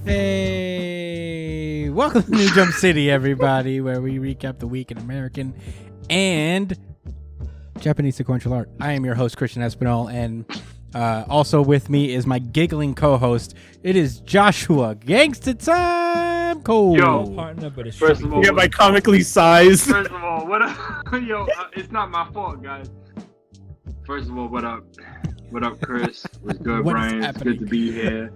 Hey, welcome to New Jump City, everybody, where we recap the week in American and Japanese sequential art. I am your host, Christian Espinal, and also with me is my giggling co-host. It is Joshua Gangsta Time Cole. Yo, partner, but it's first of all, you get my comically sized. First of all, what up? Yo, it's not my fault, guys. First of all, what up? What up, Chris? What's good, What is Brian? It's happening? good to be here.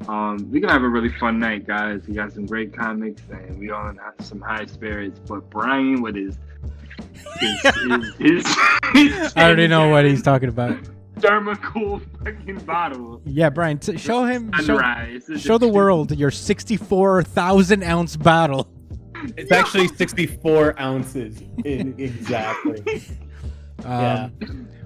We're gonna have a really fun night, guys. We got some great comics, and we all have some high spirits. But Brian, with his I already know what he's talking about. thermocool fucking bottle. Yeah, Brian, show him. Sunrise. Show the world your 64,000 ounce bottle. It's actually 64 ounces exactly. How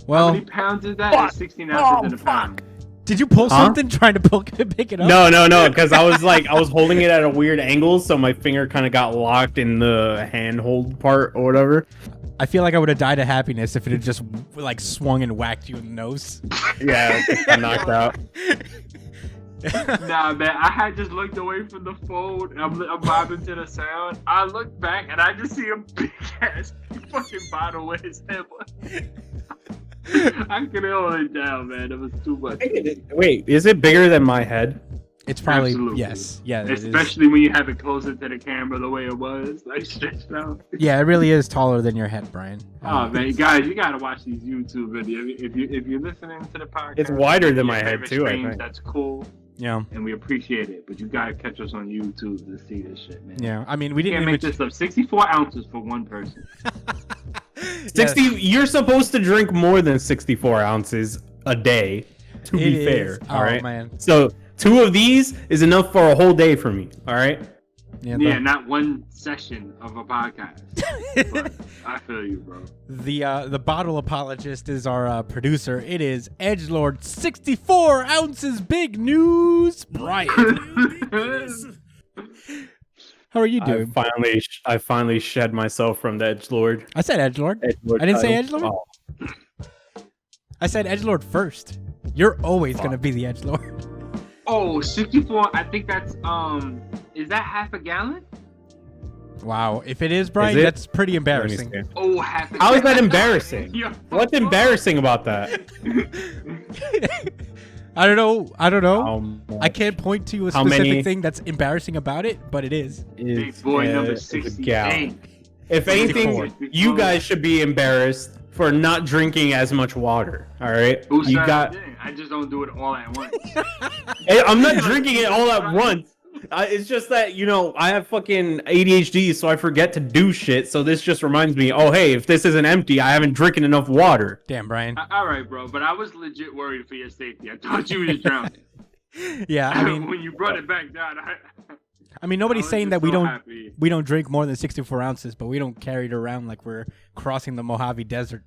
Well, many pounds is that? It's 16 ounces in a pound. did you pull something trying to pick it up? No, because I was holding it at a weird angle, so my finger kind of got locked in the handhold part or whatever. I feel like I would have died of happiness if it had just like swung and whacked you in the nose. Yeah, I knocked out. Nah, man, I had just looked away from the phone. I'm vibing to the sound. I look back and I just see a big ass fucking bottle with his head. I couldn't hold it down, man. It was too much. Wait, is it bigger than my head? It's probably Absolutely. yes, yeah. it is. Especially when you have it closer to the camera the way it was, like stretched out. Yeah, it really is taller than your head, Brian. Oh man, guys, you gotta watch these YouTube videos. If you're listening to the podcast, It's wider than your my head favorite too, I streams, think. That's cool, Yeah, and we appreciate it. But you gotta catch us on YouTube to see this shit, man. yeah. I mean, we You didn't can't even make this up. 64 ounces for one person. 60. You're supposed to drink more than 64 ounces a day. To be fair, all right. Man. So 2 of these is enough for a whole day for me. All right. Yeah, not one session of a podcast. But I feel you, bro. The bottle apologist is our producer. It is Edgelord 64 ounces big news, Brian. How are you doing? I finally shed myself from the Edgelord. I said Edgelord. I didn't say Edgelord. Oh. I said Edgelord first. You're always gonna be the Edgelord. Oh, 64. I think that's is that half a gallon? Wow. If it is, Brian, Is it? that's pretty embarrassing. Oh, half a How is gallon. that embarrassing? Yo. What's embarrassing about that? I don't know. I How can't point to a How specific many- thing that's embarrassing about it, but it is. Big boy number is a 68. gallon? If anything, 64. you guys should be embarrassed for not drinking as much water. All right, Who said you I got. didn't? I just don't do it all at once. Hey, I'm not drinking it all at once. It's just that, I have fucking ADHD, so I forget to do shit. So this just reminds me, oh, hey, if this isn't empty, I haven't drinking enough water. Damn, Brian. All right, bro, but I was legit worried for your safety. I thought you were just drowning. Yeah, I mean, when you brought it back down, nobody's was saying just that we so don't happy. we don't drink more than 64 ounces, but we don't carry it around like we're crossing the Mojave Desert.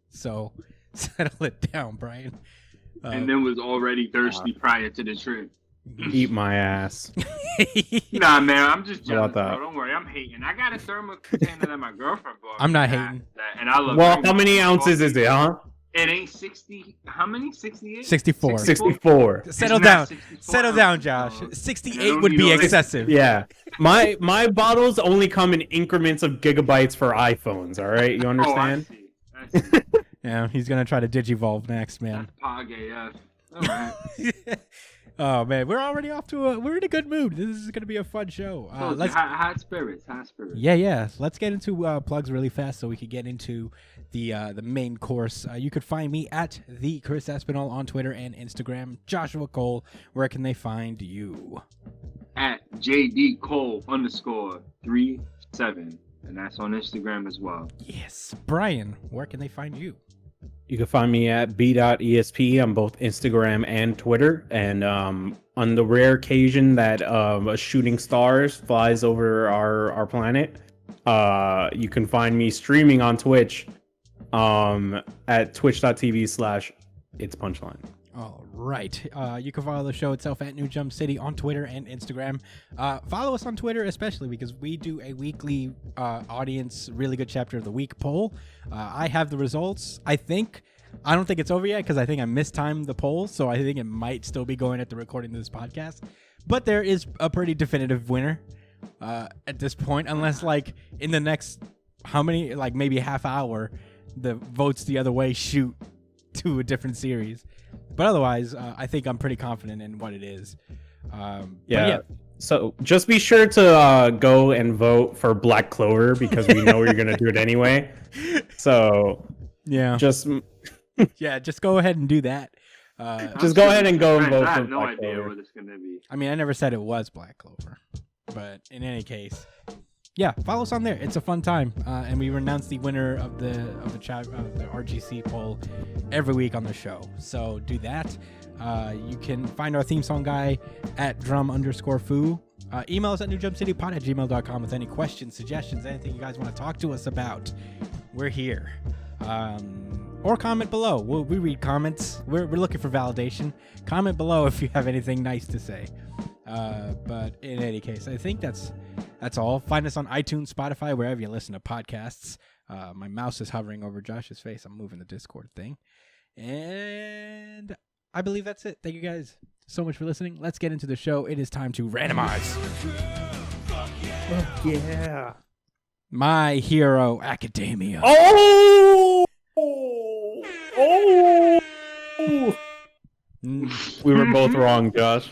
So settle it down, Brian. And then was already thirsty prior to the trip. Eat my ass. Nah, man, I'm just How jealous, about that? bro. Don't worry, I'm hating. I got a thermal container that my girlfriend bought. I'm not me. hating. And I love. Well, very how much. many ounces is it, huh? It ain't 60. How many? 68. 64. 64. Settle It's down. not 64 Settle down, ounces, Josh. bro. I 68 don't would need be all this. excessive. Yeah. My bottles only come in increments of gigabytes for iPhones, all right? You understand? Oh, I see. Yeah, he's gonna try to digivolve next, man. That's Pog AF. All right. Oh man, we're already off to we're in a good mood. This is gonna be a fun show. So Let's hot spirits. Hot spirits. yeah. Let's get into plugs really fast so we can get into the main course. You could find me at the Chris Espinal on Twitter and Instagram. Joshua Cole, where can they find you? At JD Cole _37, and that's on Instagram as well. Yes, Brian, where can they find you? You can find me at b.esp on both Instagram and Twitter. And on the rare occasion that a shooting stars flies over our planet, you can find me streaming on Twitch at twitch.tv/itspunchline. All right. You can follow the show itself at New Jump City on Twitter and Instagram. Follow us on Twitter, especially because we do a weekly audience really good chapter of the week poll. I have the results. I don't think it's over yet because I think I mistimed the poll, so I think it might still be going at the recording of this podcast. But there is a pretty definitive winner at this point, unless like in the next maybe half hour, the votes the other way shoot to a different series. But otherwise, I think I'm pretty confident in what it is. Yeah. So just be sure to go and vote for Black Clover because we know you're gonna do it anyway. So yeah, just go ahead and do that. Just go ahead and go and vote. I for have no Black idea Clover. what it's gonna be. I mean, I never said it was Black Clover, but in any case, yeah, follow us on there. It's a fun time, and we announce the winner of the RGC poll every week on the show. So do that. You can find our theme song guy at drum_foo. Email us at newjumpcitypod@gmail.com with any questions, suggestions, anything you guys want to talk to us about. We're here. Or comment below. We read comments. We're looking for validation. Comment below if you have anything nice to say. But in any case, I think that's all. Find us on iTunes, Spotify, wherever you listen to podcasts. My mouse is hovering over Josh's face. I'm moving the Discord thing. And I believe that's it. Thank you guys so much for listening. Let's get into the show. It is time to randomize. Oh, yeah. My Hero Academia. Oh! We were both wrong, Josh.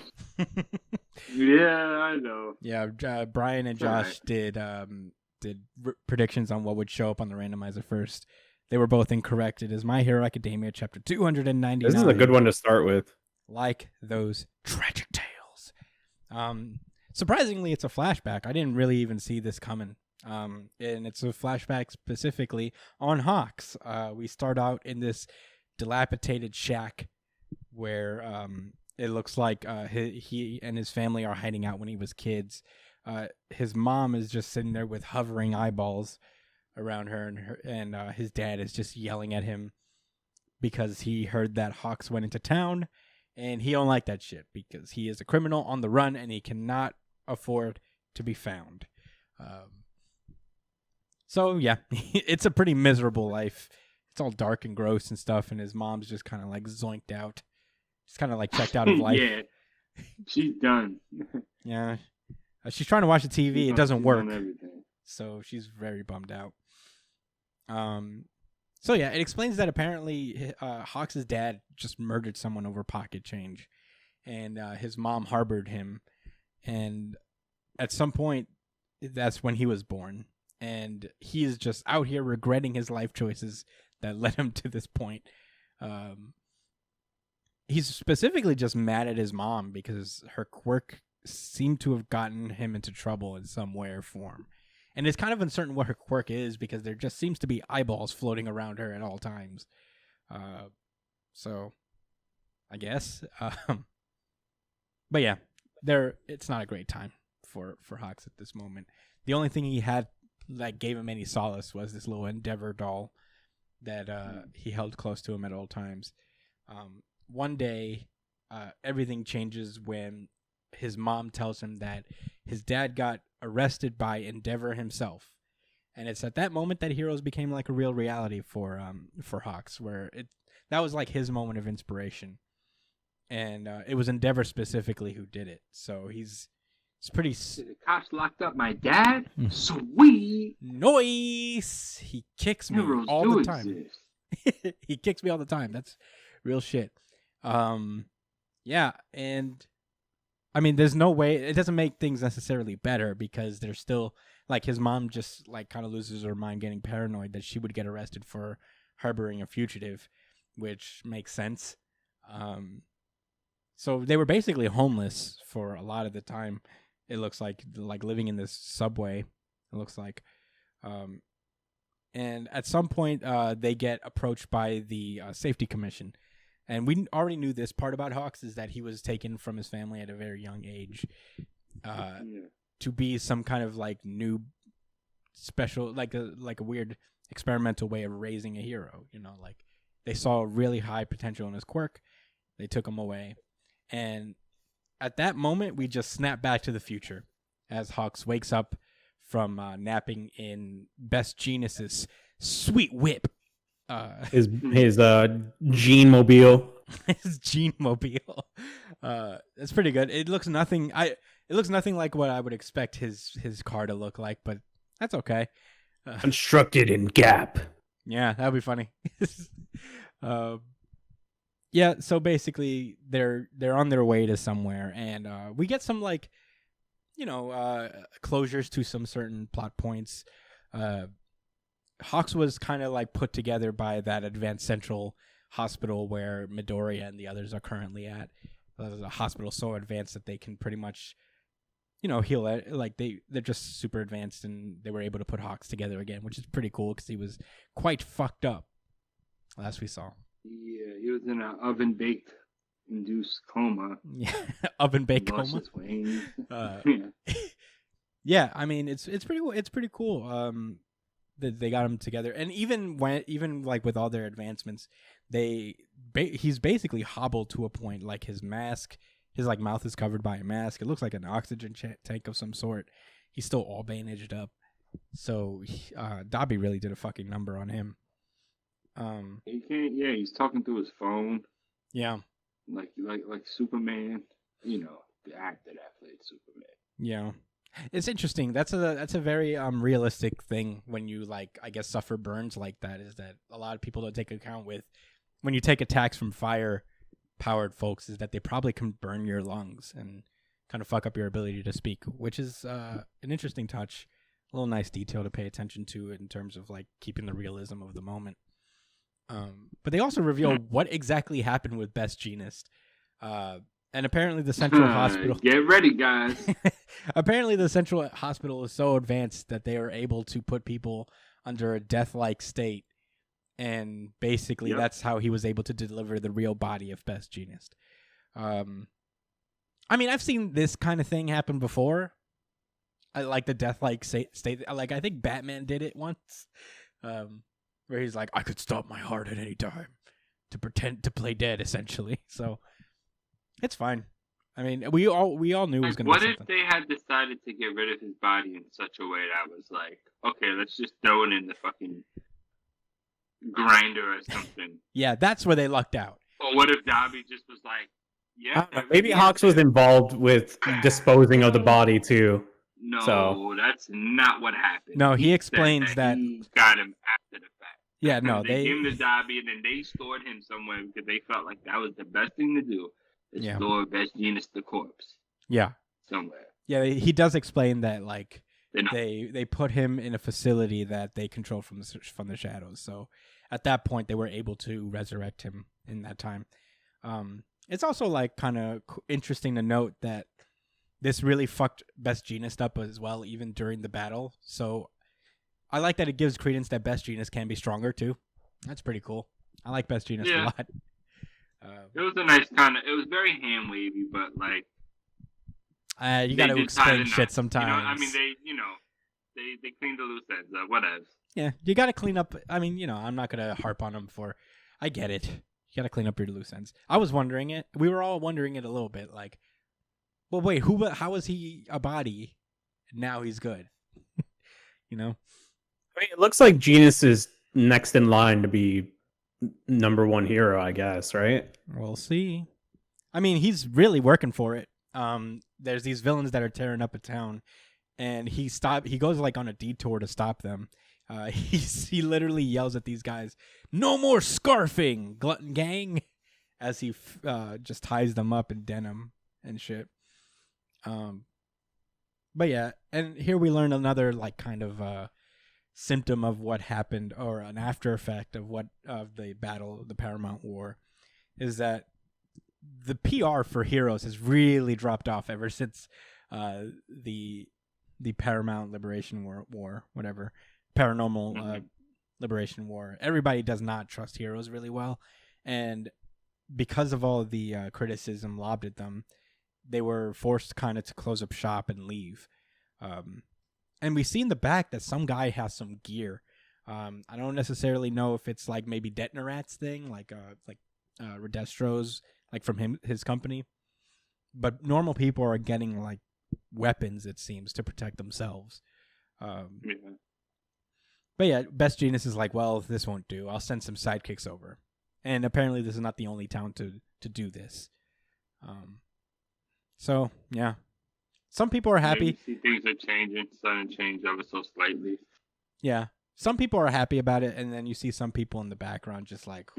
Yeah, I know. Yeah, Brian and Josh did predictions on what would show up on the randomizer first. They were both incorrect. It is My Hero Academia, chapter 299. This is a good one to start with. Like those tragic tales. Surprisingly, it's a flashback. I didn't really even see this coming. And it's a flashback specifically on Hawks. We start out in this dilapidated shack where it looks like he and his family are hiding out when he was kids. His mom is just sitting there with hovering eyeballs around her, and his dad is just yelling at him because he heard that Hawks went into town, and he don't like that shit because he is a criminal on the run and he cannot afford to be found. So yeah, it's a pretty miserable life. It's all dark and gross and stuff, and his mom's just kind of like zoinked out. Just kind of like checked out of life. Yeah, she's done. Yeah. She's trying to watch the TV. It doesn't work. So she's very bummed out. So yeah, it explains that apparently Hawks' dad just murdered someone over pocket change. And his mom harbored him. And at some point, that's when he was born. And he is just out here regretting his life choices that led him to this point. He's specifically just mad at his mom because her quirk seemed to have gotten him into trouble in some way or form. And it's kind of uncertain what her quirk is because there just seems to be eyeballs floating around her at all times. So, I guess. But yeah, it's not a great time for Hawks at this moment. The only thing he had that gave him any solace was this little Endeavor doll that he held close to him at all times. One day, everything changes when his mom tells him that his dad got arrested by Endeavor himself. And it's at that moment that Heroes became like a real reality for Hawks, where that was like his moment of inspiration. And it was Endeavor specifically who did it. So it's pretty... The cops locked up my dad? Sweet! Noise! He kicks me Heroes all do the time. He kicks me all the time. That's real shit. Yeah, and I mean, there's no way it doesn't make things necessarily better because there's still like his mom just like kind of loses her mind getting paranoid that she would get arrested for harboring a fugitive, which makes sense. So they were basically homeless for a lot of the time. It looks like living in this subway. It looks like, and at some point they get approached by the safety commission. And we already knew this part about Hawks is that he was taken from his family at a very young age to be some kind of like new special, like a weird experimental way of raising a hero. You know, like they saw really high potential in his quirk. They took him away. And at that moment, we just snap back to the future as Hawks wakes up from napping in Best Genius's sweet whip. His Gene Mobile. His Gene Mobile. It's pretty good. It looks nothing like what I would expect his car to look like, but that's okay. Constructed in Gap. Yeah, that'd be funny. Yeah, so basically they're on their way to somewhere, and we get some like, closures to some certain plot points. Hawks was kind of like put together by that advanced central hospital where Midoriya and the others are currently at. A hospital so advanced that they can pretty much, heal it. Like they're just super advanced, and they were able to put Hawks together again, which is pretty cool because he was quite fucked up last we saw. Yeah, he was in an oven baked induced coma. Yeah, oven baked coma. Yeah, I mean it's pretty cool. That they got him together, and even like with all their advancements, he's basically hobbled to a point. Like his mask, his like mouth is covered by a mask. It looks like an oxygen tank of some sort. He's still all bandaged up. So Dabi really did a fucking number on him. He can't. Yeah, he's talking through his phone. Yeah, like Superman. The actor that played Superman. Yeah. It's interesting. That's a very realistic thing when you I guess suffer burns like that, is that a lot of people don't take account with when you take attacks from fire powered folks, is that they probably can burn your lungs and kind of fuck up your ability to speak, which is an interesting touch, a little nice detail to pay attention to in terms of like keeping the realism of the moment. But they also reveal what exactly happened with Best Jeanist. And apparently the central hospital... Get ready, guys. Apparently the central hospital is so advanced that they are able to put people under a death-like state. And basically that's how he was able to deliver the real body of Best Jeanist. I mean, I've seen this kind of thing happen before. Like the death-like state. Like, I think Batman did it once. Where he's like, I could stop my heart at any time. To pretend to play dead, essentially. So... it's fine. I mean, we all knew it was going to be something. What if they had decided to get rid of his body in such a way that was like, okay, let's just throw it in the fucking grinder or something? Yeah, that's where they lucked out. Or what if Dabi just was like, yeah. Maybe Hawks was involved with disposing of the body too. No, that's not what happened. No, he explains that he got him after the fact. Yeah, no, they gave him the Dabi and then they stored him somewhere because they felt like that was the best thing to do. Store Best Jeanist the corpse. Yeah. Somewhere. Yeah, he does explain that like they put him in a facility that they control from the shadows. So at that point they were able to resurrect him in that time. It's also like kind of interesting to note that this really fucked Best Jeanist up as well, even during the battle. So I like that it gives credence that Best Jeanist can be stronger too. That's pretty cool. I like Best Jeanist a lot. It was a nice kind of. It was very hand wavy, but like you got to explain shit sometimes. I mean, they cleaned the loose ends up. Whatever. Yeah, you got to clean up. I mean, I'm not gonna harp on them for. I get it. You got to clean up your loose ends. I was wondering it. We were all wondering it a little bit. Like, well, wait, how was he a body? And now he's good. I mean, it looks like Jeanist is next in line to be number one hero, I guess, right? We'll see. I mean, he's really working for it. There's these villains that are tearing up a town, and he goes like on a detour to stop them. He literally yells at these guys, "No more scarfing, glutton gang," as he just ties them up in denim and shit. But yeah, and here we learn another like kind of symptom of what happened, or an after effect of the battle, the Paramount War, is that the PR for heroes has really dropped off ever since the Paramount Liberation War, whatever, Paranormal Liberation War. Everybody does not trust heroes really well, and because of all the criticism lobbed at them, they were forced kind of to close up shop and leave. And we see in the back that some guy has some gear. I don't necessarily know if it's like maybe Detnerat's thing, like Redestro's, like from his company. But normal people are getting like weapons, it seems, to protect themselves. But yeah, Best Genius is like, well, this won't do. I'll send some sidekicks over. And apparently this is not the only town to do this. So, yeah. Some people are happy. Maybe see things are changing, starting to change ever so slightly. Yeah. Some people are happy about it, and then you see some people in the background just like,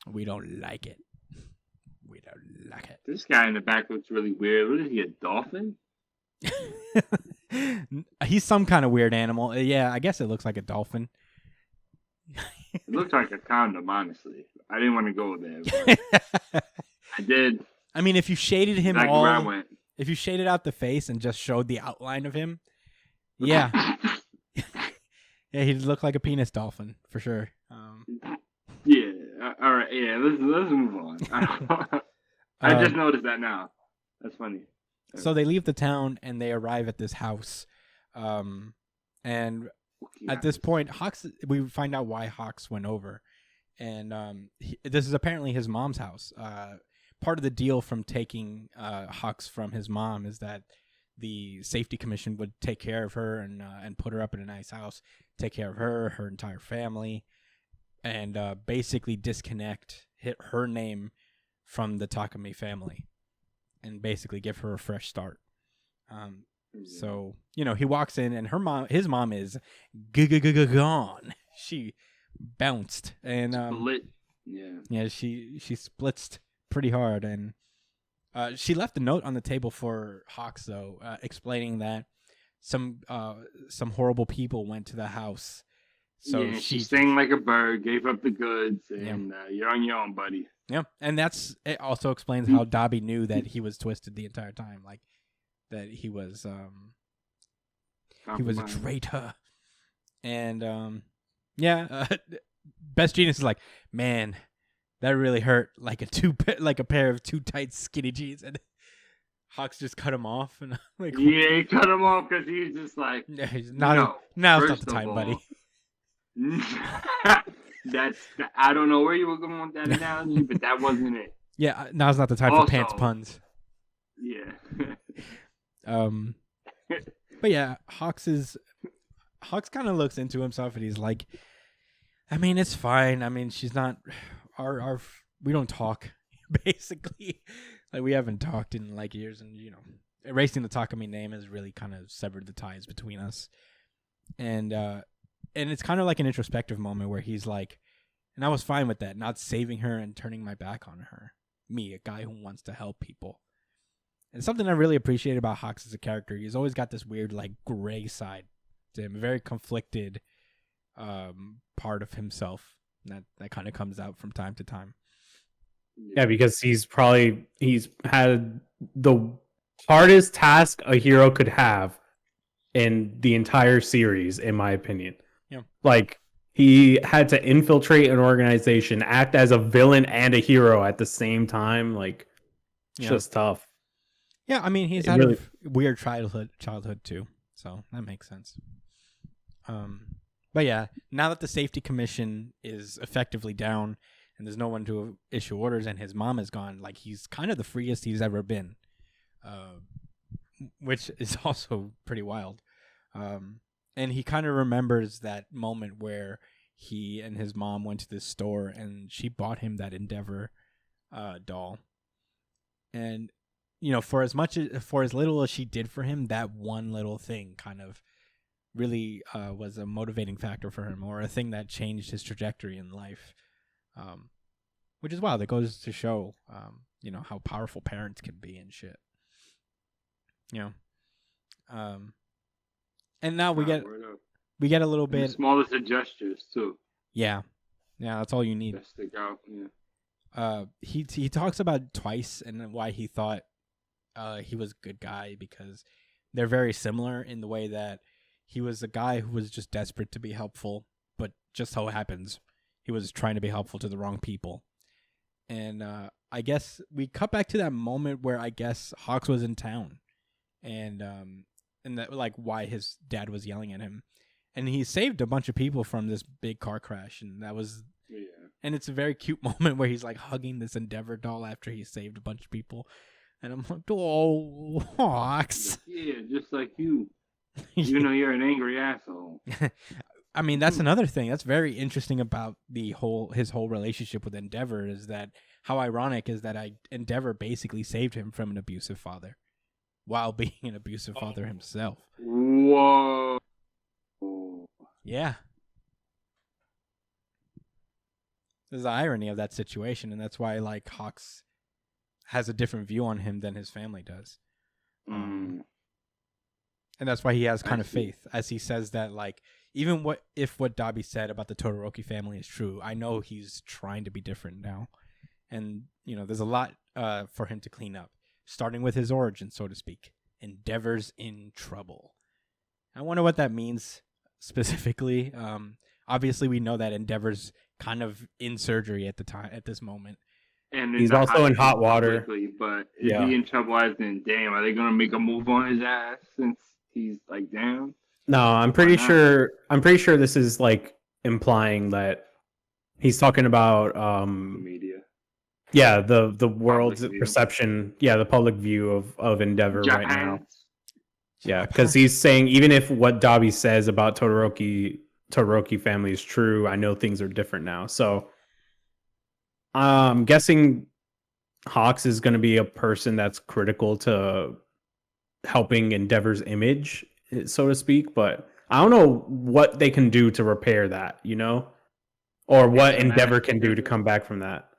we don't like it. We don't like it. This guy in the back looks really weird. What is he, a dolphin? He's some kind of weird animal. Yeah, I guess it looks like a dolphin. It looks like a condom, honestly. I didn't want to go there, but I did. I mean, if you shaded him That's where I went. If you shaded out the face and just showed the outline of him, yeah. Yeah, he'd look like a penis dolphin, for sure. Yeah, all right, yeah, let's move on. I just noticed that now. That's funny. So they leave the town and they arrive at this house. And at this point, we find out why Hawks went over. And this is apparently his mom's house. Part of the deal from taking Hawks from his mom is that the safety commission would take care of her and put her up in a nice house, take care of her entire family, and basically disconnect her name from the Takumi family, and basically give her a fresh start. So he walks in and his mom is gone. She bounced and split. Yeah, she splitsed pretty hard, and she left a note on the table for Hawks though, explaining that some horrible people went to the house. So she sang like a bird, gave up the goods, and you're on your own, buddy. Yeah, and it also explains how Dabi knew that he was twisted the entire time, like that he was a traitor. And Best Genius is like, man, that really hurt, like a pair of too tight skinny jeans, and Hawks just cut him off, and like, yeah, he cut him off because he's just like, now's not the time, buddy. I don't know where you were going with that analogy, but that wasn't it. Yeah, now's not the time for pants puns. Yeah. But yeah, Hawks kind of looks into himself and he's like, I mean, it's fine. I mean, she's not we don't talk basically. Like, we haven't talked in like years, and erasing the Takumi name has really kind of severed the ties between us. And it's kind of like an introspective moment where he's like, and I was fine with that, not saving her and turning my back on her. Me, a guy who wants to help people. And something I really appreciate about Hawks as a character, he's always got this weird, like, gray side to him, a very conflicted part of himself. That kind of comes out from time to time. Yeah, because he's had the hardest task a hero could have in the entire series, in my opinion. Yeah. Like, he had to infiltrate an organization, act as a villain and a hero at the same time. Like, it's just tough. Yeah, I mean, he's had a weird childhood too, so that makes sense. But yeah, now that the safety commission is effectively down and there's no one to issue orders and his mom is gone, like, he's kind of the freest he's ever been, which is also pretty wild. And he kind of remembers that moment where he and his mom went to this store and she bought him that Endeavor doll. And, for as little as she did for him, that one little thing kind of really was a motivating factor for him, or a thing that changed his trajectory in life. Which is wild. It goes to show, how powerful parents can be and shit. And now we get a little bit. The smallest of gestures too. Yeah, that's all you need. Stick out. Yeah. He talks about twice and why he thought he was a good guy, because they're very similar in the way that he was a guy who was just desperate to be helpful, but just so happens he was trying to be helpful to the wrong people. And I guess we cut back to that moment where I guess Hawks was in town, and that, like, why his dad was yelling at him, and he saved a bunch of people from this big car crash, and that was. Yeah. And it's a very cute moment where he's like hugging this Endeavor doll after he saved a bunch of people, and I'm like, oh, Hawks. Yeah, just like you. You know you're an angry asshole. I mean, that's another thing that's very interesting about his whole relationship with Endeavor is that how ironic is that Endeavor basically saved him from an abusive father while being an abusive father himself. Whoa. Yeah. There's the irony of that situation, and that's why like Hawks has a different view on him than his family does. And that's why he has kind of faith, as he says that like even what Dabi said about the Todoroki family is true, I know he's trying to be different now. And there's a lot for him to clean up, starting with his origin, so to speak. Endeavor's in trouble. I wonder what that means specifically. Obviously we know that Endeavor's kind of in surgery at this moment. And he's also in hot water. Quickly, but is he in trouble as in, damn, are they going to make a move on his ass since he's like down? No, I'm pretty sure this is like implying that he's talking about media. Yeah, the world's perception, the public view of Endeavor right now. Yeah, because he's saying even if what Dabi says about Todoroki family is true, I know things are different now. So I'm guessing Hawks is going to be a person that's critical to helping Endeavor's image, so to speak. But I don't know what they can do to repair that, or what Endeavor can do to come back from that.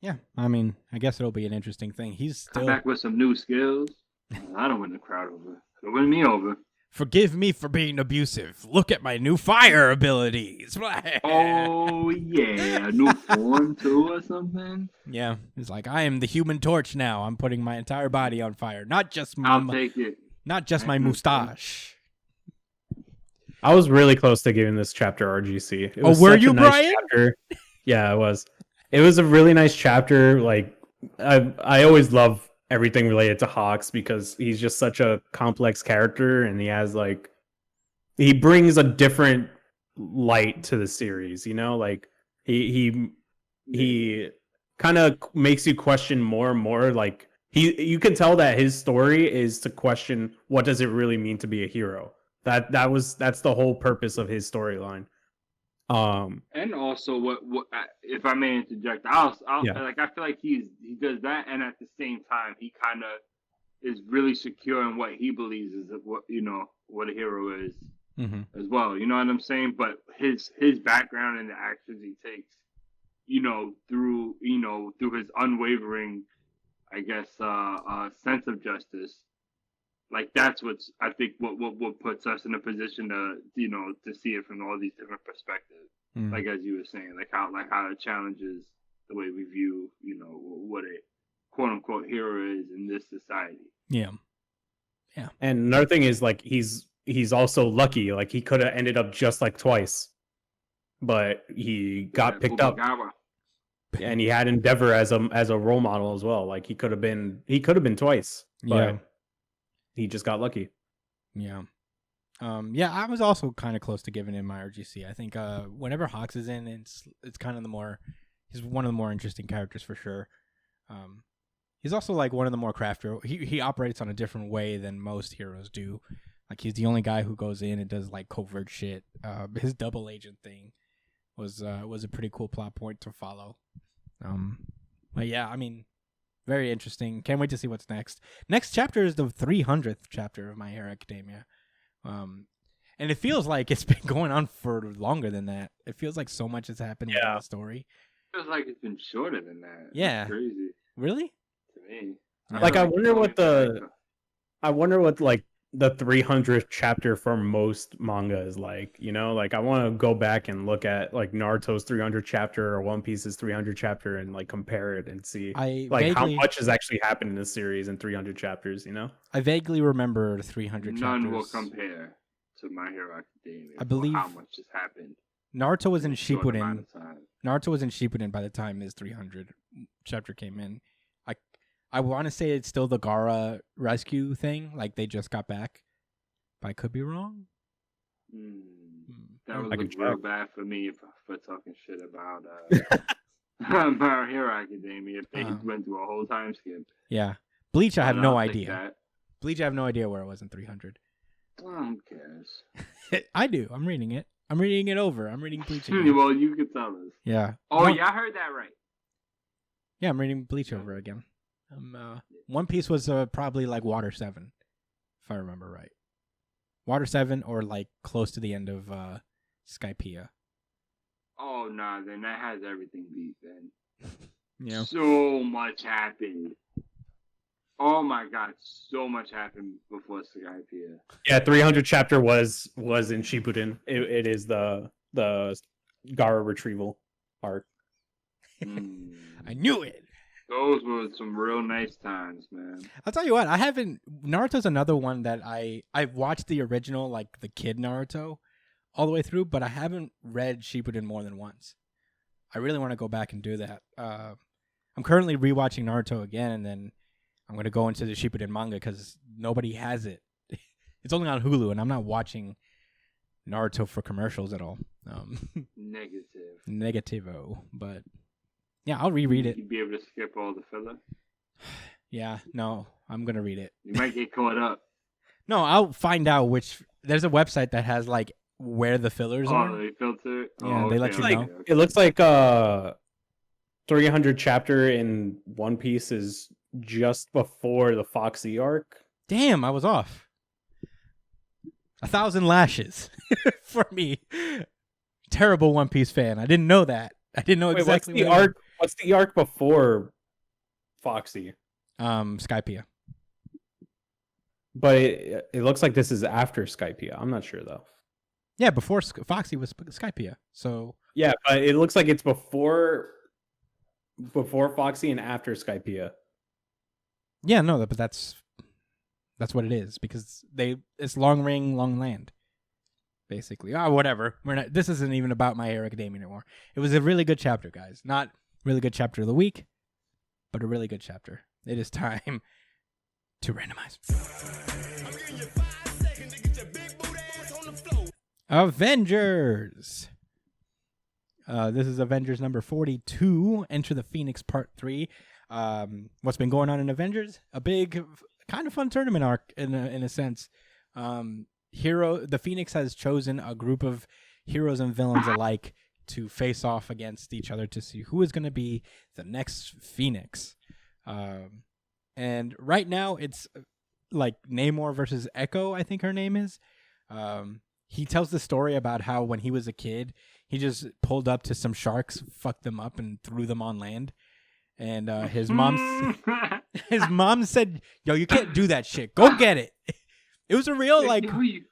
Yeah, I mean, I guess it'll be an interesting thing. He's still come back with some new skills. I don't win the crowd over. It'll win me over. Forgive me for being abusive. Look at my new fire abilities. Oh, yeah. New form, too, or something? Yeah. It's like, I am the Human Torch now. I'm putting my entire body on fire. Not just my... I'll take it. Not just my mustache. I was really close to giving this chapter RGC. It was were you, Brian? Chapter. Yeah, it was. It was a really nice chapter. Like, I always love everything related to Hawks because he's just such a complex character, and he brings a different light to the series, like he kind of makes you question more and more. Like you can tell that his story is to question what does it really mean to be a hero. That's the whole purpose of his storyline. And also what if I may interject, I feel like he does that, and at the same time he kind of is really secure in what he believes is what a hero is as well. You know what I'm saying? But his background and the actions he takes, through his unwavering, I guess, sense of justice. Like that's what's I think what puts us in a position to to see it from all these different perspectives. Like as you were saying, like how it challenges the way we view what a quote unquote hero is in this society. Yeah. And another thing is like he's also lucky. Like he could have ended up just like twice, but he got picked up. And he had Endeavor as a role model as well. Like he could have been twice, but he just got lucky. Yeah. I was also kind of close to giving him my RGC. I think whenever Hawks is in, it's kind of he's one of the more interesting characters for sure. He's also like one of the more craftier. He operates on a different way than most heroes do. Like he's the only guy who goes in and does like covert shit. His double agent thing was a pretty cool plot point to follow. But yeah, I mean, very interesting. Can't wait to see what's next. Next chapter is the 300th chapter of My Hero Academia. And it feels like it's been going on for longer than that. It feels like so much has happened in the story. It feels like it's been shorter than that. Yeah. That's crazy. Really? To me. Like I wonder what like the 300th chapter for most manga is like, like I want to go back and look at like Naruto's 300 chapter or One Piece's 300 chapter and like compare it and see how much has actually happened in this series in 300 chapters, I vaguely remember 300 None chapters. will compare to My Hero Academia. I believe how much has happened. Naruto was in Shippuden. Naruto was in Shippuden by the time his 300 chapter came in. I want to say it's still the Gaara rescue thing, like they just got back, but I could be wrong. That would look real bad for me for talking shit about My Hero Academia if they went through a whole time skip. Yeah, Bleach, I have no idea. Bleach, I have no idea where it was in 300. Who cares? I do. I'm reading it. I'm reading it over. I'm reading Bleach again. Well, you can tell us. Yeah. Oh, yeah, I heard that right. Yeah, I'm reading Bleach over again. One Piece was probably like Water 7, if I remember right. Water 7 or like close to the end of Skypiea. Oh, nah, then that has everything beat then. Yeah. So much happened. Oh my god, so much happened before Skypiea. Yeah, 300 chapter was in Shippuden. It is the Gara retrieval arc. I knew it. Those were some real nice times, man. I'll tell you what, Naruto's another one that I've watched the original, like the kid Naruto, all the way through, but I haven't read Shippuden more than once. I really want to go back and do that. I'm currently rewatching Naruto again, and then I'm going to go into the Shippuden manga because nobody has it. It's only on Hulu, and I'm not watching Naruto for commercials at all. Negativo. But yeah, I'll reread it. You'd be able to skip all the filler? Yeah, no, I'm going to read it. You might get caught up. No, I'll find out there's a website that has like where the fillers are. Oh, they filter it? Yeah, they let you know. It looks like 300 chapter in One Piece is just before the Foxy arc. Damn, I was off. 1,000 lashes for me. Terrible One Piece fan. I didn't know that. I didn't know exactly what's the arc. What's the arc before Foxy? Skypiea. But it looks like this is after Skypiea. I'm not sure though. Yeah, before Foxy was Skypiea. So yeah, but it looks like it's before Foxy and after Skypiea. Yeah, no, but that's what it is because it's long ring, long land, basically. Whatever. This isn't even about My Hero Academia anymore. It was a really good chapter, guys. Not really good chapter of the week, but a really good chapter. It is time to randomize. Avengers. This is Avengers number 42. Enter the Phoenix Part 3. What's been going on in Avengers? A big, kind of fun tournament arc in a sense. The Phoenix has chosen a group of heroes and villains alike to face off against each other to see who is going to be the next Phoenix. And right now it's like Namor versus Echo, I think her name is. He tells the story about how when he was a kid, he just pulled up to some sharks, fucked them up, and threw them on land. And his mom said, "Yo, you can't do that shit. Go get it." It was a real it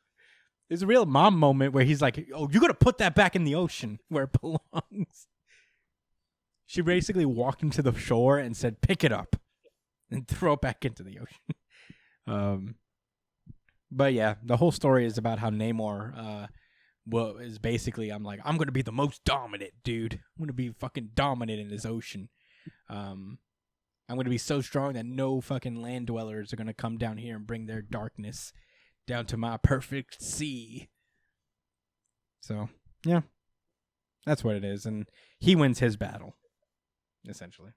was a real mom moment where he's like, "Oh, you gotta put that back in the ocean where it belongs." She basically walked him to the shore and said, "Pick it up and throw it back into the ocean." But yeah, the whole story is about how Namor is basically, I'm going to be the most dominant, dude. I'm going to be fucking dominant in this ocean. I'm going to be so strong that no fucking land dwellers are going to come down here and bring their darkness down to my perfect sea. So, yeah. That's what it is. And he wins his battle, essentially.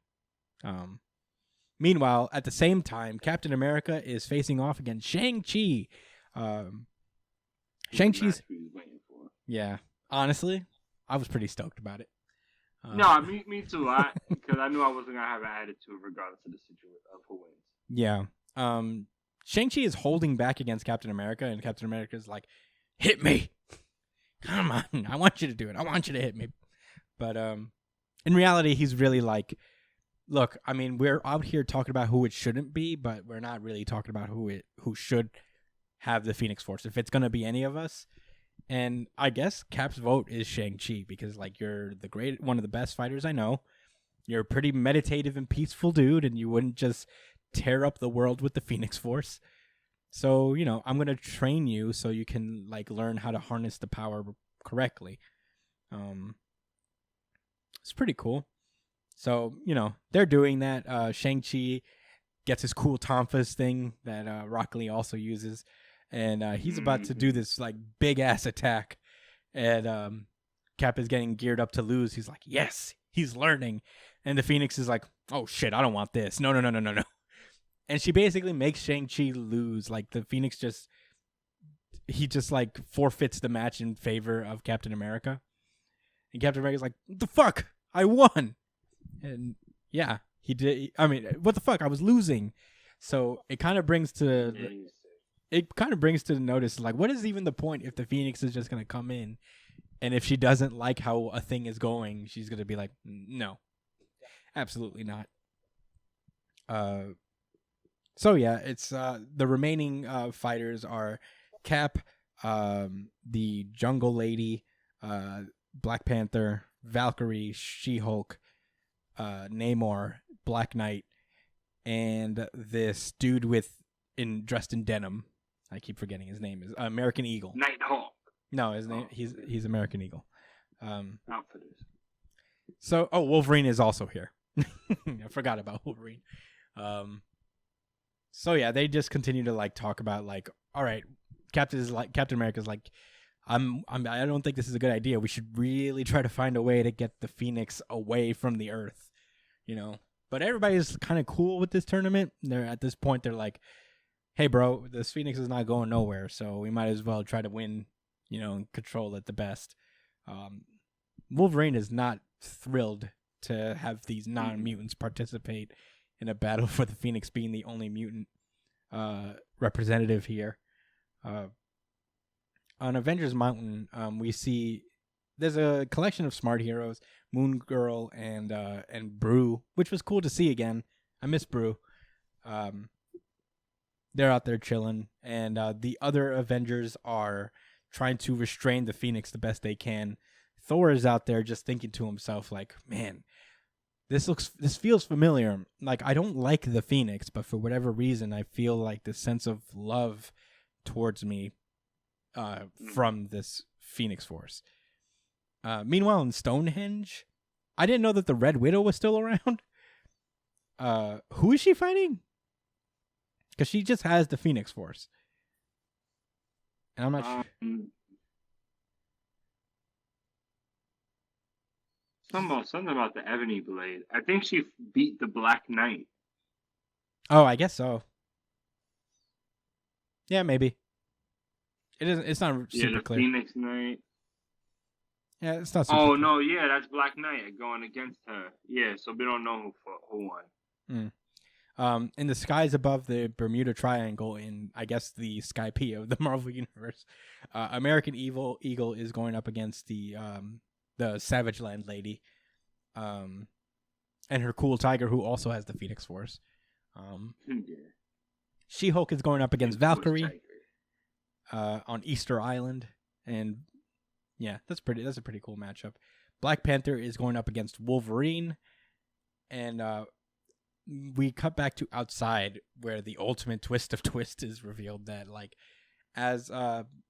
Meanwhile, at the same time, Captain America is facing off against Shang-Chi. Shang-Chi's... Yeah. Honestly, I was pretty stoked about it. No, me too. Because I knew I wasn't going to have an attitude regardless of the situation of who wins. Yeah. Shang-Chi is holding back against Captain America, and Captain America is like, "Hit me. Come on. I want you to do it. I want you to hit me." But in reality, he's really like, look, I mean, we're out here talking about who it shouldn't be, but we're not really talking about who should have the Phoenix Force. If it's going to be any of us. And I guess Cap's vote is Shang-Chi because, like, you're one of the best fighters I know. You're a pretty meditative and peaceful dude, and you wouldn't just tear up the world with the Phoenix Force. So, I'm going to train you so you can, like, learn how to harness the power correctly. It's pretty cool. So, they're doing that. Shang-Chi gets his cool Tonfas thing that Rock Lee also uses. And he's about to do this like big ass attack, and Cap is getting geared up to lose. He's like, "Yes, he's learning," and the Phoenix is like, "Oh shit, I don't want this. No." And she basically makes Shang-Chi lose. Like the Phoenix just he just like forfeits the match in favor of Captain America. And Captain America's like, "What the fuck? I won." And yeah, he did. I mean, what the fuck? I was losing. So it kind of brings to notice, like, what is even the point if the Phoenix is just gonna come in, and if she doesn't like how a thing is going, she's gonna be like, "No, absolutely not." So yeah, it's the remaining fighters are Cap, the Jungle Lady, Black Panther, Valkyrie, She-Hulk, Namor, Black Knight, and this dude dressed in denim. I keep forgetting his name is American Eagle. Nighthawk. No, his name he's American Eagle. Outfitters. So Wolverine is also here. I forgot about Wolverine. So yeah, they just continue to like talk about like, all right, Captain America's like, I don't think this is a good idea. We should really try to find a way to get the Phoenix away from the Earth, you know. But everybody's kind of cool with this tournament. They're at this point, they're like, hey, bro, this Phoenix is not going nowhere, so we might as well try to win, you know, and control it the best. Wolverine is not thrilled to have these non-mutants participate in a battle for the Phoenix, being the only mutant representative here. On Avengers Mountain, we see there's a collection of smart heroes, Moon Girl and Brew, which was cool to see again. I miss Brew. They're out there chilling, and the other Avengers are trying to restrain the Phoenix the best they can. Thor is out there just thinking to himself, like, man, this feels familiar. Like, I don't like the Phoenix, but for whatever reason, I feel like this sense of love towards me from this Phoenix Force. Meanwhile, in Stonehenge, I didn't know that the Red Widow was still around. Who is she fighting? Because she just has the Phoenix Force. And I'm not sure. Something about the Ebony Blade. I think she beat the Black Knight. Oh, I guess so. Yeah, maybe. It isn't. It's not super clear. Phoenix Knight. Yeah, it's not super clear. Oh, no, yeah, that's Black Knight going against her. Yeah, so we don't know who won. In the skies above the Bermuda Triangle, in I guess the Sky P of the Marvel Universe, American Eagle is going up against the Savage Land Lady, and her cool tiger, who also has the Phoenix Force. She-Hulk is going up against Valkyrie on Easter Island, and yeah, that's a pretty cool matchup. Black Panther is going up against Wolverine, and we cut back to outside where the ultimate twist of twist is revealed, that like as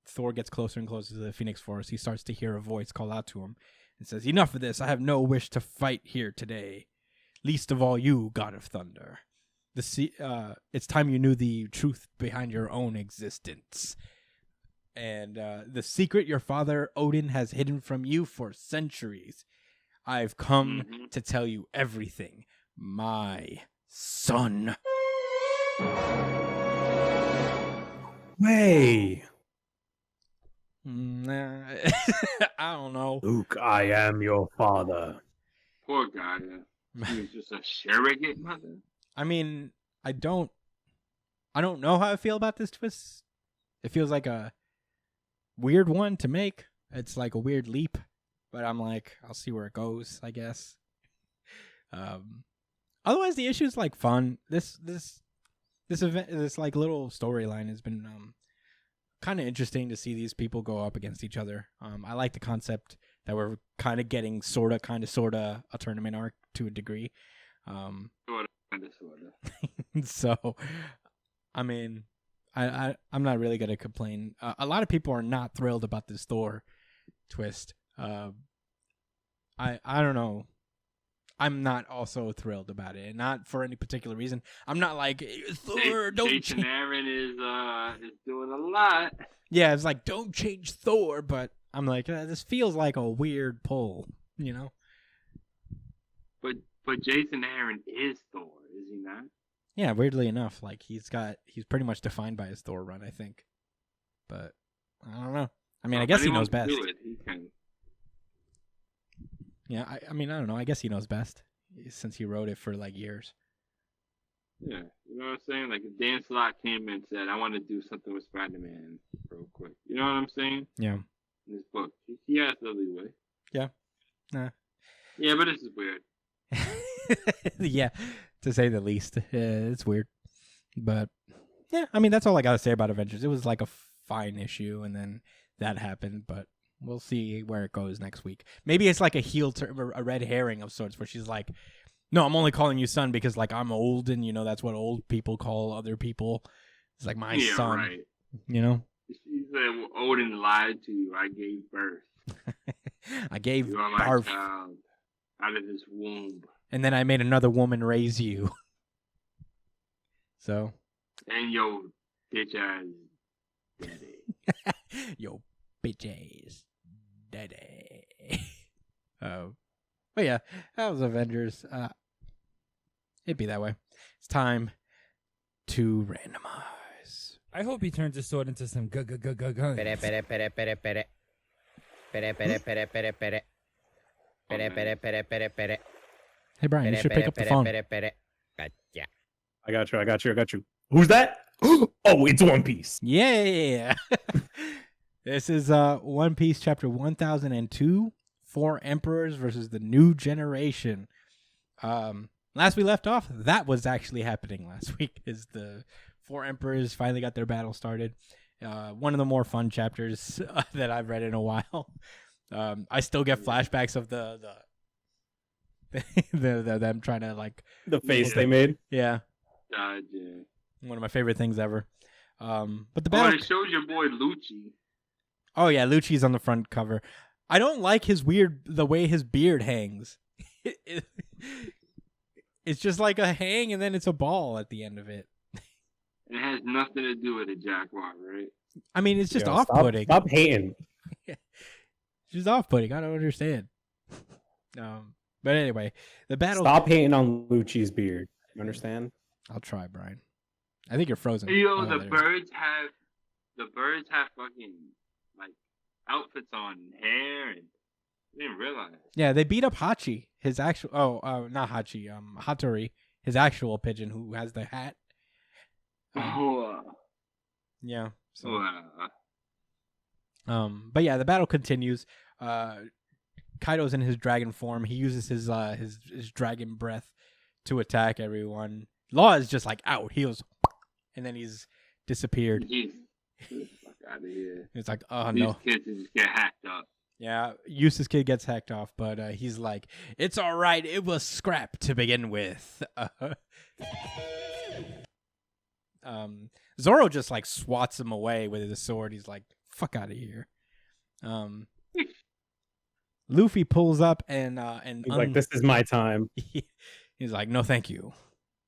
Thor gets closer and closer to the Phoenix Force, he starts to hear a voice call out to him and says, "Enough of this. I have no wish to fight here today. Least of all you, God of Thunder. It's time you knew the truth behind your own existence. And the secret your father Odin has hidden from you for centuries. I've come to tell you everything, my son." Way. I don't know. Luke, I am your father. Poor guy. He was just a surrogate mother. I mean, I don't know how I feel about this twist. It feels like a weird one to make. It's like a weird leap, but I'm like, I'll see where it goes, I guess. Otherwise, the issue is like fun. This event, this like little storyline has been kind of interesting to see these people go up against each other. I like the concept that we're kind of getting sorta a tournament arc to a degree. Sorta. So, I mean, I'm not really gonna complain. A lot of people are not thrilled about this Thor twist. I don't know. I'm not also thrilled about it, and not for any particular reason. I'm not like, Thor, don't Jason Aaron is doing a lot. Yeah, it's like, don't change Thor, but I'm like, this feels like a weird pull, you know? But Jason Aaron is Thor, is he not? Yeah, weirdly enough, like he's pretty much defined by his Thor run, I think. But I don't know. I mean, I guess he knows best. He can. Yeah, I mean, I don't know. I guess he knows best since he wrote it for like years. Yeah, you know what I'm saying? Like if Dan Slott came and said, I want to do something with Spider-Man real quick. You know what I'm saying? Yeah. In this book. He has the leeway. Yeah. Nah. Yeah, but this is weird. Yeah, to say the least. It's weird. But, yeah, I mean, that's all I got to say about Avengers. It was like a fine issue, and then that happened, but we'll see where it goes next week. Maybe it's like a heel turn, a red herring of sorts, where she's like, no, I'm only calling you son because, like, I'm old, and, you know, that's what old people call other people. It's like my son. Right. You know? She said, Odin lied to you. I gave birth. I gave you are my birth child out of his womb. And then I made another woman raise you. So. And yo, bitch ass daddy. Yo, bitch ass daddy. But yeah, that was Avengers. It'd be that way. It's time to randomize. I hope he turns his sword into some guns. Pere, pere, pere, pere, pere. Pere, pere, pere, pere, pere. Pere, pere, pere, pere, pere. Hey, Brian, you should pick up the phone. Yeah. I got you. Who's that? Oh, it's One Piece. Yeah. This is One Piece chapter 1002, 4 Emperors versus the New Generation. Last we left off, that was actually happening last week, is the 4 Emperors finally got their battle started. One of the more fun chapters that I've read in a while. I still get flashbacks of the them trying to like the face they made. Yeah. Yeah. One of my favorite things ever. But the battle. Oh, it shows your boy Lucci. Oh yeah, Lucci's on the front cover. I don't like the way his beard hangs. It's just like a hang, and then it's a ball at the end of it. It has nothing to do with a jaguar, right? I mean, it's just off-putting. Stop hating. Just off-putting. I don't understand. But anyway, the battle. Stop hating on Lucci's beard. You understand? I'll try, Brian. I think you're frozen. The birds have fucking like outfits on and hair, and I didn't realize. Yeah, they beat up Hachi, his actual. Not Hachi. Hattori, his actual pigeon who has the hat. Yeah. So. But yeah, the battle continues. Kaido's in his dragon form. He uses his dragon breath to attack everyone. Law is just like out. He goes, and then he's disappeared. Get the fuck out of here. It's like, oh These no. kids just get hacked up. Yeah, Eustace kid gets hacked off, but he's like, it's all right. It was scrap to begin with. Zoro just like swats him away with his sword. He's like, fuck out of here. Luffy pulls up and he's like, this is my time. He's like, no, thank you.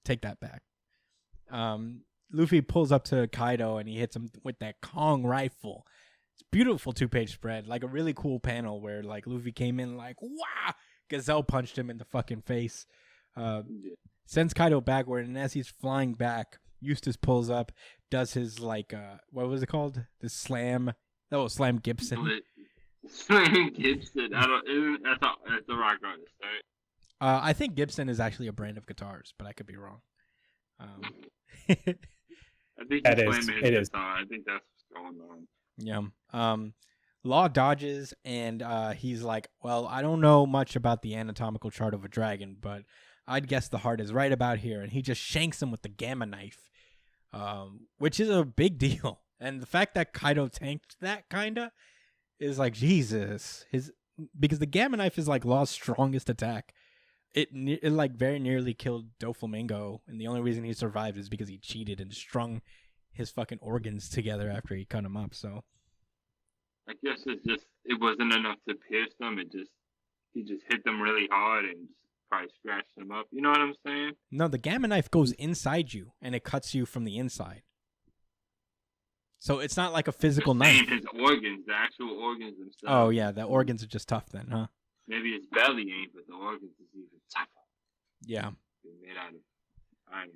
Take that back. Luffy pulls up to Kaido and he hits him with that Kong rifle. It's a beautiful 2-page spread, like a really cool panel where like Luffy came in like, wow, Gazelle punched him in the fucking face. Sends Kaido backward, and as he's flying back, Eustace pulls up, does his like what was it called? The slam. Oh, Slam Gibson. Slam Gibson. That's a rock artist, right? I think Gibson is actually a brand of guitars, but I could be wrong. I think it is. I think that's what's going on. Yeah. Law dodges, and he's like, well, I don't know much about the anatomical chart of a dragon, but I'd guess the heart is right about here. And he just shanks him with the gamma knife, which is a big deal. And the fact that Kaido tanked that kinda is like, Jesus. Because the gamma knife is like Law's strongest attack. It like very nearly killed Doflamingo, and the only reason he survived is because he cheated and strung his fucking organs together after he cut him up. So I guess it wasn't enough to pierce them. He just hit them really hard and just probably scratched them up. You know what I'm saying? No, the gamma knife goes inside you and it cuts you from the inside. So it's not like a physical knife. His organs, the actual organs themselves. Oh yeah, the organs are just tough then, huh? Maybe his belly ain't, but the organs is even tougher. Yeah. They're made out of iron.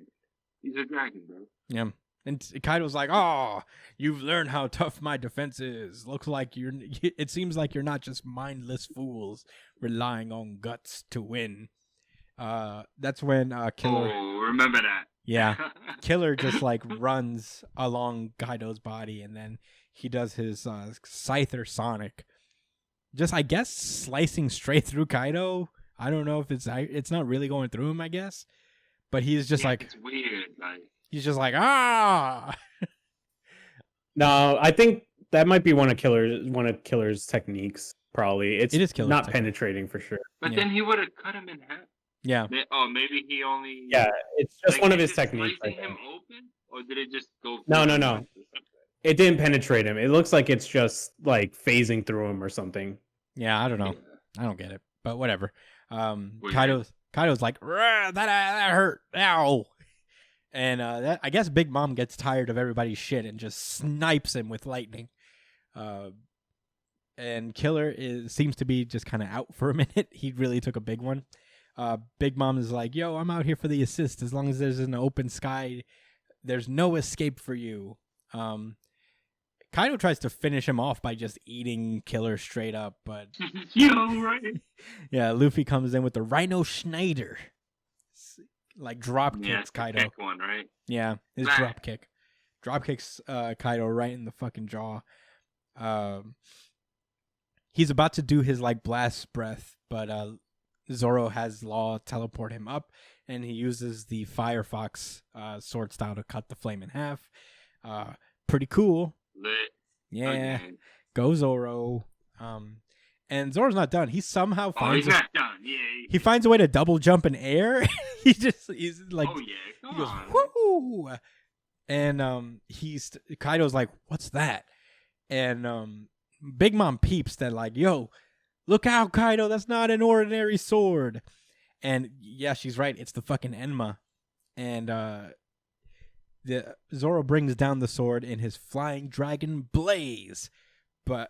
He's a dragon, bro. Yeah. And Kaido's like, "Oh, you've learned how tough my defense is. Looks like it seems like you're not just mindless fools relying on guts to win." That's when Killer. Oh, remember that? Yeah, Killer just like runs along Kaido's body, and then he does his Scyther Sonic. Just, I guess, slicing straight through Kaido. I don't know if it's not really going through him, I guess. But he's just like... It's weird. He's just like, ah! No, I think that might be one of Killer's techniques, probably. It is Killer's not technique. Penetrating for sure. But then he would have cut him in half. Yeah. Maybe he only... Yeah, it's just one of his techniques. Slicing him open? Or did it just go... No. It didn't penetrate him. It looks like it's just like phasing through him or something. Yeah, I don't know. I don't get it, but whatever. Kaido's like, that hurt, ow, and I guess Big Mom gets tired of everybody's shit and just snipes him with lightning. And Killer seems to be just kind of out for a minute. He really took a big one. Big Mom is like, yo, I'm out here for the assist. As long as there's an open sky, there's no escape for you. Kaido tries to finish him off by just eating Killer straight up, but... right. Yeah, Luffy comes in with the Rhino Schneider. Like, drop kicks Kaido. Kick one, right? Yeah, his drop kick. Drop kicks Kaido right in the fucking jaw. He's about to do his, like, blast breath, but Zoro has Law teleport him up, and he uses the Firefox sword style to cut the flame in half. Pretty cool. Lit. Yeah. Okay. Go Zoro. And Zoro's not done. He somehow finds he's not done. Yeah. He finds a way to double jump in air. he's like, oh yeah, he goes, whoo! And Kaido's like, what's that? And Big Mom peeps that, like, yo, look out, Kaido, that's not an ordinary sword. And yeah, she's right, it's the fucking Enma. And Zoro brings down the sword in his flying dragon blaze,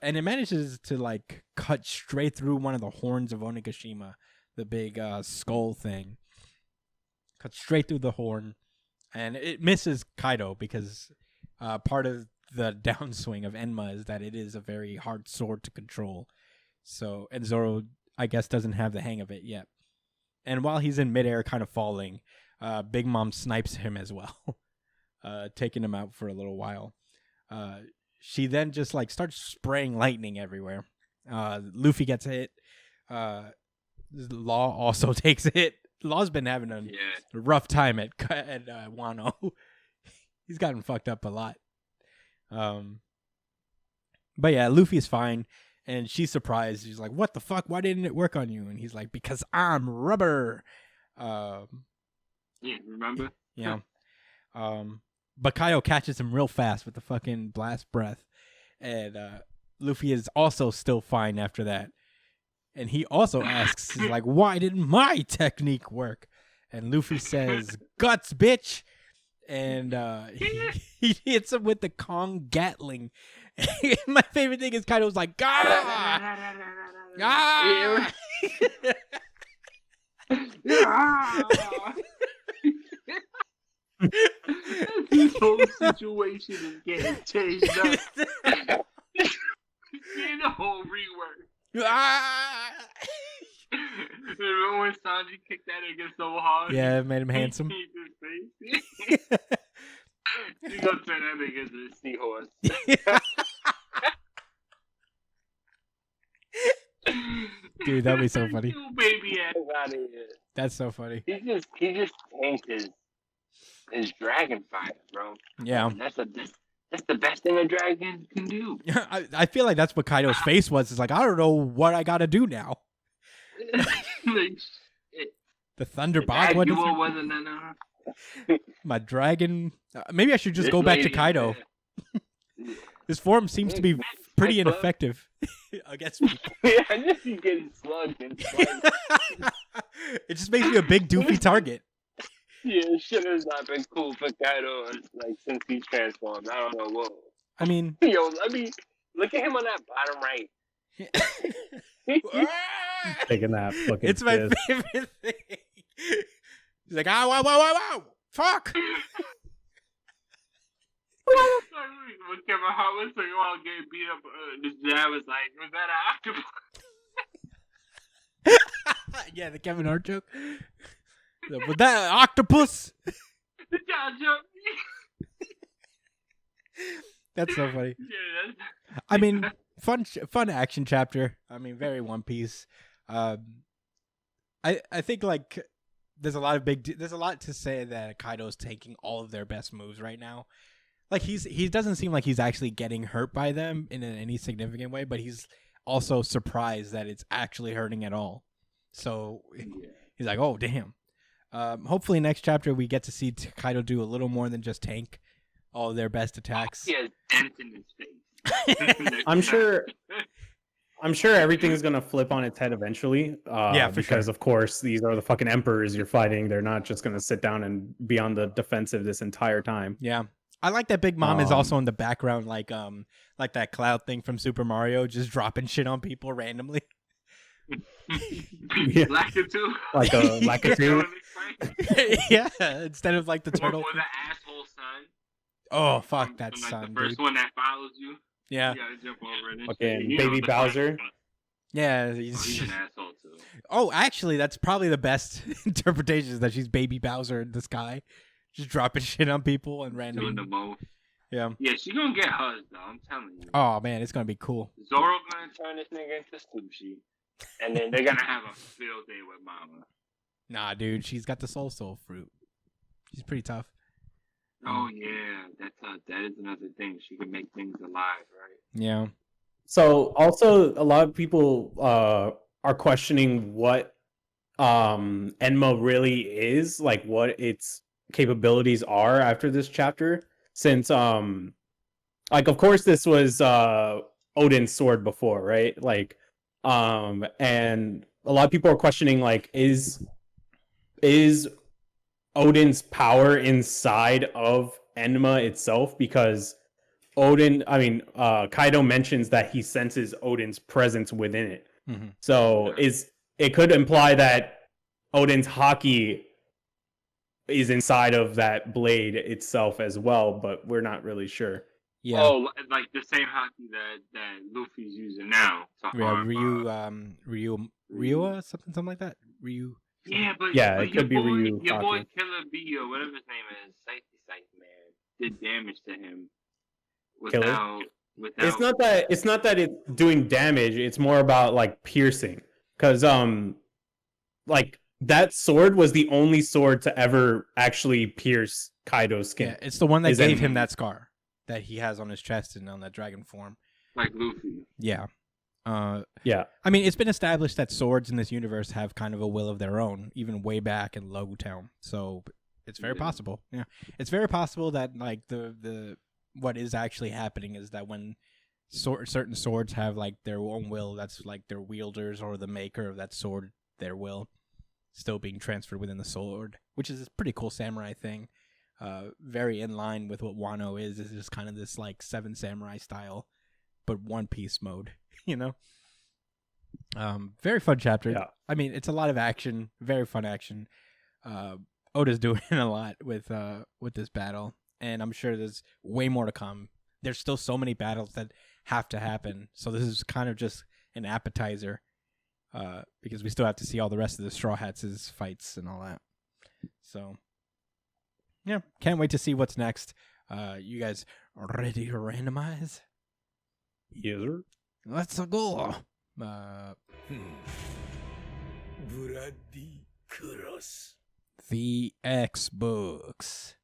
and it manages to like cut straight through one of the horns of Onigashima, the big skull thing. Cut straight through the horn, and it misses Kaido because part of the downswing of Enma is that it is a very hard sword to control. So, and Zoro, I guess, doesn't have the hang of it yet. And while he's in midair, kind of falling, Big Mom snipes him as well. Taking him out for a little while. She then just like starts spraying lightning everywhere. Luffy gets hit. Law also takes a hit. Law's been having a rough time at Wano. He's gotten fucked up a lot. But yeah, Luffy's fine, and she's surprised. She's like, "What the fuck? Why didn't it work on you?" And he's like, "Because I'm rubber." Remember? Yeah. But Kaido catches him real fast with the fucking blast breath. And Luffy is also still fine after that. And he also asks, he's like, why didn't my technique work? And Luffy says, guts, bitch. And he hits him with the Kong Gatling. My favorite thing is Kaido's like, ah! Ah! This whole situation is getting changed up. Getting a whole rework. Remember when Sanji kicked that nigga so hard? Yeah, it made him handsome. You gonna turn that nigga into a seahorse. Dude, that'd be so funny. You baby ass out of here. That's so funny. He just tanked his dragon fire, bro. Yeah. That's the best thing a dragon can do. I feel like that's what Kaido's face was. It's like, I don't know what I gotta do now. Like, the Thunder Bog wasn't enough. My dragon. Maybe I should just go back to Kaido. His form seems to be pretty ineffective against people. Yeah, I guess he's getting slugged and slugged. It just makes me a big doofy target. Yeah, it should have not been cool for Kaido, like, since he's transformed. I don't know what. I mean, yo, look at him on that bottom right. Taking that fucking. It's my favorite thing. He's like, ow, wow, wow, wow, wow, fuck. when Kevin Hart was talking about getting beat up, his dad was like, "Was that an octopus?" Yeah, the Kevin Hart joke. Was that an octopus? The child joke. That's so funny. Yeah, I mean, fun action chapter. I mean, very One Piece. I think like there's a lot to say that Kaido's taking all of their best moves right now. Like he doesn't seem like he's actually getting hurt by them in any significant way, but he's also surprised that it's actually hurting at all. So he's like, "Oh, damn." Hopefully next chapter we get to see Kaido do a little more than just tank all of their best attacks. He has dents in his face. I'm sure everything's gonna flip on its head eventually. Because of course these are the fucking emperors you're fighting. They're not just gonna sit down and be on the defensive this entire time. Yeah, I like that Big Mom is also in the background, like that cloud thing from Super Mario, just dropping shit on people randomly. Yeah. Lakitu. Like a Lakitu. Yeah, instead of like the turtle. Or the asshole son. Oh fuck that like son, the first dude. one that follows you. Yeah. You gotta jump over it. Okay, Baby Bowser. Yeah, he's an asshole too. Oh, actually, that's probably the best interpretation, is that she's Baby Bowser in the sky, just dropping shit on people and random. Doing the most. Yeah. Yeah, she's gonna get huzzed though. I'm telling you. Oh man, it's gonna be cool. Zoro gonna turn this nigga into sushi, and then they're gonna have a field day with Mama. Nah, dude, she's got the soul fruit. She's pretty tough. Oh yeah, that is another thing. She can make things alive, right? Yeah. So also a lot of people are questioning what Enma really is, like what its capabilities are after this chapter. Since like of course this was Odin's sword before, right? Like and a lot of people are questioning like is Odin's power inside of Enma itself, because Kaido mentions that he senses Odin's presence within it. Mm-hmm. So it could imply that Odin's haki is inside of that blade itself as well, but we're not really sure. Yeah. Oh, like the same hockey that Luffy's using now. Ryua, something like that. Ryu. Yeah, but it could be Ryu. Your boy Killer B or whatever his name is, Sight man, did damage to him without. It's not that it's doing damage. It's more about like piercing, because like that sword was the only sword to ever actually pierce Kaido's skin. Yeah, it's the one that gave him that scar that he has on his chest and on that dragon form. Like Luffy. Yeah. Yeah. I mean, it's been established that swords in this universe have kind of a will of their own, even way back in Logu Town. So it's very possible. Yeah. It's very possible that like the what is actually happening is that when certain swords have like their own will, that's like their wielders or the maker of that sword, their will still being transferred within the sword, which is a pretty cool samurai thing. Very in line with what Wano is just kind of this like Seven Samurai style, but One Piece mode, you know? Very fun chapter. Yeah. I mean, it's a lot of action, very fun action. Oda's doing a lot with this battle, and I'm sure there's way more to come. There's still so many battles that have to happen, so this is kind of just an appetizer, because we still have to see all the rest of the Straw Hats' fights and all that. So, yeah, can't wait to see what's next. You guys ready to randomize? Yes, sir. Let's go. The X books.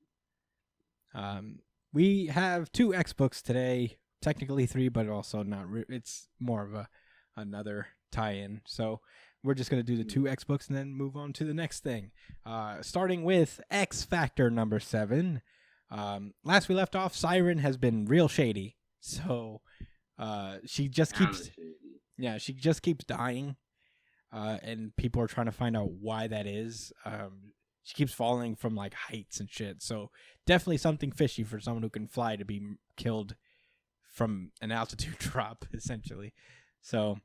We have 2 X books today. Technically 3, but also not. It's more of another tie-in. So we're just gonna do the 2 X books and then move on to the next thing. Starting with X Factor number 7. Last we left off, Siren has been real shady. So she just keeps dying, and people are trying to find out why that is. She keeps falling from like heights and shit, so definitely something fishy for someone who can fly to be killed from an altitude drop, essentially. So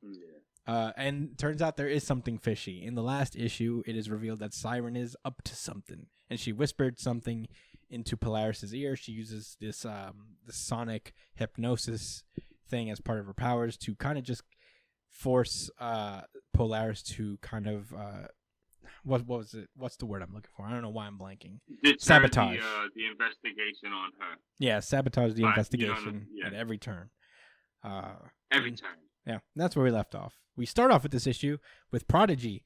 and turns out there is something fishy. In the last issue, it is revealed that Siren is up to something, and she whispered something into Polaris's ear. She uses this the sonic hypnosis thing as part of her powers to kind of just force Polaris to kind of what was it? What's the word I'm looking for? I don't know why I'm blanking. Sabotage the investigation on her. Yeah, sabotage the investigation at every turn. Every turn. Yeah, that's where we left off. We start off with this issue with Prodigy.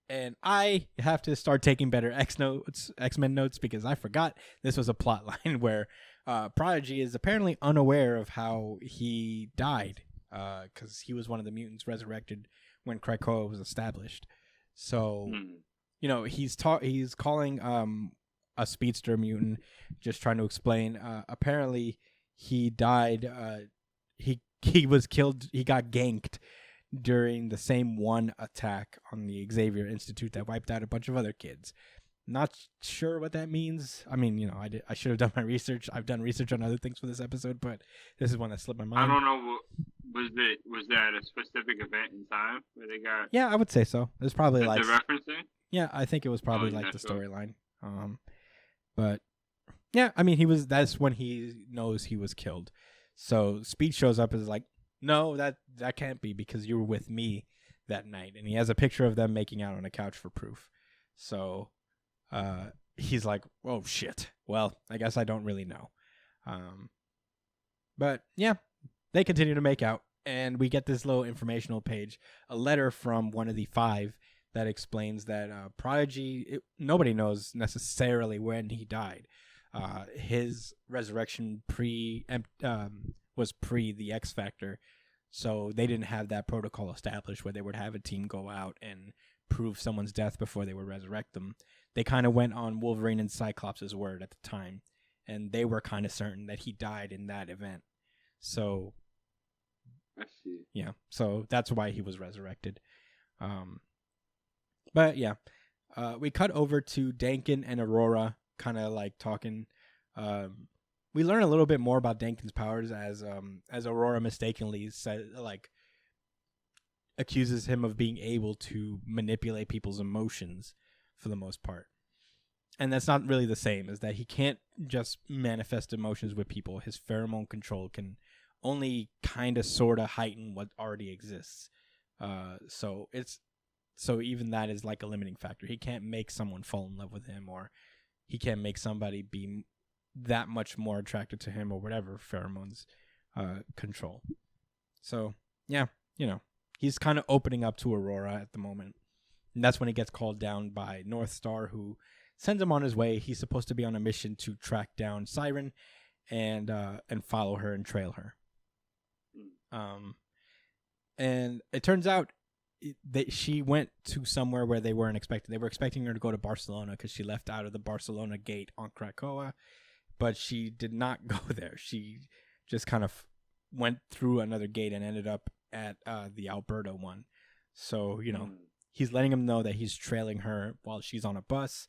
And I have to start taking better X-Men notes because I forgot this was a plot line where Prodigy is apparently unaware of how he died because he was one of the mutants resurrected when Krakoa was established. So, he's calling a speedster mutant, just trying to explain. Apparently, he died. He was killed. He got ganked during the same one attack on the Xavier Institute that wiped out a bunch of other kids. Not sure what that means. I mean, I should have done my research. I've done research on other things for this episode, but this is one that slipped my mind. I don't know. Was that a specific event in time where they got? Yeah, I would say so. It was probably like the referencing. Yeah, I think it was probably like the storyline. But yeah, I mean, that's when he knows he was killed. So Speed shows up and is like, no, that can't be because you were with me that night. And he has a picture of them making out on a couch for proof. So he's like, oh, shit. Well, I guess I don't really know. But yeah, they continue to make out. And we get this little informational page, a letter from one of the 5 that explains that Prodigy, nobody knows necessarily when he died. His resurrection was pre the X Factor, so they didn't have that protocol established where they would have a team go out and prove someone's death before they would resurrect them. They kind of went on Wolverine and Cyclops' word at the time, and they were kind of certain that he died in that event. So, I see. Yeah, so that's why he was resurrected. But yeah, we cut over to Dankin and Aurora kind of like talking. We learn a little bit more about Dankin's powers as Aurora mistakenly accuses him of being able to manipulate people's emotions for the most part. And that's not really the same, is that he can't just manifest emotions with people. His pheromone control can only kind of sort of heighten what already exists. So even that is like a limiting factor. He can't make someone fall in love with him, or he can't make somebody be that much more attracted to him, or whatever pheromones control. So yeah, he's kind of opening up to Aurora at the moment. And that's when he gets called down by North Star, who sends him on his way. He's supposed to be on a mission to track down Siren and follow her and trail her. And it turns out that she went to somewhere where they weren't expecting. They were expecting her to go to Barcelona because she left out of the Barcelona gate on Krakoa, but she did not go there. She just kind of went through another gate and ended up at the Alberta one. So, he's letting him know that he's trailing her while she's on a bus.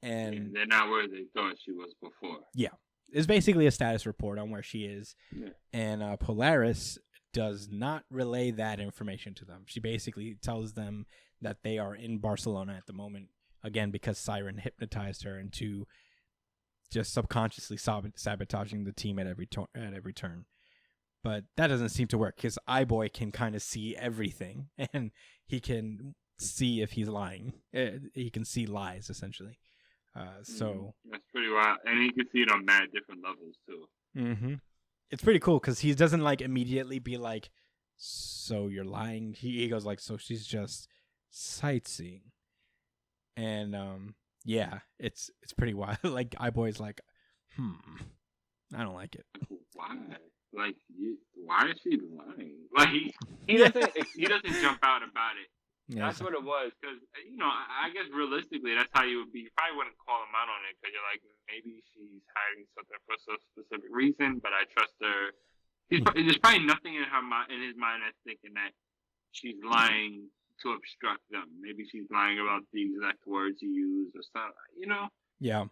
And they're not where they thought she was before. Yeah. It's basically a status report on where she is. Yeah. And Polaris does not relay that information to them. She basically tells them that they are in Barcelona at the moment, again, because Siren hypnotized her into just subconsciously sabotaging the team at every turn. But that doesn't seem to work because iBoy can kind of see everything, and he can see if he's lying. He can see lies, essentially. So that's pretty wild, and he can see it on mad different levels too. Mm-hmm. It's pretty cool because he doesn't like immediately be like, "So you're lying." He goes like, "So she's just sightseeing," and yeah, it's pretty wild. Like iBoy's like, I don't like it. Why? Like, why is she lying? Like he doesn't jump out about it. Yeah, that's what it was, because, I guess realistically, that's how you would be. You probably wouldn't call him out on it, because you're like, maybe she's hiding something for some specific reason, but I trust her. There's probably nothing in his mind that's thinking that she's lying to obstruct them. Maybe she's lying about the exact words you use or something, Yeah.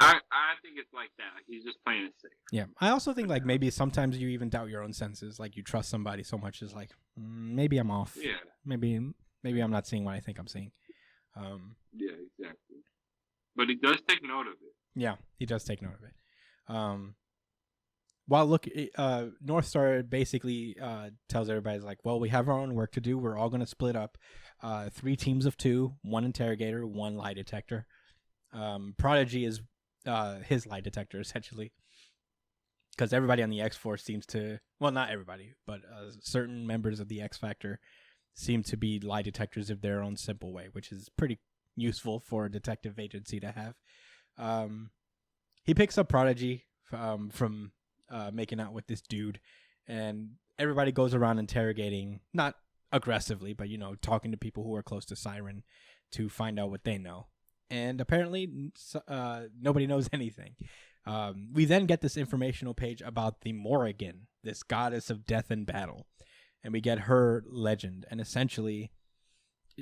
I think it's like that. Like, he's just playing it safe. Yeah. I also think, like, maybe sometimes you even doubt your own senses. Like, you trust somebody so much, it's like, maybe I'm off. Yeah. Maybe I'm not seeing what I think I'm seeing. Yeah, exactly. But he does take note of it. Yeah, he does take note of it. While North Star basically tells everybody, like, well, we have our own work to do. We're all going to split up. 3 teams of 2, 1 interrogator, 1 lie detector. Prodigy is his lie detector, essentially. Because everybody on the X-Force seems to... Well, not everybody, but certain members of the X-Factor seem to be lie detectors of their own simple way, which is pretty useful for a detective agency to have. He picks up Prodigy from making out with this dude, and everybody goes around interrogating, not aggressively, but, talking to people who are close to Siren to find out what they know. And apparently, nobody knows anything. We then get this informational page about the Morrigan, this goddess of death and battle. And we get her legend. And essentially,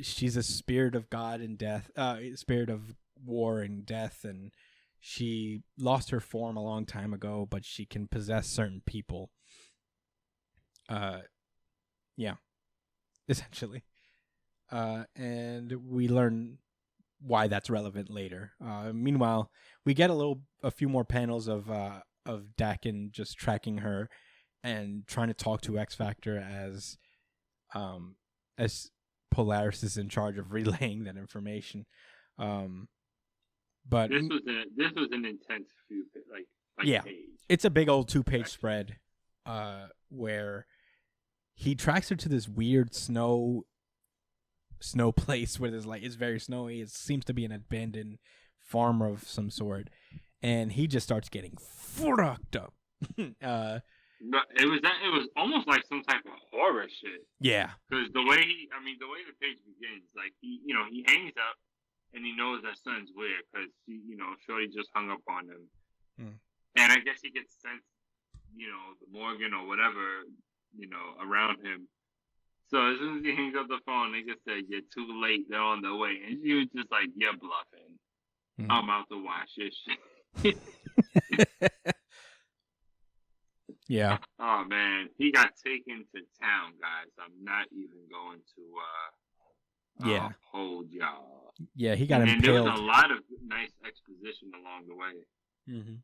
she's a spirit of God and death, spirit of war and death. And she lost her form a long time ago, but she can possess certain people. Yeah, essentially. And we learn why that's relevant later. Meanwhile, we get a few more panels of Dakin just tracking her and trying to talk to X-Factor as Polaris is in charge of relaying that information. But this was an intense few yeah, page. It's a big old 2-page spread where he tracks her to this weird snow place where it's very snowy. It seems to be an abandoned farm of some sort, and he just starts getting fucked up. It was almost like some type of horror shit. Yeah, because the way the page begins, like he hangs up and he knows that son's weird because Shorty just hung up on him, and I guess he gets sent, the Morgan or whatever, around him. So as soon as he hangs up the phone, they just said, "You're too late. They're on their way," and she was just like, "You're bluffing. I'm out to watch this shit." Yeah. Oh man, he got taken to town, guys. I'm not even going to hold y'all. Yeah, he got impaled. And there was a lot of nice exposition along the way. Mm-hmm.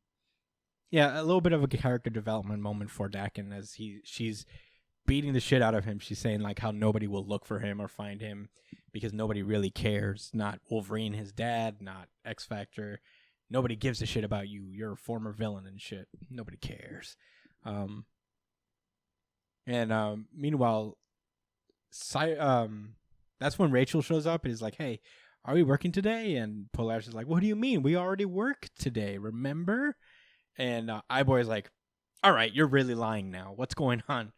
Yeah, a little bit of a character development moment for Dakin as she's beating the shit out of him. She's saying like how nobody will look for him or find him because nobody really cares. Not Wolverine, his dad, not X-Factor. Nobody gives a shit about you. You're a former villain and shit. Nobody cares. Meanwhile, that's when Rachel shows up and is like, "Hey, are we working today?" And Polaris is like, "What do you mean? We already work today, remember?" And Eyeboy is like, "All right, you're really lying now. What's going on?"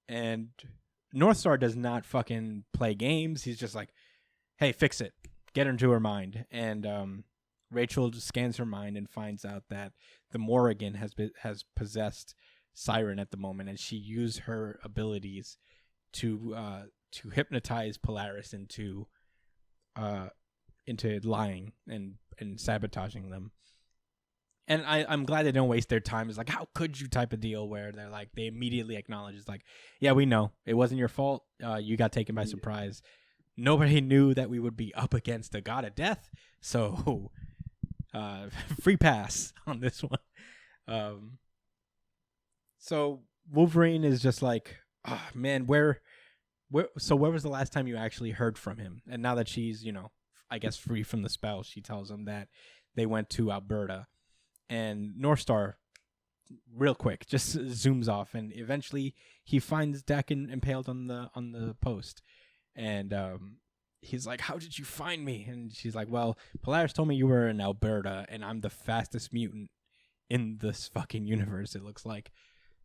And Northstar does not fucking play games. He's just like, "Hey, fix it. Get her into her mind." And Rachel just scans her mind and finds out that the Morrigan has possessed Siren at the moment, and she used her abilities to hypnotize Polaris into lying and sabotaging them. And I'm glad they don't waste their time. It's like, how could you type of deal where they're like, they immediately acknowledge it's like, yeah, we know it wasn't your fault. You got taken by surprise. Nobody knew that we would be up against a god of death. So free pass on this one. So Wolverine is just like, oh, man, where was the last time you actually heard from him? And now that she's, I guess free from the spell, she tells him that they went to Alberta. And Northstar, real quick, just zooms off, and eventually he finds Dakin impaled on the post, and he's like, "How did you find me?" And she's like, "Well, Polaris told me you were in Alberta, and I'm the fastest mutant in this fucking universe. It looks like,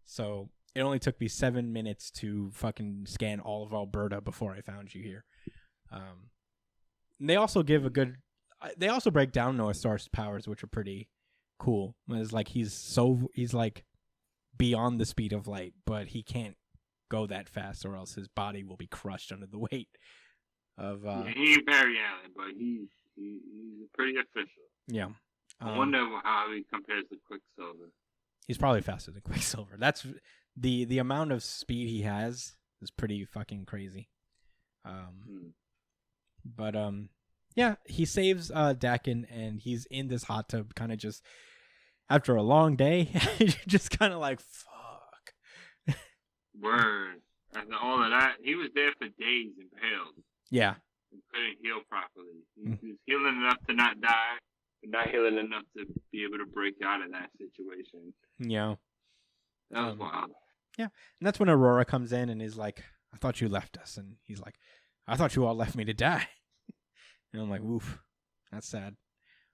so it only took me 7 minutes to fucking scan all of Alberta before I found you here." And they also they also break down Northstar's powers, which are pretty cool. It's like he's like beyond the speed of light, but he can't go that fast or else his body will be crushed under the weight of he ain't Barry Allen, but he's pretty official. Yeah. I wonder how he compares to Quicksilver. He's probably faster than Quicksilver. That's the amount of speed he has is pretty fucking crazy. But yeah, he saves Dakin, and he's in this hot tub, kind of just after a long day. You're just kind of like, fuck. Word. After all of that, he was there for days impaled. Yeah. And couldn't heal properly. He was healing enough to not die, but not healing enough to be able to break out of that situation. Yeah. That was wild. Yeah. And that's when Aurora comes in and is like, I thought you left us. And he's like, I thought you all left me to die. And I'm like, oof, that's sad.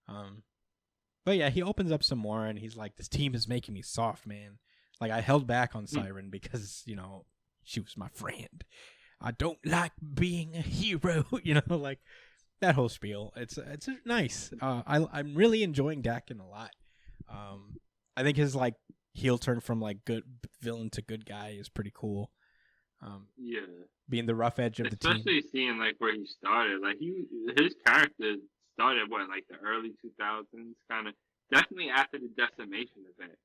But yeah, he opens up some more and he's like, this team is making me soft, man. Like, I held back on Siren because, you know, she was my friend. I don't like being a hero, you know, like that whole spiel. It's nice. I'm really enjoying Dakin a lot. I think his like heel turn from like good villain to good guy is pretty cool. Yeah, being the rough edge of the team, especially seeing like where he started. Like his character started like the early 2000s, kind of definitely after the Decimation event.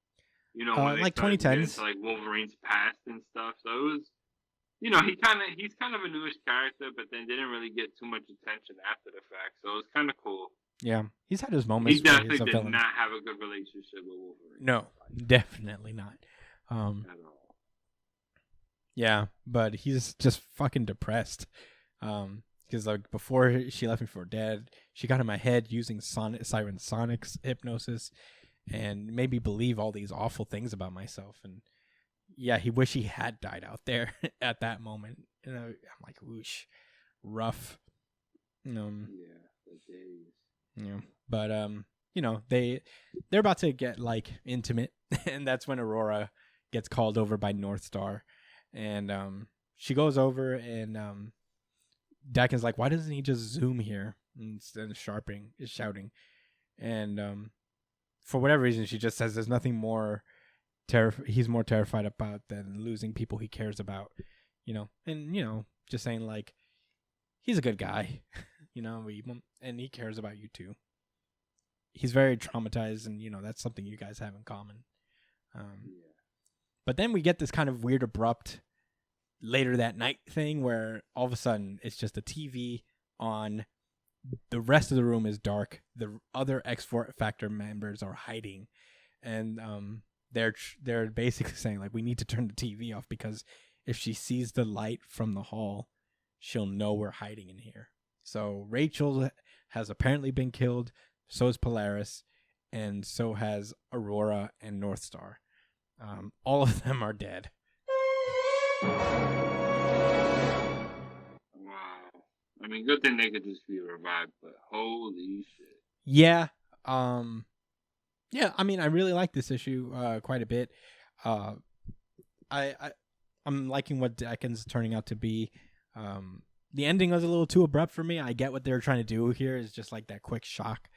You know, when like 2010s, like Wolverine's past and stuff. So it was, you know, he's kind of a newish character, but then didn't really get too much attention after the fact. So it was kind of cool. Yeah, he's had his moments. He definitely did not have a good relationship with Wolverine. No, definitely not. At all. Yeah, but he's just fucking depressed. Because like before she left me for dead, she got in my head using Siren Sonic's hypnosis, and made me believe all these awful things about myself. And yeah, he wished he had died out there at that moment. And I'm like, whoosh, rough. Yeah, the days. Yeah, but you know, they're about to get like intimate, and that's when Aurora gets called over by North Star, and she goes over, and Dakin's like, why doesn't he just zoom here instead of shouting, and for whatever reason she just says there's nothing more he's more terrified about than losing people he cares about, you know, and you know, just saying like he's a good guy. You know, and he cares about you too. He's very traumatized, and you know that's something you guys have in common. But then we get this kind of weird, abrupt, later that night thing where all of a sudden it's just a TV on. The rest of the room is dark. The other X Factor members are hiding, and they're basically saying like we need to turn the TV off because if she sees the light from the hall, she'll know we're hiding in here. So Rachel has apparently been killed, so is Polaris, and so has Aurora and North Star. All of them are dead. Wow. I mean, good thing they could just be revived, but holy shit. Yeah. Yeah, I mean, I really like this issue quite a bit. I'm liking what Dakin's turning out to be. The ending was a little too abrupt for me. I get what they were trying to do here. It's just like that quick shock.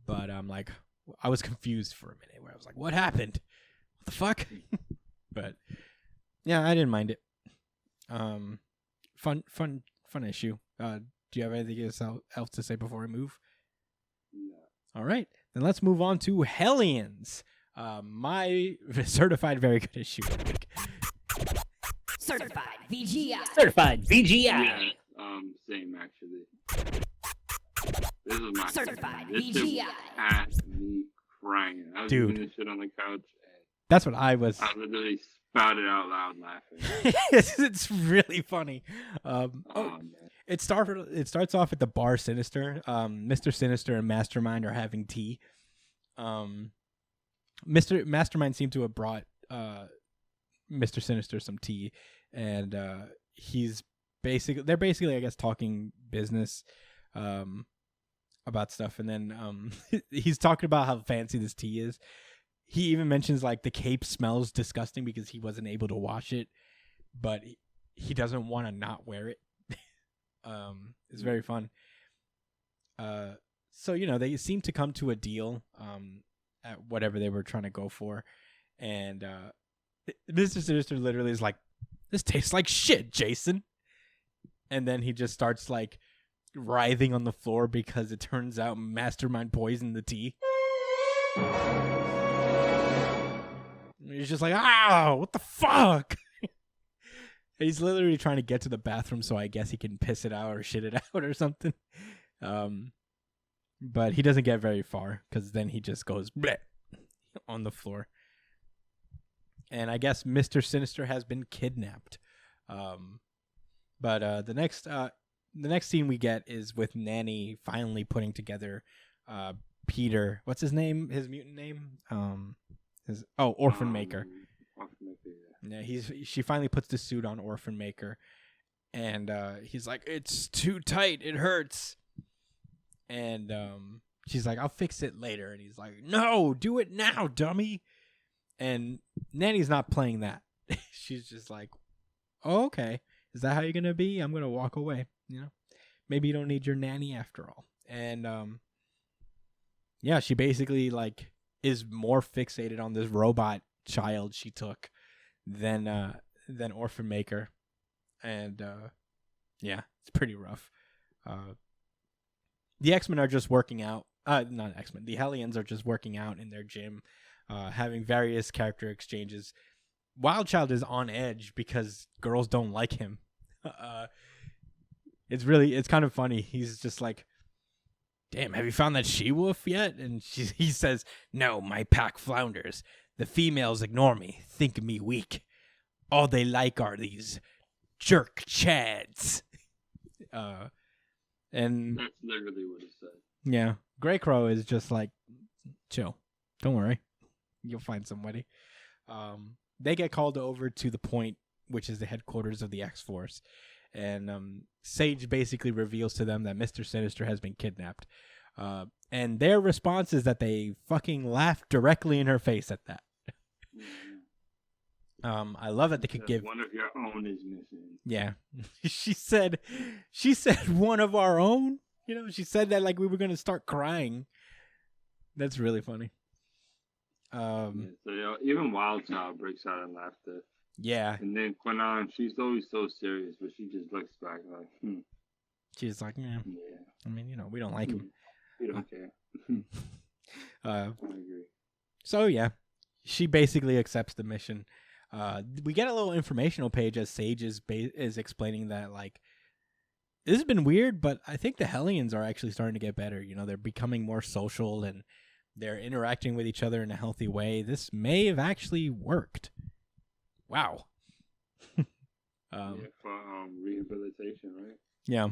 But like, I was confused for a minute where I was like, what happened? What the fuck? But yeah, I didn't mind it. Fun issue. Do you have anything else to say before we move? No. All right. Then let's move on to Hellions. My certified very good issue. Certified VGI. Certified VGI. Yeah, same actually. This is my Certified this VGI. had me crying. I was Dude. doing this shit on the couch. That's what I was. I literally spouted out loud laughing. It's really funny. Man. It starts off at the bar. Sinister, Mister Sinister and Mastermind are having tea. Mr. Mastermind seemed to have brought Mister Sinister some tea, and they're basically I guess talking business about stuff, and then he's talking about how fancy this tea is. He even mentions like the cape smells disgusting because he wasn't able to wash it, but he doesn't want to not wear it. It's very fun. So you know they seem to come to a deal at whatever they were trying to go for, and Mr. Sinister literally is like, "This tastes like shit, Jason," and then he just starts like writhing on the floor because it turns out Mastermind poisoned the tea. He's just like, "Ow, what the fuck?" He's literally trying to get to the bathroom so I guess he can piss it out or shit it out or something. But he doesn't get very far because then he just goes bleh on the floor. And I guess Mister Sinister has been kidnapped. But the next scene we get is with Nanny finally putting together Peter. What's his name? His mutant name? Orphan Maker. Orphan Maker, yeah. She finally puts the suit on Orphan Maker, and he's like, "It's too tight. It hurts." And she's like, "I'll fix it later." And he's like, "No, do it now, dummy." And Nanny's not playing that. She's just like, "Oh, okay. Is that how you're gonna be? I'm gonna walk away. You know, maybe you don't need your nanny after all." And yeah, she basically like is more fixated on this robot child she took than Orphan Maker, and yeah, it's pretty rough. The X-Men are just working out. Not X-Men. The Hellions are just working out in their gym, having various character exchanges. Wildchild is on edge because girls don't like him. It's kind of funny. He's just like, "Damn, have you found that she-wolf yet?" And he says, "No, my pack flounders. The females ignore me, think me weak. All they like are these jerk chads." And that's literally what he said. Yeah, Grey Crow is just like, "Chill, don't worry, you'll find somebody." They get called over to the Point, which is the headquarters of the X-Force, and Sage basically reveals to them that Mister Sinister has been kidnapped. And their response is that they fucking laugh directly in her face at that. I love that they could give one of your own is missing. Yeah, she said one of our own. You know, she said that like we were gonna start crying. That's really funny. So even Wildchild breaks out in laughter. Yeah, and then Quinnan, she's always so serious, but she just looks back like, She's like, yeah. I mean, you know, we don't like him. We don't care. I agree. So yeah, she basically accepts the mission. We get a little informational page as Sage is explaining that like this has been weird, but I think the Hellions are actually starting to get better. You know, they're becoming more social and they're interacting with each other in a healthy way. This may have actually worked. Wow. For rehabilitation, right? Yeah.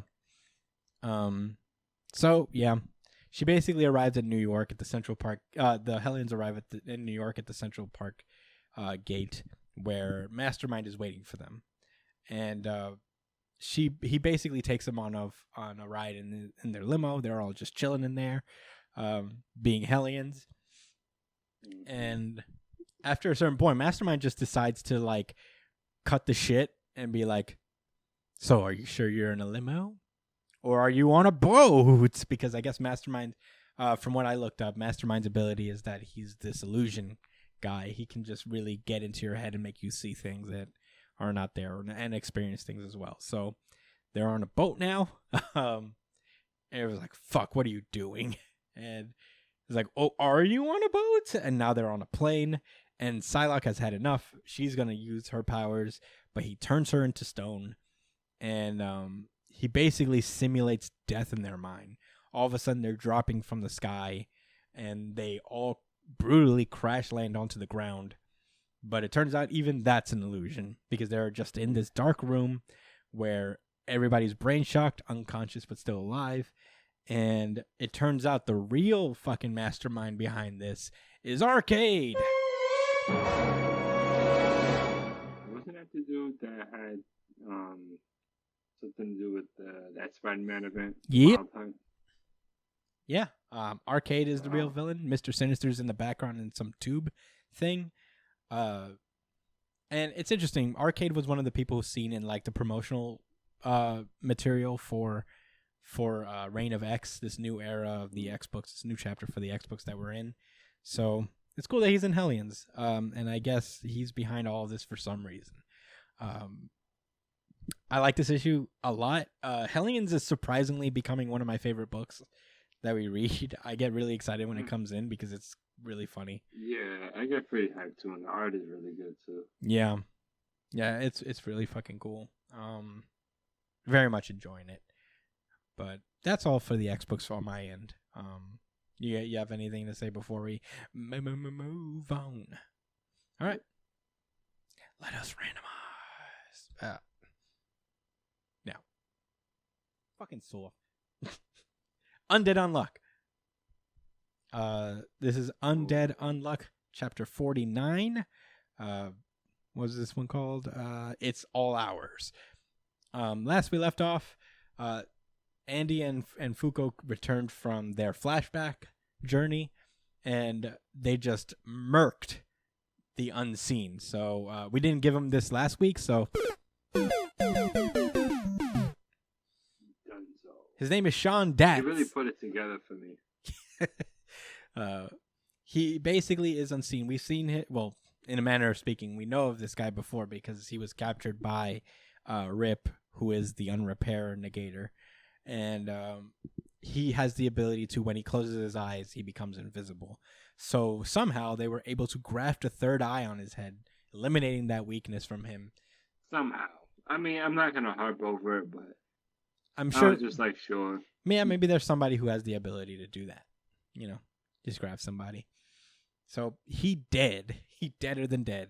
So yeah, she basically arrives at New York at the Central Park. The Hellions arrive in New York at the Central Park gate where Mastermind is waiting for them, and he basically takes them on a ride in their limo. They're all just chilling in there, being Hellions, and after a certain point, Mastermind just decides to like cut the shit and be like, "So, are you sure you're in a limo? Or are you on a boat?" Because I guess Mastermind, from what I looked up, Mastermind's ability is that he's this illusion guy. He can just really get into your head and make you see things that are not there and experience things as well. So they're on a boat now. And it was like, "Fuck, what are you doing?" And it's like, "Oh, are you on a boat?" And now they're on a plane. And Psylocke has had enough. She's going to use her powers, but he turns her into stone. And he basically simulates death in their mind. All of a sudden, they're dropping from the sky, and they all brutally crash land onto the ground. But it turns out even that's an illusion, because they're just in this dark room where everybody's brain shocked, unconscious, but still alive. And it turns out the real fucking mastermind behind this is Arcade. Wasn't that the dude that had something to do with that Spider-Man event? Yep. Yeah. Arcade is the real villain. Mr. Sinister's in the background in some tube thing. And it's interesting. Arcade was one of the people seen in like the promotional material for Reign of X, this new era of the X books, this new chapter for the X books that we're in. So it's cool that he's in Hellions. And I guess he's behind all of this for some reason. I like this issue a lot. Hellions is surprisingly becoming one of my favorite books that we read. I get really excited when it comes in because it's really funny. Yeah, I get pretty hyped too, and the art is really good too. Yeah, it's really fucking cool. Very much enjoying it. But that's all for the X books on my end. You have anything to say before we move on? All right. Let us randomize. Now. Fucking sore. Undead Unluck. This is Undead Unluck, chapter 49. What was this one called? It's All Ours. Last we left off, Andy and Fuko returned from their flashback journey, and they just murked the Unseen. So we didn't give them this last week, so his name is Sean Datz. He really put it together for me. He basically is unseen. We've seen it, well, in a manner of speaking, we know of this guy before because he was captured by Rip, who is the Unrepair Negator. And he has the ability to, when he closes his eyes, he becomes invisible. So somehow they were able to graft a third eye on his head, eliminating that weakness from him. Somehow. I mean, I'm not going to harp over it, but I'm sure. I was just like, sure. Yeah, maybe there's somebody who has the ability to do that. You know, just grab somebody. So he dead. He deader than dead.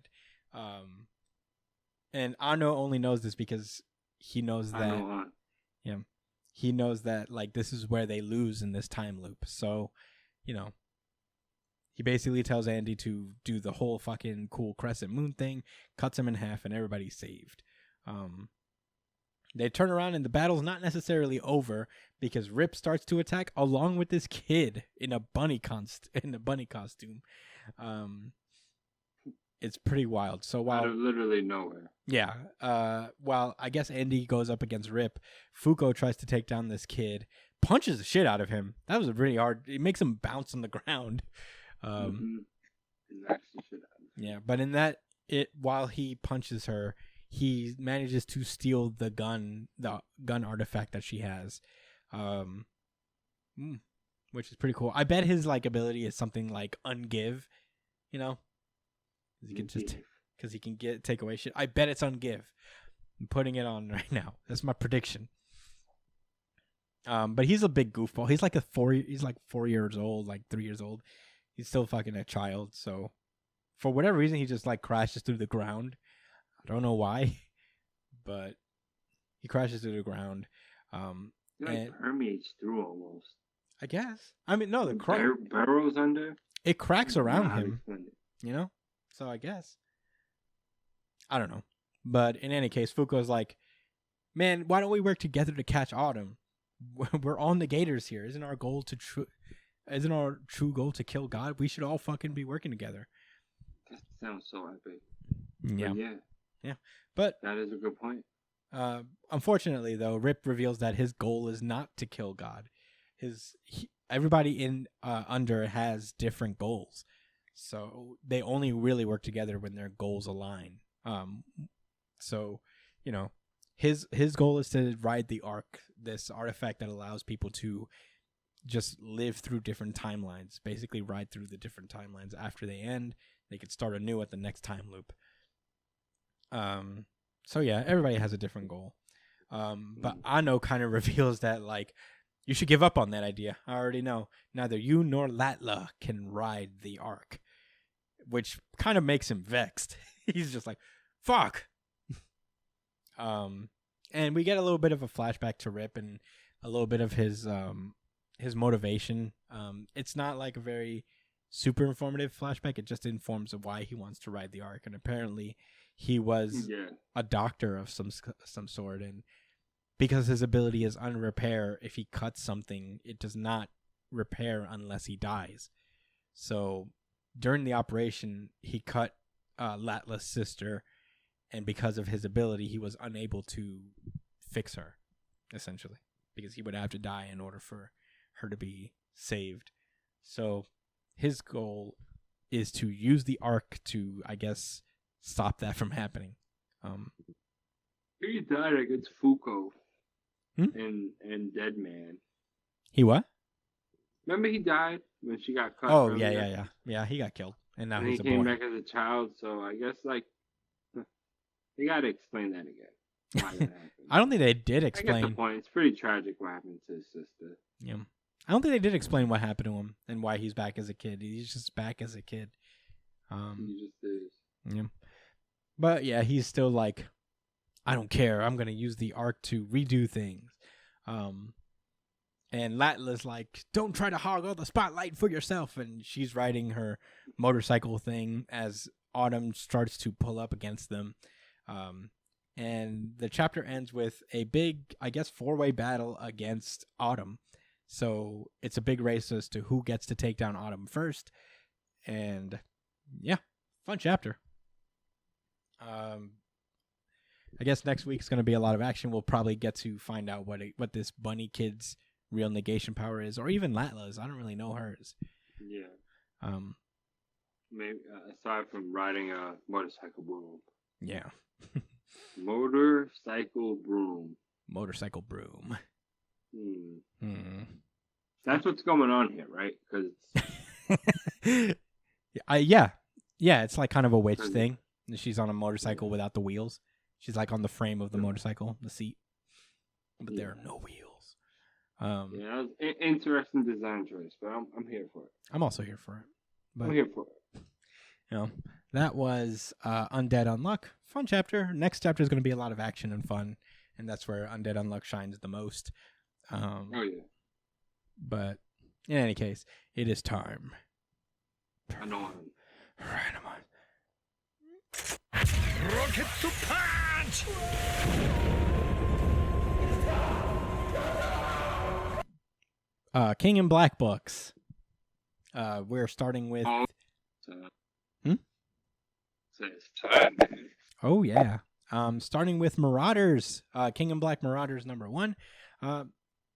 And Anno only knows this because he knows that. Yeah. He knows that, like, this is where they lose in this time loop. So, you know, he basically tells Andy to do the whole fucking cool crescent moon thing, cuts him in half, and everybody's saved. They turn around and the battle's not necessarily over because Rip starts to attack along with this kid in a bunny costume. It's pretty wild. So while out of literally nowhere. Yeah. While I guess Andy goes up against Rip, Fuko tries to take down this kid, punches the shit out of him. That was really hard. It makes him bounce on the ground. Yeah, but in that, while he punches her, he manages to steal the gun artifact that she has, which is pretty cool. I bet his ability is something like ungive, you know. He can just because he can take away shit. I bet it's ungive. I'm putting it on right now. That's my prediction. But he's a big goofball. He's like 4 years old, like 3 years old. He's still fucking a child. So for whatever reason, he just crashes through the ground. I don't know why, but he crashes through the ground. It permeates through almost. I guess. I mean, no, the barrels under. It cracks around him. You know. So I guess. I don't know. But in any case, Fuko's like, man, why don't we work together to catch Autumn? We're all negators here. Isn't our true goal to kill God? We should all fucking be working together. That sounds so epic. Yeah. Yeah. But that is a good point. Unfortunately, though, Rip reveals that his goal is not to kill God. Everybody in Under has different goals. So they only really work together when their goals align. So, you know, his goal is to ride the Ark, this artifact that allows people to just live through different timelines, basically ride through the different timelines. After they end, they could start anew at the next time loop. So yeah, everybody has a different goal. But Anno kind of reveals that, you should give up on that idea. I already know. Neither you nor Latla can ride the Ark. Which kind of makes him vexed. He's just like, fuck. And we get a little bit of a flashback to Rip and a little bit of his motivation. It's not like a very super informative flashback. It just informs of why he wants to ride the Ark. And apparently he was a doctor of some sort. And because his ability is unrepair, if he cuts something, it does not repair unless he dies. So during the operation, he cut Latla's sister, and because of his ability, he was unable to fix her, essentially, because he would have to die in order for her to be saved. So his goal is to use the Ark to, I guess, stop that from happening. He died against Fuko and Dead Man. He what? Remember he died when she got cut? Oh, yeah. Yeah, he got killed. And now he's a boy. He came back as a child, so I guess, you gotta explain that again. why that happened. I don't think they did I explain. get the point. It's pretty tragic what happened to his sister. Yeah. I don't think they did explain what happened to him and why he's back as a kid. He's just back as a kid. He just is. Yeah. But yeah, he's still like, I don't care. I'm going to use the arc to redo things. And Latla's like, don't try to hog all the spotlight for yourself. And she's riding her motorcycle thing as Autumn starts to pull up against them. And the chapter ends with a big, I guess, 4-way battle against Autumn. So it's a big race as to who gets to take down Autumn first. And yeah, fun chapter. I guess next week's going to be a lot of action. We'll probably get to find out what this bunny kid's real negation power is, or even Latla's. I don't really know hers. Yeah. Maybe aside from riding a motorcycle broom. Yeah. Motorcycle broom. Motorcycle broom. That's what's going on here, right? Because yeah. It's like kind of a witch thing. She's on a motorcycle without the wheels. She's like on the frame of the motorcycle, the seat, but there are no wheels. Yeah, that was interesting design choice, but I'm here for it. I'm also here for it. But, I'm here for it. You know, that was Undead Unluck. Fun chapter. Next chapter is going to be a lot of action and fun, and that's where Undead Unluck shines the most. Oh yeah. But in any case, it is time. I know. Randomized. Rocket to punch! King and Black books. We're starting with. Oh yeah. Starting with Marauders. King and Black Marauders #1.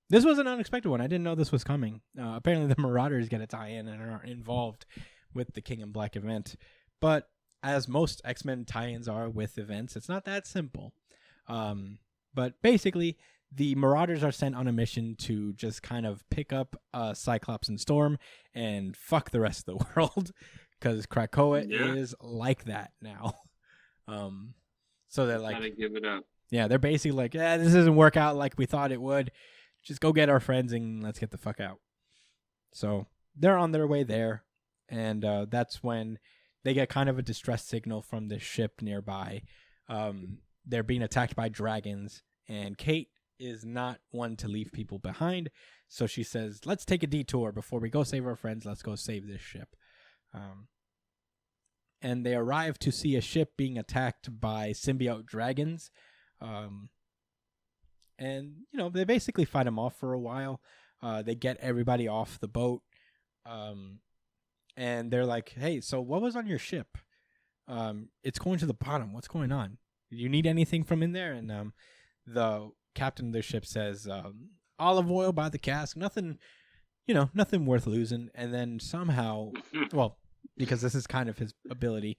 This was an unexpected one. I didn't know this was coming. Apparently, the Marauders get a tie-in and are involved with the King and Black event, but as most X-Men tie-ins are with events, it's not that simple. But basically, the Marauders are sent on a mission to just kind of pick up Cyclops and Storm and fuck the rest of the world, because Krakoa is like that now. So they're like, gotta give it up. Yeah, they're basically like, this doesn't work out like we thought it would. Just go get our friends and let's get the fuck out. So they're on their way there, and that's when they get kind of a distress signal from the ship nearby. They're being attacked by dragons, and Kate is not one to leave people behind. So she says, let's take a detour before we go save our friends. Let's go save this ship. And they arrive to see a ship being attacked by symbiote dragons. And, you know, they basically fight them off for a while. They get everybody off the boat. And they're like, hey, so what was on your ship? It's going to the bottom. What's going on? Do you need anything from in there? And the captain of the ship says, olive oil by the cask. Nothing worth losing. And then somehow, well, because this is kind of his ability,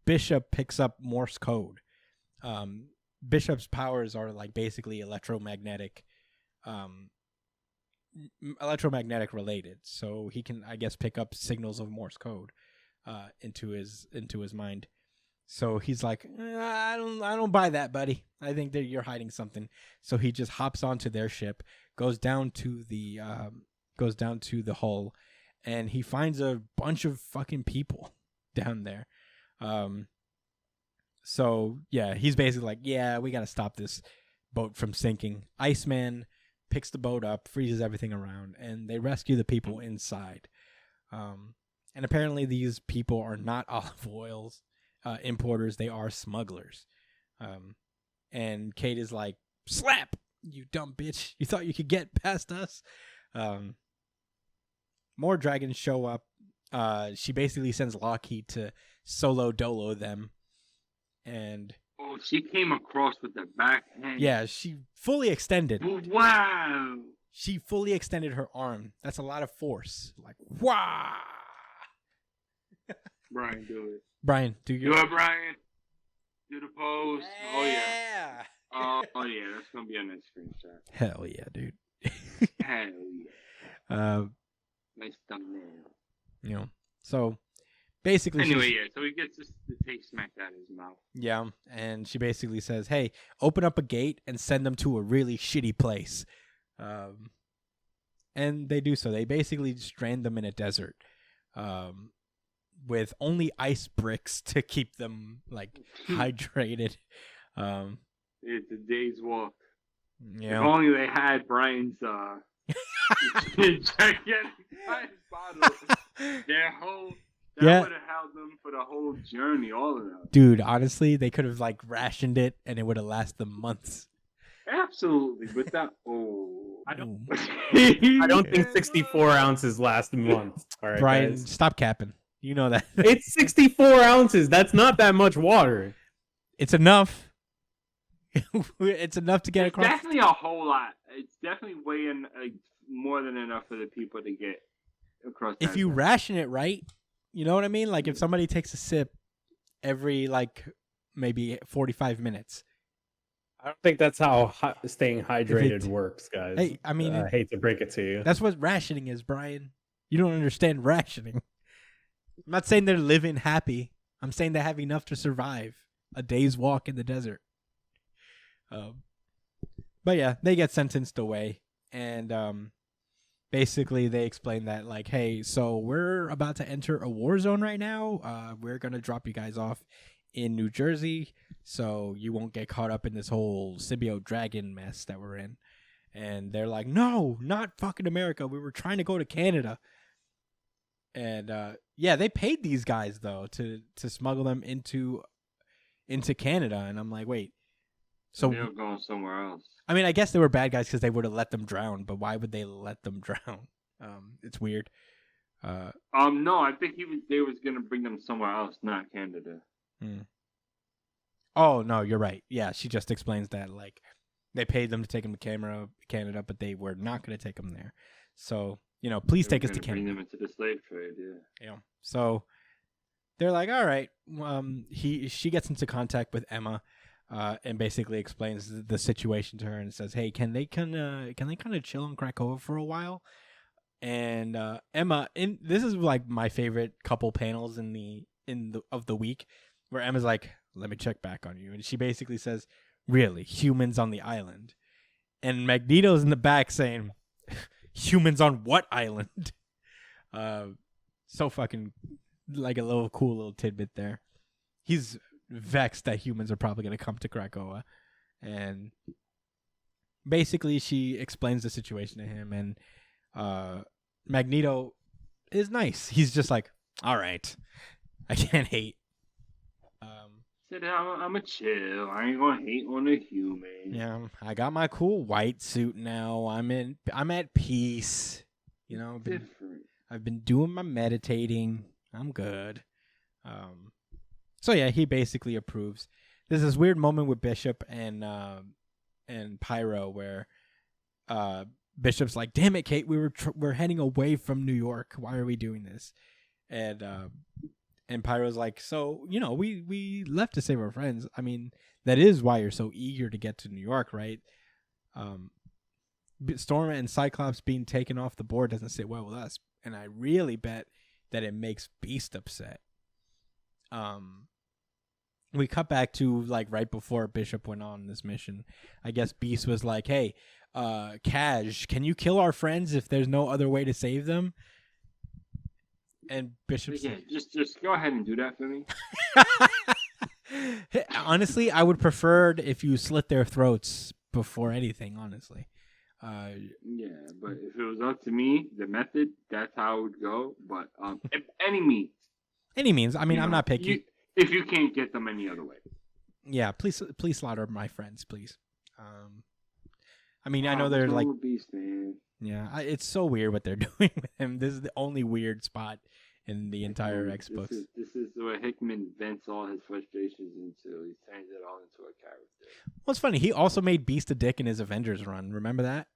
Bishop picks up Morse code. Bishop's powers are like basically electromagnetic related, so he can, I guess, pick up signals of Morse code into his mind. So he's like, I don't buy that, buddy. I think that you're hiding something. So he just hops onto their ship, goes down to the hull, and he finds a bunch of fucking people down there. So yeah, he's basically like, yeah, we got to stop this boat from sinking. Iceman picks the boat up, freezes everything around, and they rescue the people inside. And apparently these people are not olive oils importers, they are smugglers. And Kate is like, slap, you dumb bitch. You thought you could get past us? More dragons show up. She basically sends Lockheed to solo dolo them. And she came across with the backhand. Yeah, she fully extended. Wow. She fully extended her arm. That's a lot of force. Like, wow. Brian, do it. Brian, do your... Do it, Brian. Do the pose. Yeah. Oh yeah, that's gonna be a nice screenshot. Hell yeah, dude. Hell yeah. Nice thumbnail. You know, so basically, anyway, so he gets the taste smacked out of his mouth. Yeah, and she basically says, "Hey, open up a gate and send them to a really shitty place." And they do so. They basically strand them in a desert, with only ice bricks to keep them hydrated. It's a day's walk. Yeah. If only they had Brian's gigantic ice bottle. That would have held them for the whole journey, all of them. Dude, honestly, they could have rationed it and it would have lasted them months. Absolutely, but that I don't think 64 ounces last months. All right, Brian, guys. stop capping. You know that. It's 64 ounces. That's not that much water. It's enough. It's enough to get across. Definitely a whole lot. It's definitely more than enough for the people to get across. If you ration it right, you know what I mean? Like if somebody takes a sip every maybe 45 minutes. I don't think that's how staying hydrated works, guys. Hey, I mean, I hate to break it to you. That's what rationing is, Brian. You don't understand rationing. I'm not saying they're living happy. I'm saying they have enough to survive a day's walk in the desert. But yeah, they get sentenced away, and basically they explain that hey, so we're about to enter a war zone right now. We're gonna drop you guys off in New Jersey, so you won't get caught up in this whole symbiote dragon mess that we're in. And they're like, no, not fucking America. We were trying to go to Canada. And yeah, they paid these guys though to smuggle them into Canada. And I'm like, wait, so they're going somewhere else. I mean, I guess they were bad guys because they would have let them drown. But why would they let them drown? It's weird. No, I think they was gonna bring them somewhere else, not Canada. Oh no, you're right. Yeah, she just explains that they paid them to take them to Canada, but they were not going to take them there. So please take us to Canada. Bring them into the slave trade, yeah. So they're like, all right. She gets into contact with Emma, and basically explains the situation to her and says, hey, can they kind of chill in Krakoa for a while? And Emma, this is my favorite couple panels of the week, where Emma's like, let me check back on you. And she basically says, really, humans on the island? And Magneto's in the back saying, humans on what island? So fucking a cool little tidbit there. He's vexed that humans are probably going to come to Krakoa. And basically she explains the situation to him, and Magneto is nice. He's just like, all right, I can't hate. Said I'm a chill. I ain't gonna hate on a human. Yeah, I got my cool white suit now. I'm at peace. I've been doing my meditating. I'm good. So yeah, he basically approves. There's this weird moment with Bishop and Pyro where Bishop's like, "Damn it, Kate, we're heading away from New York. Why are we doing this?" And Pyro's like, so, we left to save our friends. I mean, that is why you're so eager to get to New York, right? Storm and Cyclops being taken off the board doesn't sit well with us. And I really bet that it makes Beast upset. We cut back to, right before Bishop went on this mission. I guess Beast was like, hey, Cash, can you kill our friends if there's no other way to save them? And Bishop said, just go ahead and do that for me. Honestly, I would prefer if you slit their throats before anything, honestly. Yeah, but if it was up to me, the method, that's how it would go. But if any means. I mean, I'm not picky. If you can't get them any other way. Yeah, please slaughter my friends, please. I mean, I know they're Beast, man. Yeah, it's so weird what they're doing with him. This is the only weird spot in the entire X books. This is where Hickman vents all his frustrations into. He turns it all into a character. Well, it's funny. He also made Beast a dick in his Avengers run. Remember that?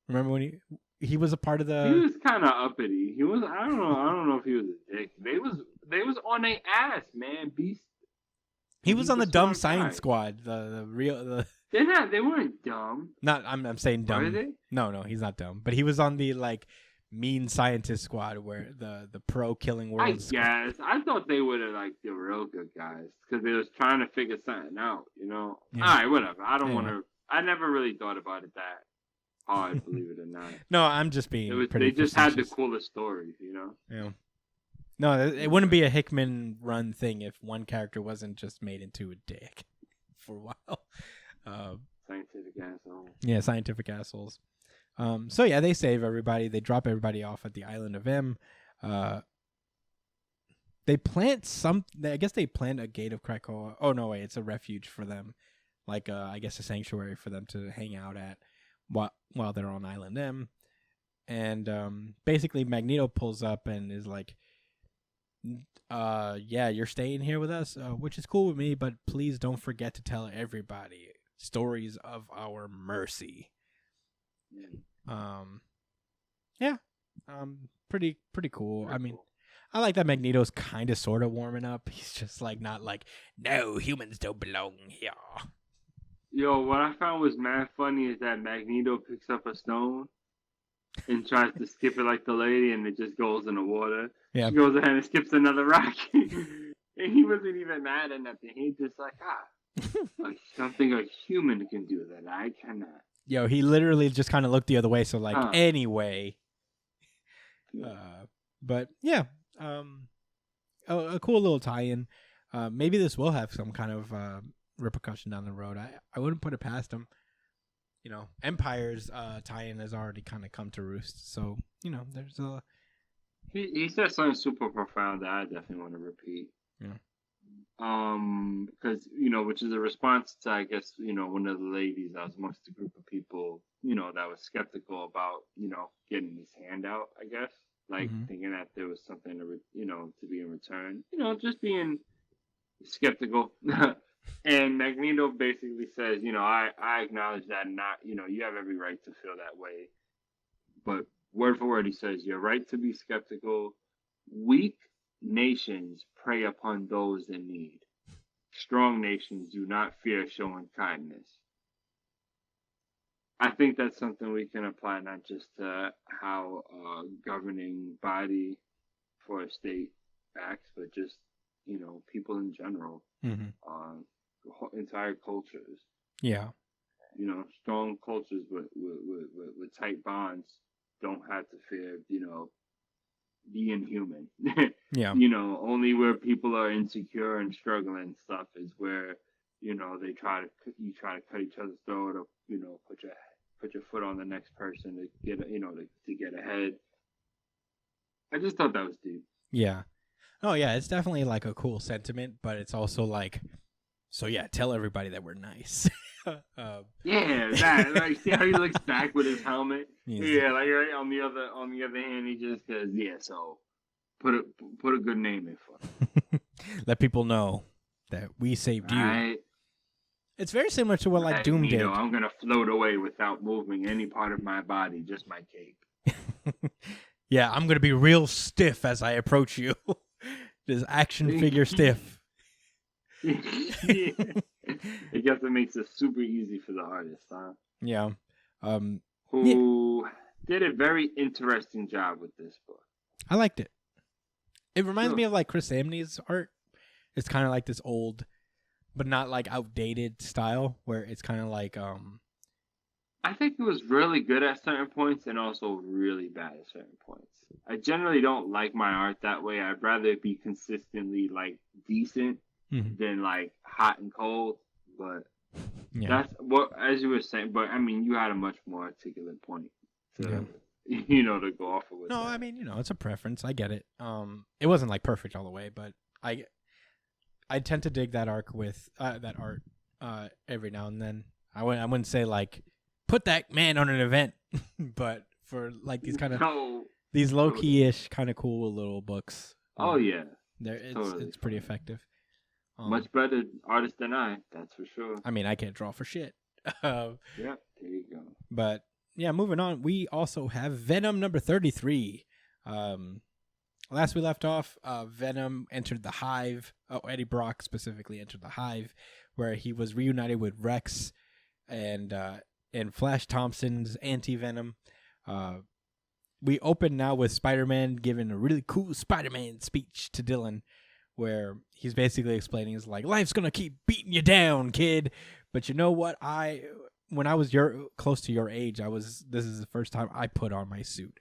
Remember when he was a part of the? He was kind of uppity. He was. I don't know if he was a dick. They was on their ass, man. Beast. He was on the dumb science squad. The real. They're not. They weren't dumb. I'm saying dumb. Are they? No, he's not dumb. But he was on the mean scientist squad where the pro killing I world squad. guess. I thought they would have liked the real good guys because they was trying to figure something out, Yeah. All right, whatever. I don't Yeah. want to. I never really thought about it that hard, believe it or not. No, I'm just being pretty They just had the facetious. coolest stories, Yeah. No, it wouldn't be a Hickman run thing if one character wasn't just made into a dick for a while. Scientific asshole. Yeah, scientific assholes. So yeah, they save everybody. They drop everybody off at the island of M. They plant I guess they plant a gate of Krakoa. Oh no, wait, it's a refuge for them, like I guess a sanctuary for them to hang out at while they're on Island M. And basically, Magneto pulls up and is like, "Yeah, you're staying here with us, which is cool with me, but please don't forget to tell everybody stories of our mercy." Pretty cool. I mean, I like that Magneto's kind of sort of warming up. He's just like not like, no, humans don't belong here. Yo, what I found was mad funny is that Magneto picks up a stone and tries to skip it like the lady, and it just goes in the water. Yeah. She goes ahead and skips another rock. And he wasn't even mad at nothing. He's just like, like something a human can do that I cannot. Yo, he literally just kind of looked the other way. So like, anyway. But yeah, a cool little tie-in. Maybe this will have some kind of repercussion down the road. I wouldn't put it past him. Empire's tie-in has already kind of come to roost. So there's a. He said something super profound that I definitely want to repeat. Yeah. Because which is a response to, I guess, one of the ladies that was amongst a group of people, that was skeptical about, getting his hand out, I guess, like thinking that there was something to be in return, just being skeptical. And Magneto basically says, I acknowledge that you have every right to feel that way, but word for word, he says, you're right to be skeptical. Weak nations prey upon those in need. Strong nations do not fear showing kindness. I think that's something we can apply not just to how a governing body for a state acts, but just, people in general, entire cultures. Yeah. Strong cultures with tight bonds don't have to fear, being human. Yeah. Only where people are insecure and struggling and stuff is where, they try to cut each other's throat or, put your foot on the next person to get, to get ahead. I just thought that was deep. Yeah. Oh yeah, it's definitely like a cool sentiment, but it's also like, so yeah, tell everybody that we're nice. Yeah, that, like, see how he looks back with his helmet. Yeah, like right on the other hand, he just says, yeah. So put a good name in for him. Let people know that we saved right. you. It's very similar to what like Doom did. I'm gonna float away without moving any part of my body, just my cape. Yeah, I'm gonna be real stiff as I approach you. Just action figure stiff. Yeah. I guess it makes it super easy for the artist, huh? Yeah. Who did a very interesting job with this book. I liked it. It reminds me of like Chris Samney's art. It's kind of like this old, but not like outdated style where it's kind of like I think it was really good at certain points and also really bad at certain points. I generally don't like my art that way. I'd rather it be consistently like decent than like hot and cold. But that's what, as you were saying. But I mean, you had a much more articulate point to to go off of. No, I mean, it's a preference. I get it. It wasn't like perfect all the way, but I tend to dig that arc with that art every now and then. I wouldn't say like put that man on an event, but for like these kind of these low key ish kind of cool little books. Oh yeah, it's pretty effective. Much better artist than I, that's for sure. I mean, I can't draw for shit. Yeah, there you go. But yeah, moving on. We also have Venom number 33. Last we left off, Venom entered the Hive. Oh, Eddie Brock specifically entered the Hive, where he was reunited with Rex and Flash Thompson's anti-Venom. we open now with Spider-Man giving a really cool Spider-Man speech to Dylan, where he's basically explaining, is like, life's gonna keep beating you down, kid. But you know what? When I was close to your age, this is the first time I put on my suit.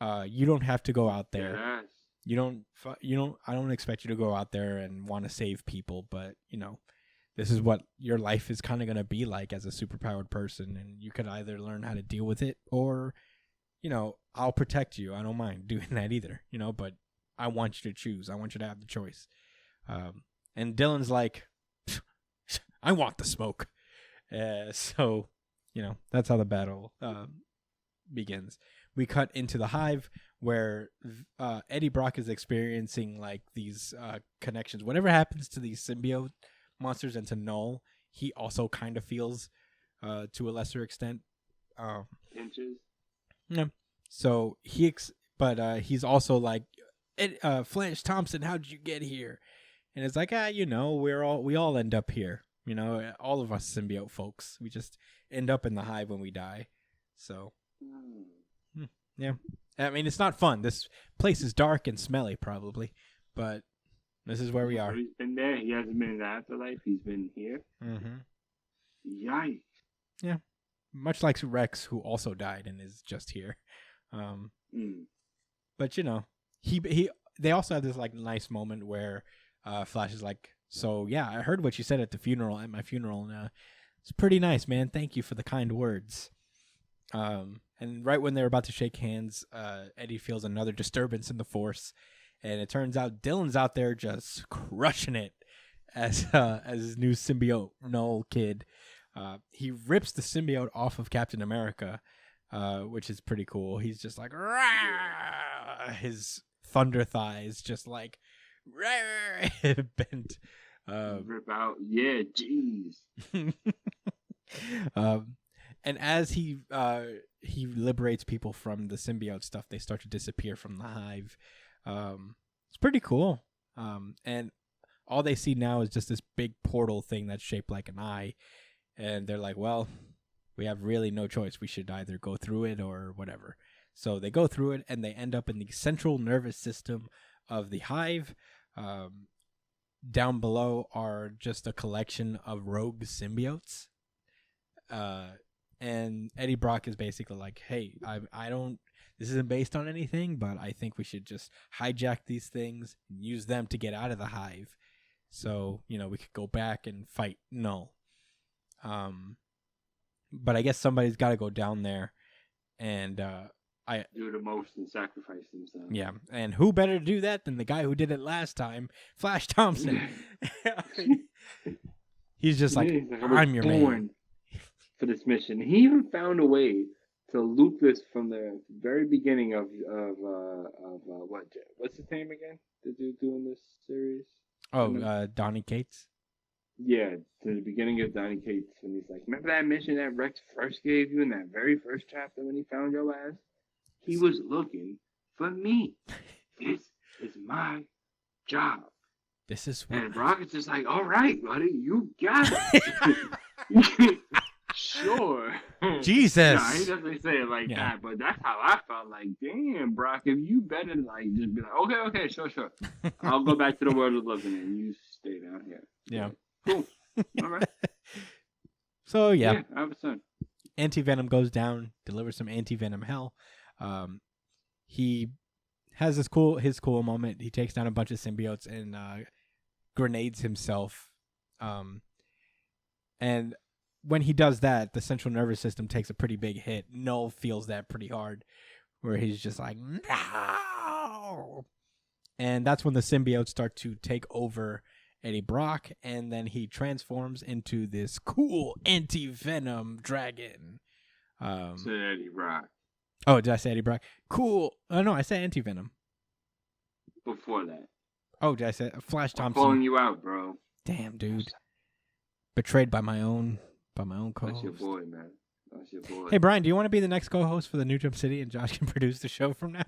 You don't have to go out there. Yes. I don't expect you to go out there and want to save people, but this is what your life is kind of going to be like as a superpowered person, and you could either learn how to deal with it or, I'll protect you. I don't mind doing that either, but I want you to choose. I want you to have the choice. And Dylan's like, I want the smoke. So, that's how the battle begins. We cut into the hive where Eddie Brock is experiencing like these connections. Whatever happens to these symbiote monsters and to Null, he also kind of feels to a lesser extent. Inches. Yeah. So he's also like, Flash Thompson, how did you get here? And it's like, we all end up here. All of us symbiote folks, we just end up in the hive when we die. So, yeah. I mean, it's not fun. This place is dark and smelly, probably, but this is where we are. He's been there. He hasn't been in the afterlife. He's been here. Mm-hmm. Yikes. Yeah. Much like Rex, who also died and is just here. But they also have this like nice moment where Flash is like, so yeah, I heard what you said at my funeral, and it's pretty nice, man. Thank you for the kind words. And right when they're about to shake hands, Eddie feels another disturbance in the Force, and it turns out Dylan's out there just crushing it as his new symbiote Null kid. He rips the symbiote off of Captain America, which is pretty cool. He's just like, rah! His thunder thighs just like bent. Rip out, yeah, jeez. And as he liberates people from the symbiote stuff, they start to disappear from the hive. It's pretty cool. And all they see now is just this big portal thing that's shaped like an eye. And they're like, well, we have really no choice. We should either go through it or whatever. So they go through it, and they end up in the central nervous system of the hive. Down below are just a collection of rogue symbiotes. And Eddie Brock is basically like, hey, I don't, this isn't based on anything, but I think we should just hijack these things and use them to get out of the hive. So, we could go back and fight Null. But I guess somebody's got to go down there and do the most and sacrifice themselves. Yeah, and who better to do that than the guy who did it last time, Flash Thompson. He's just like, I'm your man for this mission. He even found a way to loop this from the very beginning of what's his name again? The dude doing this series? Oh, Donny Cates. Yeah, to the beginning of Donny Cates, when he's like, remember that mission that Rex first gave you in that very first chapter when he found your ass? He was looking for me. This is my job. This is what... And Rocket's just like, all right, buddy, you got it. Sure. Jesus. No, he doesn't say it like that, but that's how I felt. Like, damn, Brock, if you better like just be like, okay, sure. I'll go back to the world of living and you stay down here. Yeah. Cool. All right. So yeah, I have a son. Anti-Venom goes down, delivers some anti-Venom hell. He has his cool moment. He takes down a bunch of symbiotes and grenades himself. And when he does that, the central nervous system takes a pretty big hit. Null feels that pretty hard, where he's just like, no! And that's when the symbiotes start to take over Eddie Brock, and then he transforms into this cool anti-Venom dragon. Said Eddie Brock. Oh, did I say Eddie Brock? Cool. Oh, no, I said anti-Venom. Before that. Oh, did I say Flash Thompson? I'm calling you out, bro. Damn, dude. Betrayed by my own co-host. That's your boy, man. That's your boy. Hey, Brian, do you want to be the next co-host for the New Jump City, and Josh can produce the show from now?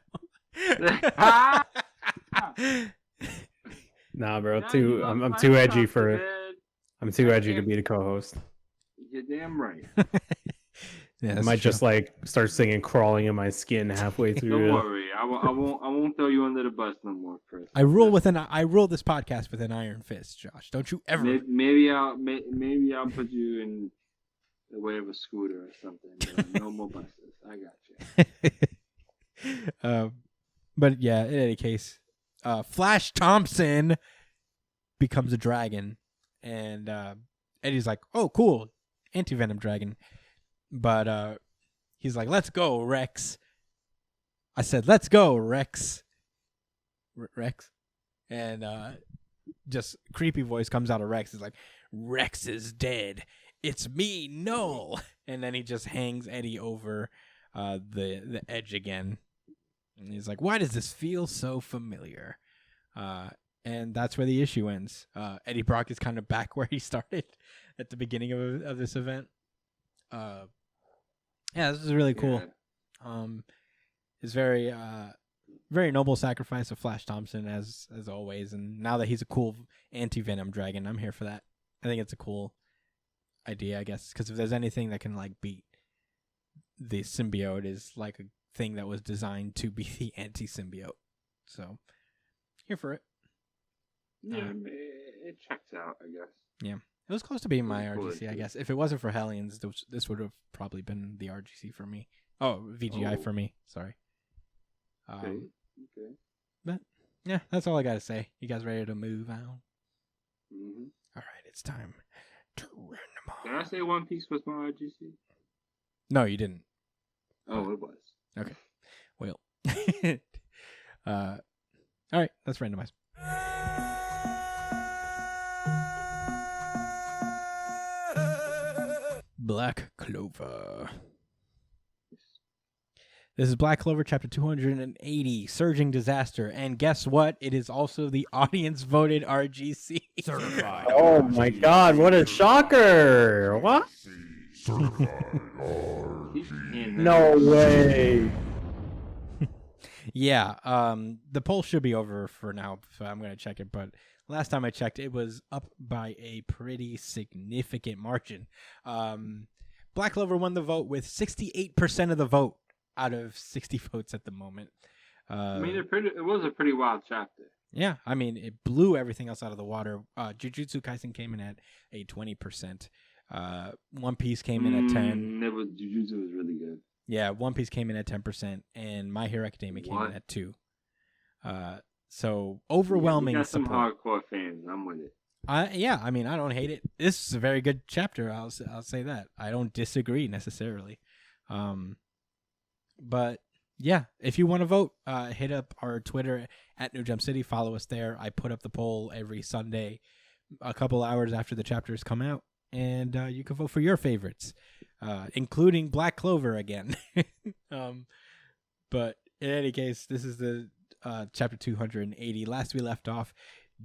Nah, bro. I'm too edgy for it. I'm too edgy to be the co-host. You're damn right. Yeah, I might just like start singing "Crawling in My Skin" halfway through. Don't worry, I won't throw you under the bus no more, Chris. I rule this podcast with an iron fist, Josh. Don't you ever? Maybe I'll put you in the way of a scooter or something. No more buses. I got you. But yeah, in any case, Flash Thompson becomes a dragon, and Eddie's like, "Oh, cool, anti-venom dragon," but he's like, "Let's go, Rex." I said, "Let's go, Rex." Rex, and just creepy voice comes out of Rex. It's like, "Rex is dead. It's me, Null." And then he just hangs Eddie over the edge again. And he's like, "Why does this feel so familiar?" And that's where the issue ends. Eddie Brock is kind of back where he started at the beginning of this event. Yeah, this is really cool. Yeah. It's very very noble sacrifice of Flash Thompson as always. And now that he's a cool anti-venom dragon, I'm here for that. I think it's a cool idea, I guess, because if there's anything that can like beat the symbiote, is like a thing that was designed to be the anti-symbiote. So here for it. Yeah, it checks out, I guess. Yeah, it was close to being my RGC, I guess. If it wasn't for Hellions, this would have probably been the RGC for me. Oh, VGI for me. Sorry. Okay. But yeah, that's all I gotta say. You guys ready to move on? Mm-hmm. All right, it's time to run them on. Did I say One Piece was my RGC? No, you didn't. Oh, it was. Okay. Well. All right, let's randomize. Black Clover. This is Black Clover, chapter 280, Surging Disaster. And guess what? It is also the audience-voted RGC. Certified. Oh my god, what a shocker! What? No way. Yeah, the poll should be over for now, so I'm going to check it. But last time I checked, it was up by a pretty significant margin. Black Clover won the vote with 68% of the vote out of 60 votes at the moment. I mean, it was a pretty wild chapter. Yeah, I mean, it blew everything else out of the water. Jujutsu Kaisen came in at a 20%. One Piece came in at 10. Jujutsu was really good. Yeah, One Piece came in at 10%, and My Hero Academia came in at 2. So overwhelming support. Got some hardcore fans. I'm with it. Yeah, I mean, I don't hate it. This is a very good chapter. I'll say that. I don't disagree necessarily. But yeah, if you want to vote, hit up our Twitter at New Jump City. Follow us there. I put up the poll every Sunday, a couple hours after the chapters come out, and you can vote for your favorites, including Black Clover again. But in any case, this is the chapter 280. Last we left off,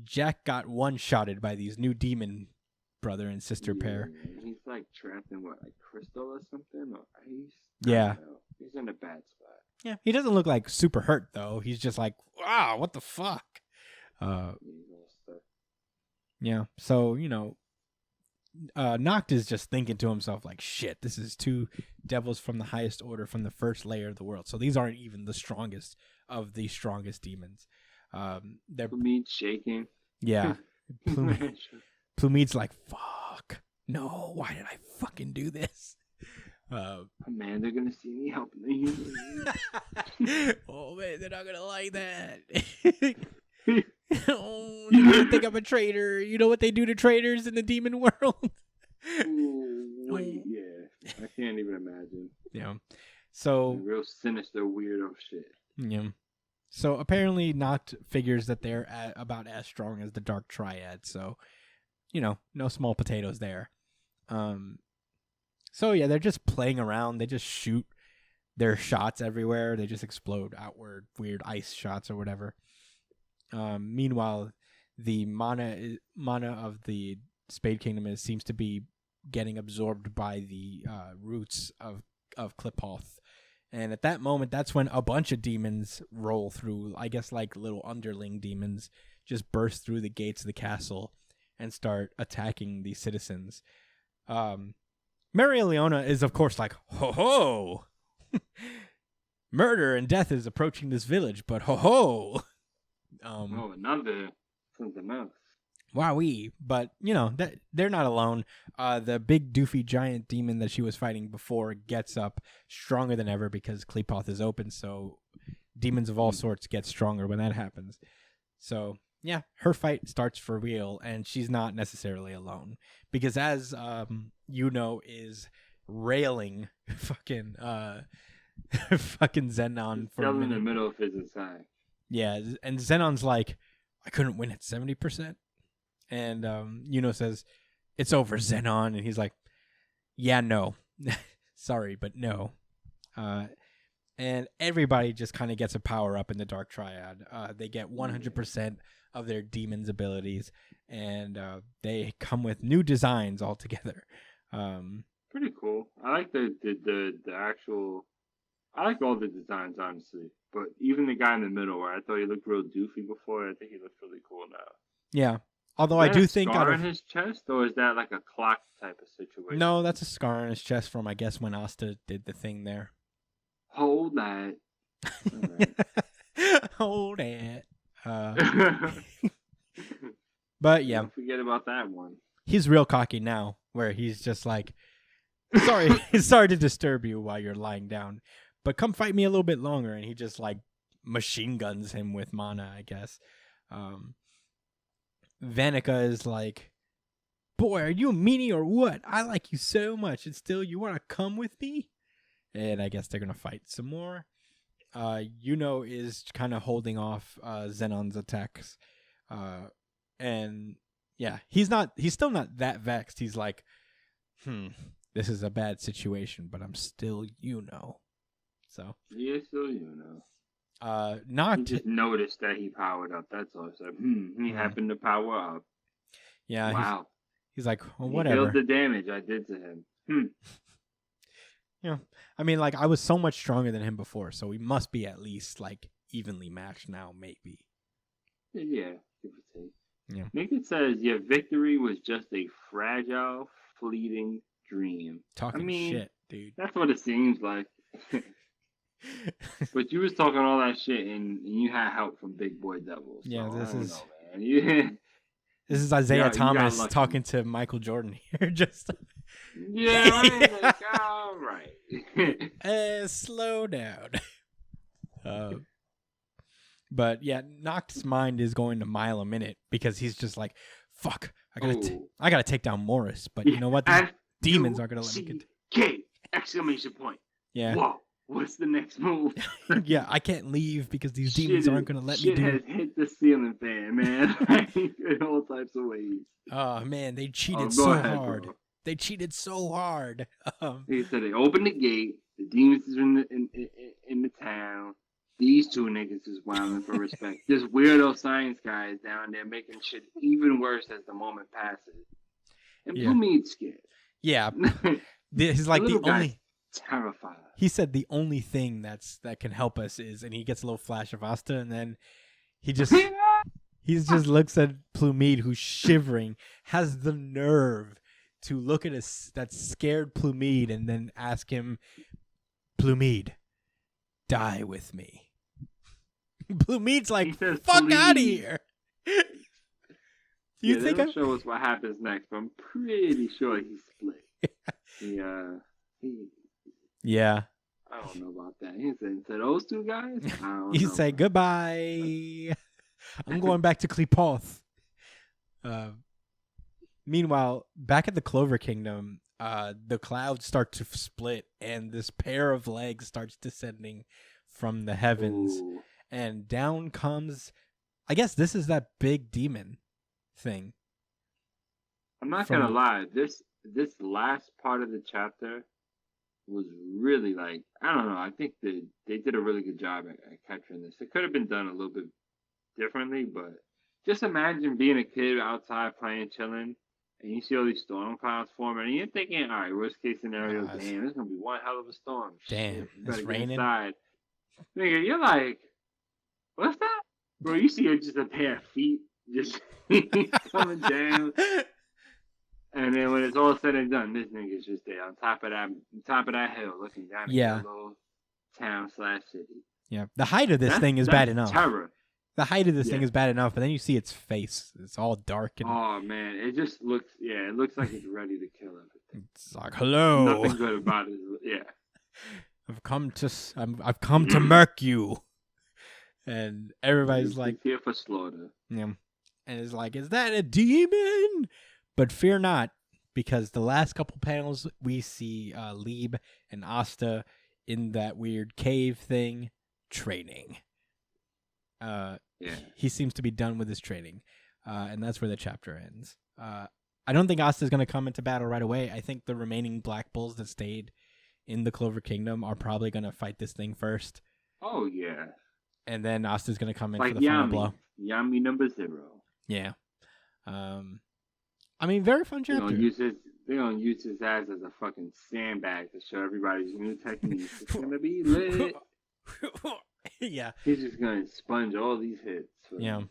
Jack got one-shotted by these new demon brother and sister pair. He's like trapped in like crystal or something, or ice. Yeah. He's in a bad spot. Yeah, he doesn't look like super hurt though. He's just like, wow, what the fuck? Yeah. So Noct is just thinking to himself like, shit, this is two devils from the highest order from the first layer of the world. So these aren't even the strongest of the strongest demons. They're Plumede's shaking. Yeah. Plumede's like, fuck. No, why did I fucking do this? Man, they're gonna see me helping the humans. Oh man, they're not gonna like that. Oh, they're gonna think I'm a traitor. You know what they do to traitors in the demon world? Yeah, I can't even imagine. Yeah. So real sinister, weirdo shit. Yeah. So apparently Noct figures that they're about as strong as the Dark Triad. So, no small potatoes there. So yeah, they're just playing around. They just shoot their shots everywhere. They just explode outward, weird ice shots or whatever. Meanwhile, the mana of the Spade Kingdom seems to be getting absorbed by the roots of Kliphoth. And at that moment, that's when a bunch of demons roll through, I guess like little underling demons, just burst through the gates of the castle and start attacking the citizens. Marileona is, of course, like, ho ho! Murder and death is approaching this village, but ho ho! Another something else. Wowee. But, they're not alone. The big doofy giant demon that she was fighting before gets up stronger than ever because Klepoth is open, so demons of all sorts get stronger when that happens. So, yeah, her fight starts for real, and she's not necessarily alone. Because as is railing fucking Zenon for a minute. Still in the middle of his attack. Yeah, and Zenon's like, I couldn't win at 70%. And says, it's over, Zenon. And he's like, yeah, no. Sorry, but no. And everybody just kind of gets a power up in the Dark Triad. They get 100% of their demon's abilities, and they come with new designs altogether. Pretty cool. I like the actual. I like all the designs, honestly. But even the guy in the middle, where I thought he looked real doofy before, I think he looks really cool now. Yeah. Although I do think scar on his chest, or is that like a clock type of situation? No, that's a scar on his chest from, I guess, when Asta did the thing there. Hold that. Right. Hold it. But yeah, don't forget about that one. He's real cocky now, where he's just like, sorry to disturb you while you're lying down, but come fight me a little bit longer. And he just like machine guns him with mana, I guess. Vanica is like, boy, are you a meanie or what? I like you so much, and still you want to come with me? And I guess they're gonna fight some more. Is kind of holding off Zenon's attacks, and yeah, he's still not that vexed. He's like, this is a bad situation, but I'm still So yeah, still Noct he just noticed that he powered up. That's all. So he happened to power up. Yeah. Wow. He's like, well, whatever. He felt the damage I did to him. Yeah. I mean, like, I was so much stronger than him before, so we must be at least like evenly matched now, maybe. Yeah, give or take. Yeah. Nick says your victory was just a fragile, fleeting dream. Talking shit, dude. That's what it seems like. But you was talking all that shit, and you had help from Big Boy Devil. So yeah, this is Isaiah Thomas talking to Michael Jordan here. Just all right. Slow down. But yeah, Noct's mind is going to mile a minute because he's just like, fuck, I gotta take down Morris. But you know what? These demons aren't gonna let me get. Exclamation point. Yeah. Whoa. What's the next move? Yeah, I can't leave because these demons aren't going to let me do it. Shit has hit the ceiling fan, man. In all types of ways. Oh, man, they cheated so hard. Bro. They cheated so hard. They said they opened the gate. The demons is in the town. These two niggas is wilding for respect. This weirdo science guy is down there making shit even worse as the moment passes. And Blue Mead's scared. Yeah. He's like the only... terrified. He said the only thing that can help us is, and he gets a little flash of Asta, and then he just looks at Plumede, who's shivering, has the nerve to look at that scared Plumede and then ask him, Plumede, die with me. Plumede's like, fuck out of here. You think they show us what happens next, but I'm pretty sure he's split. Yeah. I don't know about that. He said, to those two guys? He said, goodbye. I'm going back to Klepoth. Meanwhile, back at the Clover Kingdom, the clouds start to split, and this pair of legs starts descending from the heavens. Ooh. And down comes, I guess this is that big demon thing. I'm not going to lie. This last part of the chapter was really like, I don't know, I think they did a really good job at capturing this. It could have been done a little bit differently, but just imagine being a kid outside playing, chilling, and you see all these storm clouds forming, and you're thinking, all right, worst case scenario, damn, it's going to be one hell of a storm. Damn, it's raining. Inside. Nigga, you're like, what's that? Bro, you see just a pair of feet just coming down. And And then when it's all said and done, this nigga's just there on top of that hill, looking down at the little town/city. Yeah, the height of this thing is bad enough. Terror. The height of this thing is bad enough, but then you see its face. It's all dark and. Oh man, it just looks. Yeah, it looks like it's ready to kill everything. It's like, hello. Nothing good about it. Yeah. I've come to murk you, and everybody's like, here for slaughter. Yeah, and it's like, is that a demon? But fear not, because the last couple panels we see Lieb and Asta in that weird cave thing training. He seems to be done with his training, and that's where the chapter ends. I don't think Asta's going to come into battle right away. I think the remaining Black Bulls that stayed in the Clover Kingdom are probably going to fight this thing first. Oh, yeah. And then Asta's going to come in like for the final blow. Yami number 0. Yeah. I mean, very fun chapter. They're going to use his ass as a fucking sandbag to show everybody's new techniques. It's going to be lit. Yeah. He's just going to sponge all these hits. Yeah.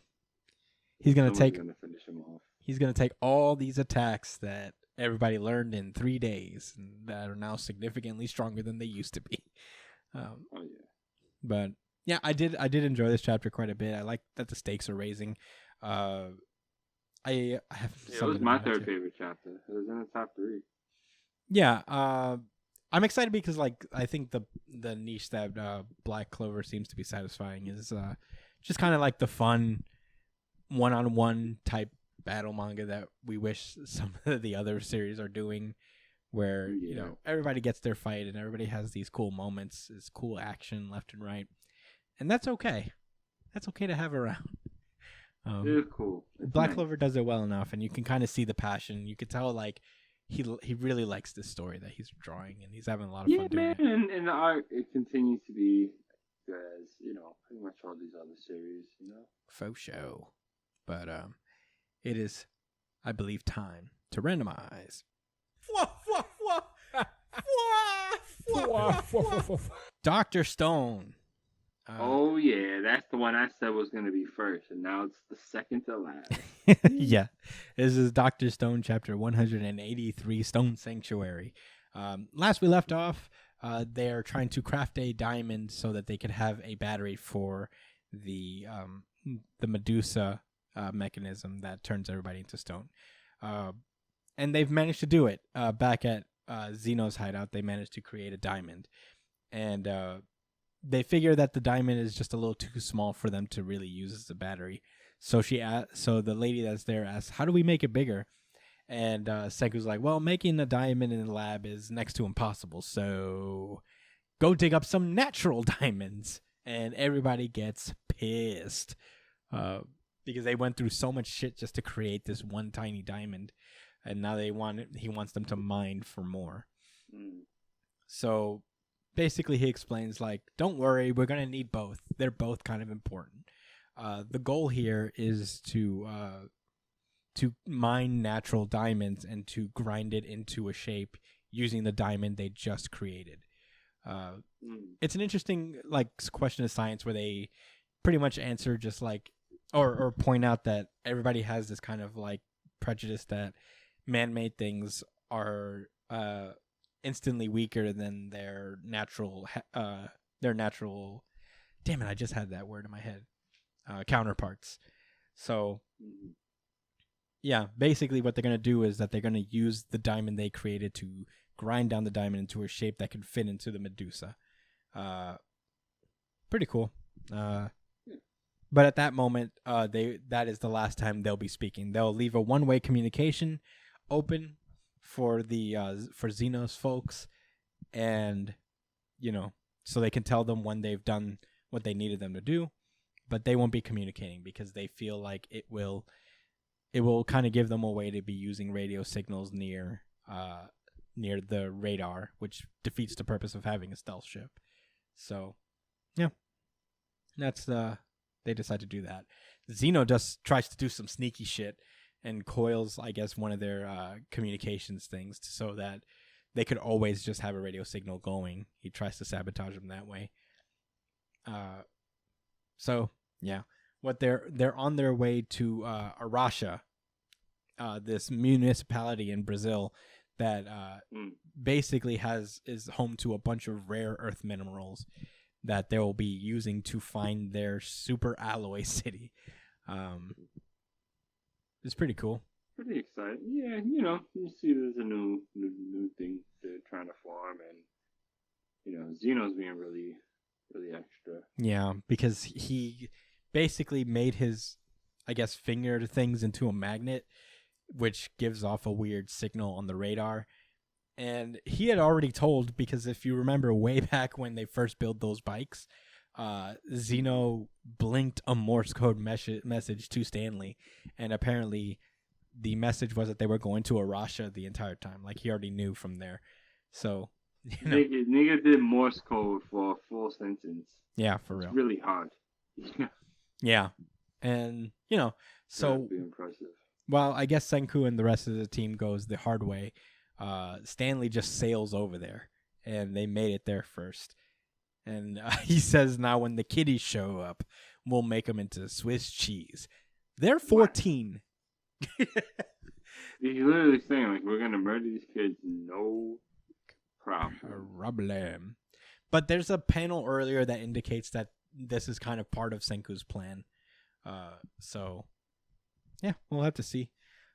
He's going to finish him off. He's going to take all these attacks that everybody learned in 3 days and that are now significantly stronger than they used to be. But yeah, I did enjoy this chapter quite a bit. I like that the stakes are raising. I have. It was my third favorite chapter. It was in the top 3. Yeah, I'm excited because I think the niche that Black Clover seems to be satisfying is just kind of like the fun one-on-one type battle manga that we wish some of the other series are doing, where everybody gets their fight and everybody has these cool moments, it's cool action left and right, and that's okay. That's okay to have around. It is cool. Black Clover does it well enough, and you can kind of see the passion. You could tell he really likes this story that he's drawing, and he's having a lot of fun doing it. And the art, it continues to be good as pretty much all these other series. Faux show, but it is, I believe, time to randomize. Dr. Stone. Oh yeah, that's the one I said was going to be first, and now it's the second to last. Yeah, this is Dr. Stone, chapter 183, Stone Sanctuary. Last we left off, they're trying to craft a diamond so that they could have a battery for the Medusa mechanism that turns everybody into stone. And they've managed to do it. Back at Zeno's hideout, they managed to create a diamond. And they figure that the diamond is just a little too small for them to really use as a battery. So the lady that's there asks, how do we make it bigger? And Senku's like, well, making a diamond in the lab is next to impossible. So go dig up some natural diamonds. And everybody gets pissed. Because they went through so much shit just to create this one tiny diamond. And now he wants them to mine for more. So basically he explains, don't worry, we're going to need both. They're both kind of important. The goal here is to mine natural diamonds and to grind it into a shape using the diamond they just created. It's an interesting question of science where they pretty much answer just or point out that everybody has this kind of prejudice that man-made things are instantly weaker than their natural damn it, I just had that word in my head, counterparts. So yeah, basically what they're going to do is that they're going to use the diamond they created to grind down the diamond into a shape that can fit into the Medusa. Pretty cool. But at that moment, that is the last time they'll be speaking. They'll leave a one-way communication open for for Xenos folks, and so they can tell them when they've done what they needed them to do, but they won't be communicating because they feel like it will kind of give them a way to be using radio signals near the radar, which defeats the purpose of having a stealth ship. So, yeah, that's they decide to do that. Zeno just tries to do some sneaky shit and coils, I guess, one of their communications things so that they could always just have a radio signal going. He tries to sabotage them that way. So yeah, what they're on their way to Arasha, this municipality in Brazil that basically is home to a bunch of rare earth minerals that they will be using to find their super alloy city. It's pretty cool. Pretty exciting. Yeah, you see there's a new thing they're trying to farm, and Zeno's being really, really extra. Yeah, because he basically made his, I guess, finger things into a magnet, which gives off a weird signal on the radar. And he had already told, because if you remember way back when they first built those bikes, Zeno blinked a Morse code message to Stanley, and apparently the message was that they were going to Arasha the entire time. Like, he already knew from there. So, nigga did Morse code for a full sentence. Yeah, for real. It's really hard. Yeah. And, so, that'd be impressive. Well, I guess Senku and the rest of the team goes the hard way. Stanley just sails over there, and they made it there first. And he says, now when the kiddies show up, we'll make them into Swiss cheese. They're 14. He's literally saying, like, we're going to murder these kids, no problem. But there's a panel earlier that indicates that this is kind of part of Senku's plan. So, yeah, we'll have to see.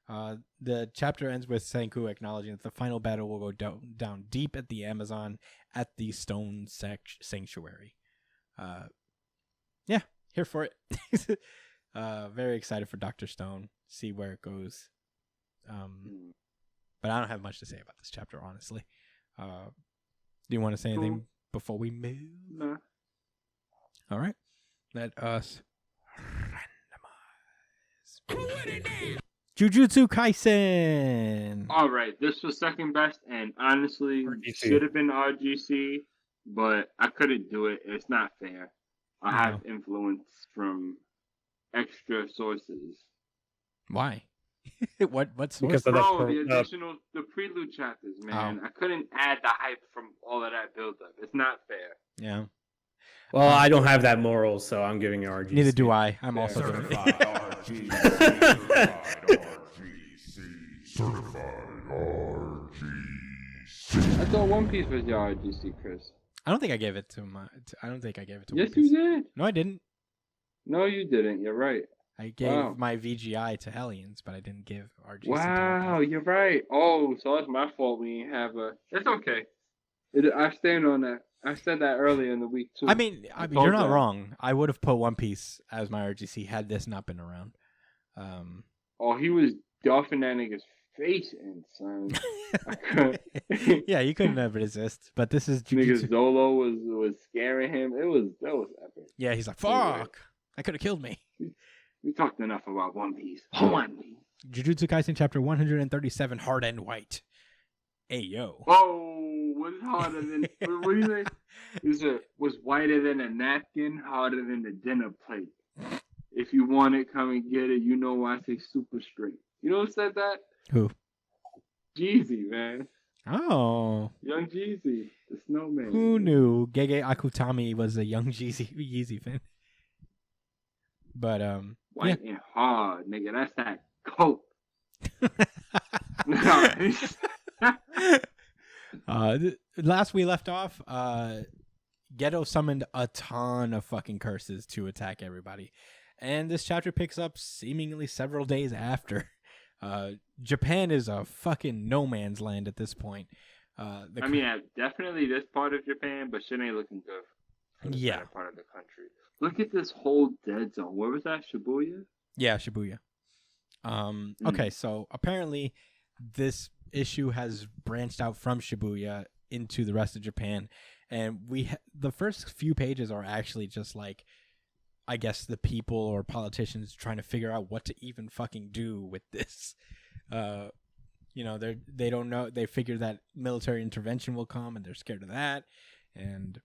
The chapter ends with Senku acknowledging that the final battle will go down deep at the Amazon at the Stone Sanctuary. Yeah, here for it. Very excited for Dr. Stone. See where it goes. But I don't have much to say about this chapter, honestly. Do you want to say anything before we move? No. All right. Let us randomize. Jujutsu Kaisen. All right, this was second best, and honestly, should have been RGC, but I couldn't do it. It's not fair. I have influence from extra sources. Why? What's because of the prelude chapters, man. I couldn't add the hype from all of that build up. It's not fair. Yeah. Well, I don't have that moral, so I'm giving you RGC. Neither do I. I'm also Certified RGC. Certified RGC. I thought One Piece was your RGC, Chris. I don't think I gave it to my. I don't think I gave it to. Yes, One Piece. you did. No, I didn't. No, you didn't. You're right. I gave my VGI to Hellions, but I didn't give RGC. Wow, you're right. Oh, so it's my fault we didn't have a. It's okay. I stand on that. I said that earlier in the week too. I mean, you're not wrong. I would have put One Piece as my RGC had this not been around. Oh, he was doffing that nigga's face in, son. Yeah, you couldn't resist. But this is Nigga Zolo was scaring him. That was epic. Yeah, he's like, fuck! I could have killed me. We talked enough about One Piece. One Piece. Jujutsu Kaisen chapter 137, Hard and White. Hey, yo. Oh, what's harder than... what do you say? Was whiter than a napkin, harder than a dinner plate. If you want it, come and get it. You know why I say super straight. You know who said that? Who? Jeezy, man. Oh. Young Jeezy, the snowman. Who knew Gege Akutami was a young Yeezy fan? But, white and hard, nigga. That's that coat. Last we left off, Geto summoned a ton of fucking curses to attack everybody. And this chapter picks up seemingly several days after. Japan is a fucking no man's land at this point. Definitely this part of Japan, but shit ain't looking good for the yeah. part of the country. Look at this whole dead zone. Where was that? Shibuya? Yeah, Shibuya. Okay, so apparently this issue has branched out from Shibuya into the rest of Japan, and the first few pages are actually just like, I guess, the people or politicians trying to figure out what to even fucking do with this. They don't know. They figure that military intervention will come, and they're scared of that, and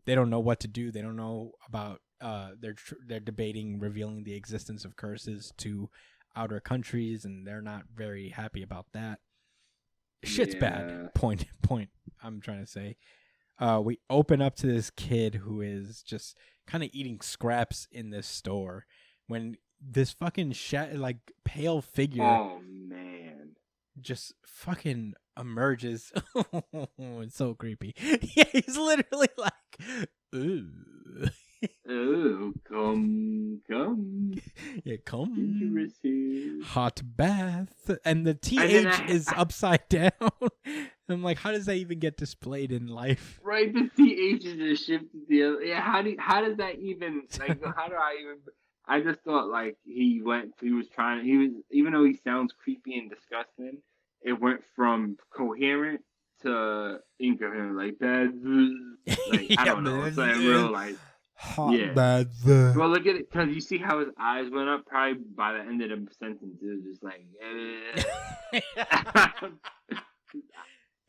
they don't know what to do. They don't know about. They're debating revealing the existence of curses to outer countries, and they're not very happy about that. Shit's bad. Point. I'm trying to say. We open up to this kid who is just kind of eating scraps in this store when this fucking like pale figure. Oh man, just fucking emerges. It's so creepy. Yeah, he's literally like, ooh. Oh, come. Yeah, come. Dangerous here. Hot bath. And the TH is upside down. I'm like, how does that even get displayed in life? Right, the TH is just shifted the other. Yeah, how does that even, like, how do I even, I just thought, like, even though he sounds creepy and disgusting, it went from coherent to incoherent, like that. Like, I don't know. It's like real, like, hot yeah. bath. Well, look at it, because you see how his eyes went up. Probably by the end of the sentence, it was just like,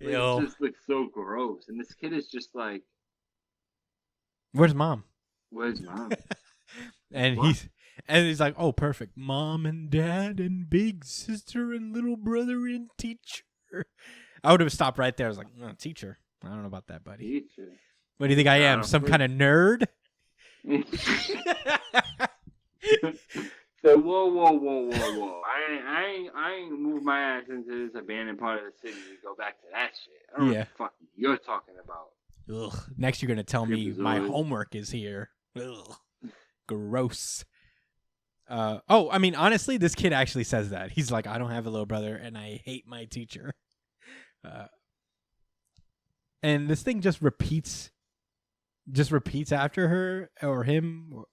it just looks so gross. And this kid is just like, where's mom? And he's like, oh, perfect. Mom and dad and big sister and little brother and teacher. I would have stopped right there. I was like, oh, teacher. I don't know about that, buddy. Teacher. What do you think I am? Some kind of nerd? So whoa. I ain't moved my ass into this abandoned part of the city to go back to that shit. I don't know what the fuck you're talking about. Ugh. Next you're gonna tell me my homework is here. Ugh. Gross. I mean, honestly, this kid actually says that. He's like, I don't have a little brother and I hate my teacher. And this thing just repeats after her or him.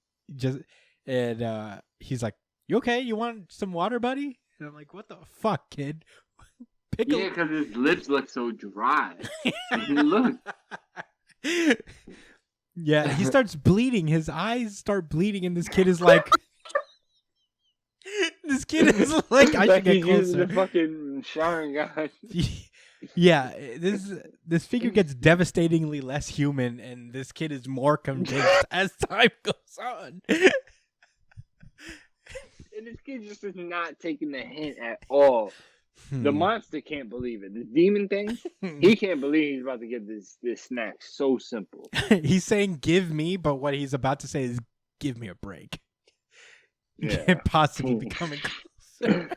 He's like, you okay? You want some water, buddy? And I'm like, what the fuck, kid? Yeah, because his lips look so dry. Look. Yeah, he starts bleeding. His eyes start bleeding, and this kid is like, I should get closer. The fucking showering guy. Yeah, this figure gets devastatingly less human, and this kid is more convinced as time goes on. And this kid just is not taking the hint at all. The monster can't believe it. The demon thing, he can't believe he's about to get this snack so simple. He's saying give me, but what he's about to say is give me a break. Yeah. Can't possibly be coming closer.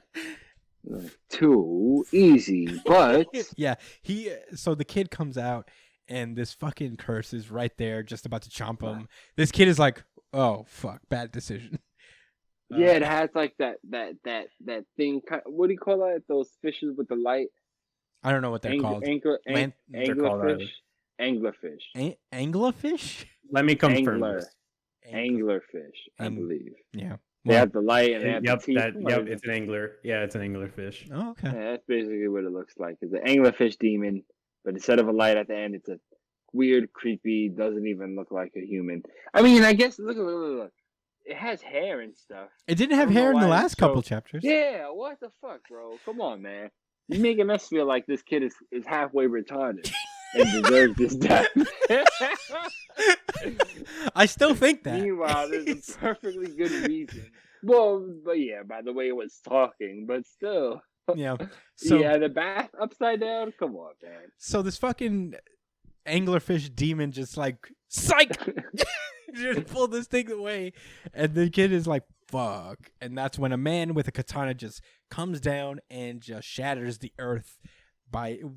Too easy, but yeah, so the kid comes out and this fucking curse is right there just about to chomp him. This kid is like, oh fuck, bad decision. Yeah, it has like that thing. What do you call that? Those fishes with the light. I don't know what they're called. Anglerfish. Anglerfish? Let me confirm. Anglerfish, I believe. Yeah. They have the light and they have the teeth. It's an angler. Yeah, it's an anglerfish. Oh, okay. Yeah, that's basically what it looks like. It's an anglerfish demon, but instead of a light at the end, it's a weird, creepy, doesn't even look like a human. I mean, I guess, look. It has hair and stuff. It didn't have hair in the last couple chapters. Yeah, what the fuck, bro? Come on, man. You're making us feel like this kid is halfway retarded and deserves this death. I still think that. Meanwhile, there's a perfectly good reason. Well, but yeah, by the way it was talking, but still. Yeah. So, yeah, the bath upside down? Come on, man. So this fucking anglerfish demon just like, psych! Just pull this thing away. And the kid is like, fuck. And that's when a man with a katana just comes down and just shatters the earth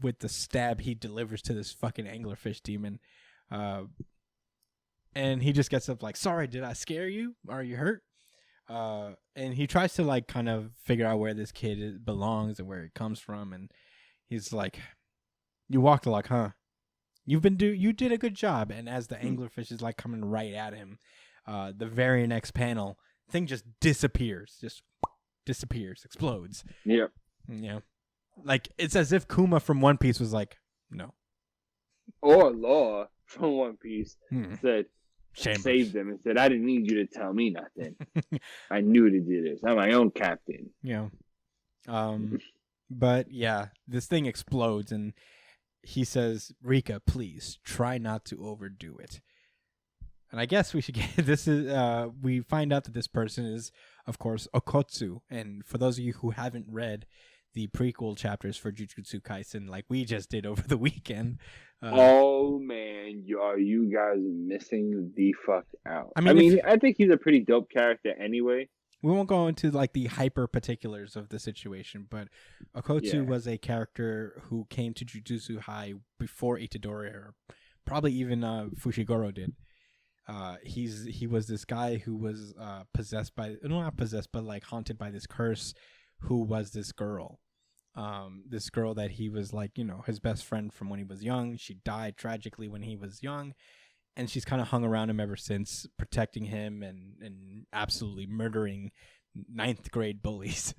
with the stab he delivers to this fucking anglerfish demon. And he just gets up like, sorry, did I scare you? Are you hurt? And he tries to like kind of figure out where this kid belongs and where it comes from. And he's like, you walked a lot, huh? You did a good job. And as the anglerfish is like coming right at him, the very next panel, thing just disappears, explodes. Yep. Yeah. Like it's as if Kuma from One Piece was like, no. Or Law from One Piece said, Chambers. Saved them and said, I didn't need you to tell me nothing. I knew to do this. I'm my own captain. Yeah. But yeah, this thing explodes and he says, Rika, please try not to overdo it. And I guess we should get we find out that this person is, of course, Okotsu. And for those of you who haven't read the prequel chapters for Jujutsu Kaisen, like we just did over the weekend. Oh man, you guys missing the fuck out. I mean, I think he's a pretty dope character anyway. we won't go into like the hyper particulars of the situation, but Okotsu was a character who came to Jujutsu High before Itadori, or probably even Fushiguro did. He was this guy who was possessed by, not possessed, but like haunted by this curse, who was this girl. This girl that he was like, his best friend from when he was young. She died tragically when he was young. And she's kind of hung around him ever since, protecting him and absolutely murdering 9th grade bullies.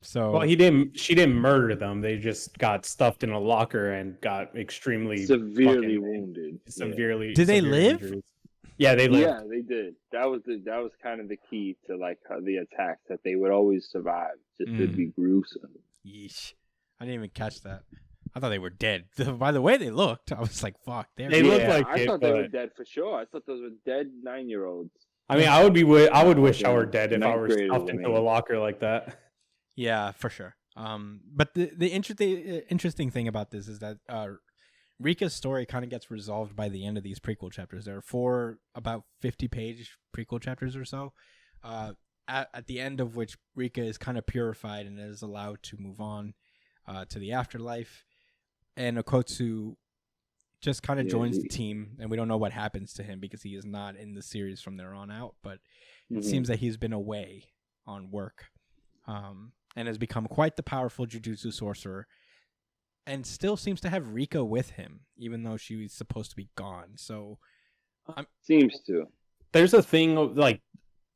So she didn't murder them. They just got stuffed in a locker and got extremely severely wounded. Did they live? Injuries. Yeah, they lived. Yeah, they did. That was kind of the key to like the attacks, that they would always survive. Just to be gruesome. Yeesh. I didn't even catch that. I thought they were dead. By the way they looked, I was like, "Fuck!" They look like I thought they were dead for sure. I thought those were dead 9-year-olds. I mean, I would wish I were dead if I were stuffed into a locker like that. Yeah, for sure. But the interesting thing about this is that Rika's story kind of gets resolved by the end of these prequel chapters. There are 4 about 50-page prequel chapters or so. At the end of which Rika is kind of purified and is allowed to move on to the afterlife. And Okotsu just kind of joins the team, and we don't know what happens to him because he is not in the series from there on out. But it seems that he's been away on work, and has become quite the powerful Jujutsu sorcerer, and still seems to have Rika with him, even though she's supposed to be gone. So, seems to. There's a thing of like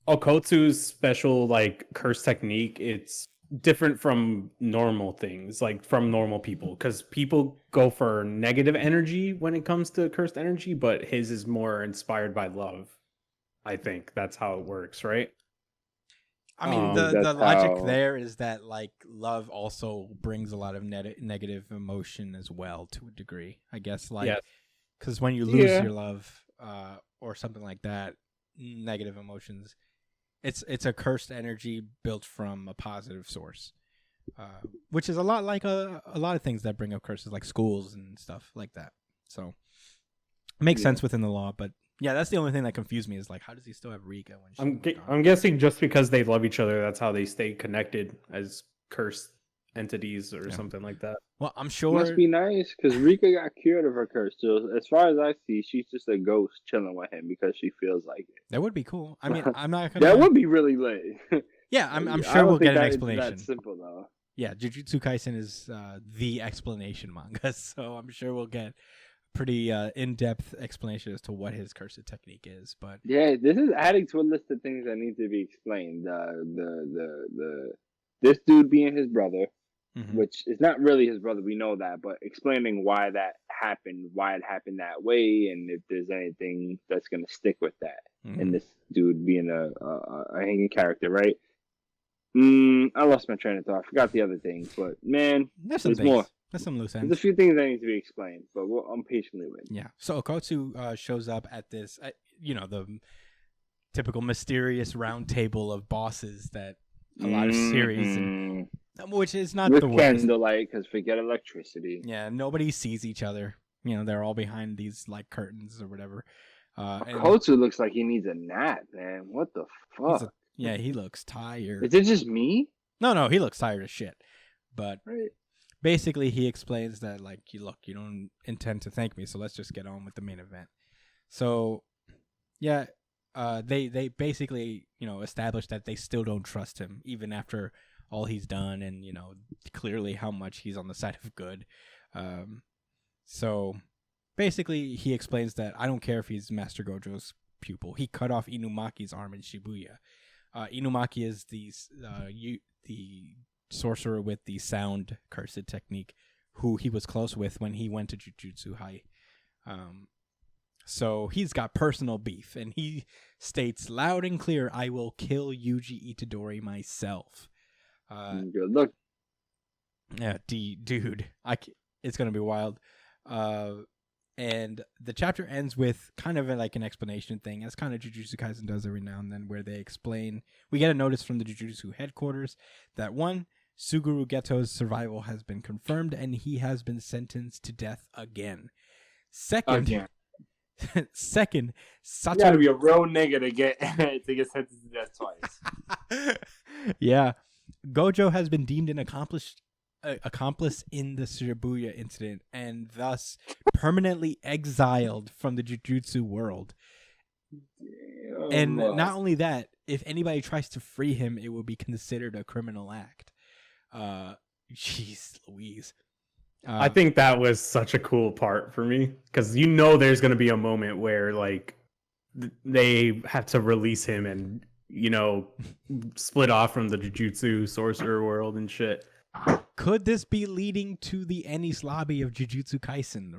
Okotsu's special like curse technique. It's different from normal things, like from normal people, because people go for negative energy when it comes to cursed energy, but his is more inspired by love. I think that's how it works, right? I mean, the logic there is that like love also brings a lot of negative emotion as well, to a degree, I guess. Like, because when you lose your love or something like that, negative emotions, it's a cursed energy built from a positive source, which is a lot like a lot of things that bring up curses, like schools and stuff like that. So it makes sense within the law, but yeah, that's the only thing that confused me is like, how does he still have Rika when I'm guessing just because they love each other, that's how they stay connected as cursed entities or something like that. Well, I'm sure must be nice because Rika got cured of her curse. So as far as I see, she's just a ghost chilling with him because she feels like it. That would be cool. I mean, I'm not gonna. That would be really lit. Yeah, I'm sure we'll get an explanation. That's simple though. Yeah, Jujutsu Kaisen is the explanation manga, so I'm sure we'll get pretty in-depth explanation as to what his cursed technique is. But yeah, this is adding to a list of things that need to be explained. This dude being his brother. Which is not really his brother, we know that, but explaining why that happened, why it happened that way, and if there's anything that's going to stick with that. And this dude being a hanging character, right? I lost my train of thought. I forgot the other things, but man, there's more. There's some loose ends. There's a few things that need to be explained, but I'm patiently waiting. Yeah. So Okotsu shows up at this, the typical mysterious round table of bosses that a lot of series, which is not with the worst. Candlelight, because forget electricity. Yeah, nobody sees each other. They're all behind these like curtains or whatever. Okotsu looks like he needs a nap, man. What the fuck? He looks tired. Is it just me? No, he looks tired as shit. But right. Basically, he explains that like, you don't intend to thank me, so let's just get on with the main event. So, yeah. They basically, established that they still don't trust him, even after all he's done and, clearly how much he's on the side of good. So basically he explains that I don't care if he's Master Gojo's pupil. He cut off Inumaki's arm in Shibuya. Inumaki is the sorcerer with the sound cursed technique who he was close with when he went to Jujutsu High. So he's got personal beef, and he states loud and clear, I will kill Yuji Itadori myself. Good luck. Yeah, dude. It's going to be wild. And the chapter ends with kind of like an explanation thing, as kind of Jujutsu Kaisen does every now and then, where they explain. We get a notice from the Jujutsu headquarters that one, Suguru Geto's survival has been confirmed, and he has been sentenced to death again. Second, You gotta be a real nigga to get sentenced to death twice. Yeah, Gojo has been deemed an accomplice in the Shibuya incident and thus permanently exiled from the Jujutsu world. And not only that, if anybody tries to free him, it will be considered a criminal act. Jeez Louise. I think that was such a cool part for me because there's going to be a moment where like they have to release him and split off from the Jujutsu sorcerer world and shit. Could this be leading to the Enies lobby of Jujutsu Kaisen,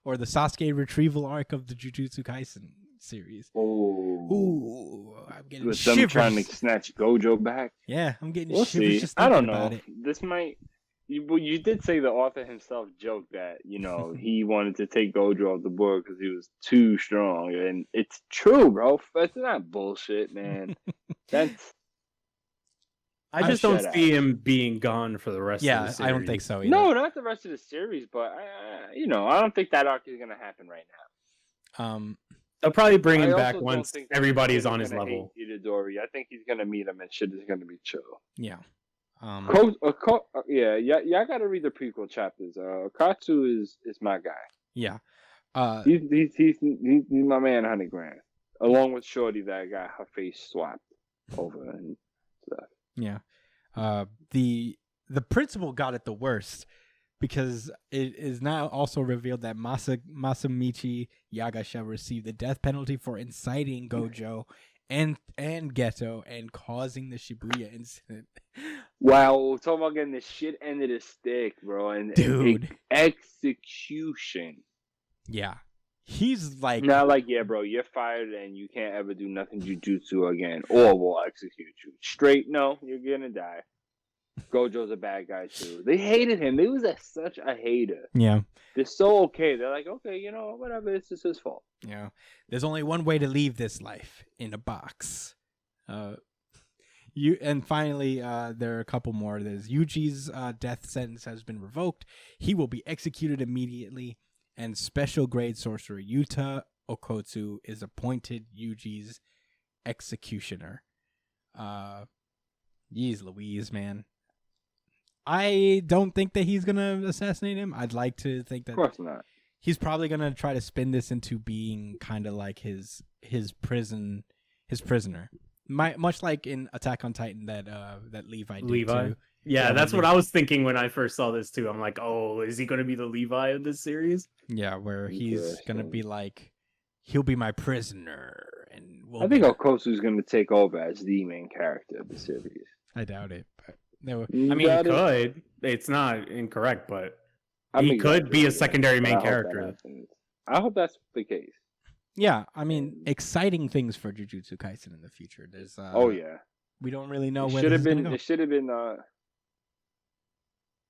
or the Sasuke retrieval arc of the Jujutsu Kaisen series? Ooh, I'm getting with shivers. Them trying to snatch Gojo back. Yeah, I'm getting We'll shivers see. just I thinking don't know. about it. This might. You did say the author himself joked that he wanted to take Gojo off the board because he was too strong, and it's true, bro. That's not bullshit, man. I just don't see him being gone for the rest of the series. Yeah, I don't think so either. No, not the rest of the series, but I don't think that arc is gonna happen right now. They'll probably bring him back once everybody's on his level. Itadori. I think he's gonna meet him and shit is gonna be chill. Yeah. Yeah, I gotta read the prequel chapters. Katsu is my guy. Yeah. He's my man, 100 grand. Along with Shorty that got her face swapped over and stuff. Yeah. The principal got it the worst because it is now also revealed that Masamichi Yaga shall receive the death penalty for inciting Gojo and Geto and causing the Shibuya incident. Wow, talking about getting the shit end of the stick, bro, and dude, execution. Yeah, he's like, not like, yeah, bro, you're fired and you can't ever do nothing Jujutsu again, or we'll execute you. Straight, no, you're gonna die. Gojo's a bad guy too. They hated him. He was such a hater. Yeah, they're so okay. They're like, okay, whatever. It's just his fault. Yeah, there's only one way to leave this life, in a box. Finally, there are a couple more. There's Yuji's death sentence has been revoked. He will be executed immediately, and special grade sorcerer Yuta Okotsu is appointed Yuji's executioner. Jeez Louise, man. I don't think that he's gonna assassinate him. I'd like to think that. Of course not. He's probably gonna try to spin this into being kind of like his prisoner, much like in Attack on Titan that Levi did too. Yeah, that's what I was thinking when I first saw this too. I'm like, oh, is he gonna be the Levi of this series? Yeah, where he's gonna be like, he'll be my prisoner, and I think Okotsu's gonna take over as the main character of the series. I doubt it, but he could. It's not incorrect, but he could be a secondary main character. I hope that's the case. Yeah, I mean, exciting things for Jujutsu Kaisen in the future. There's we don't really know where this is gonna go. It should have been.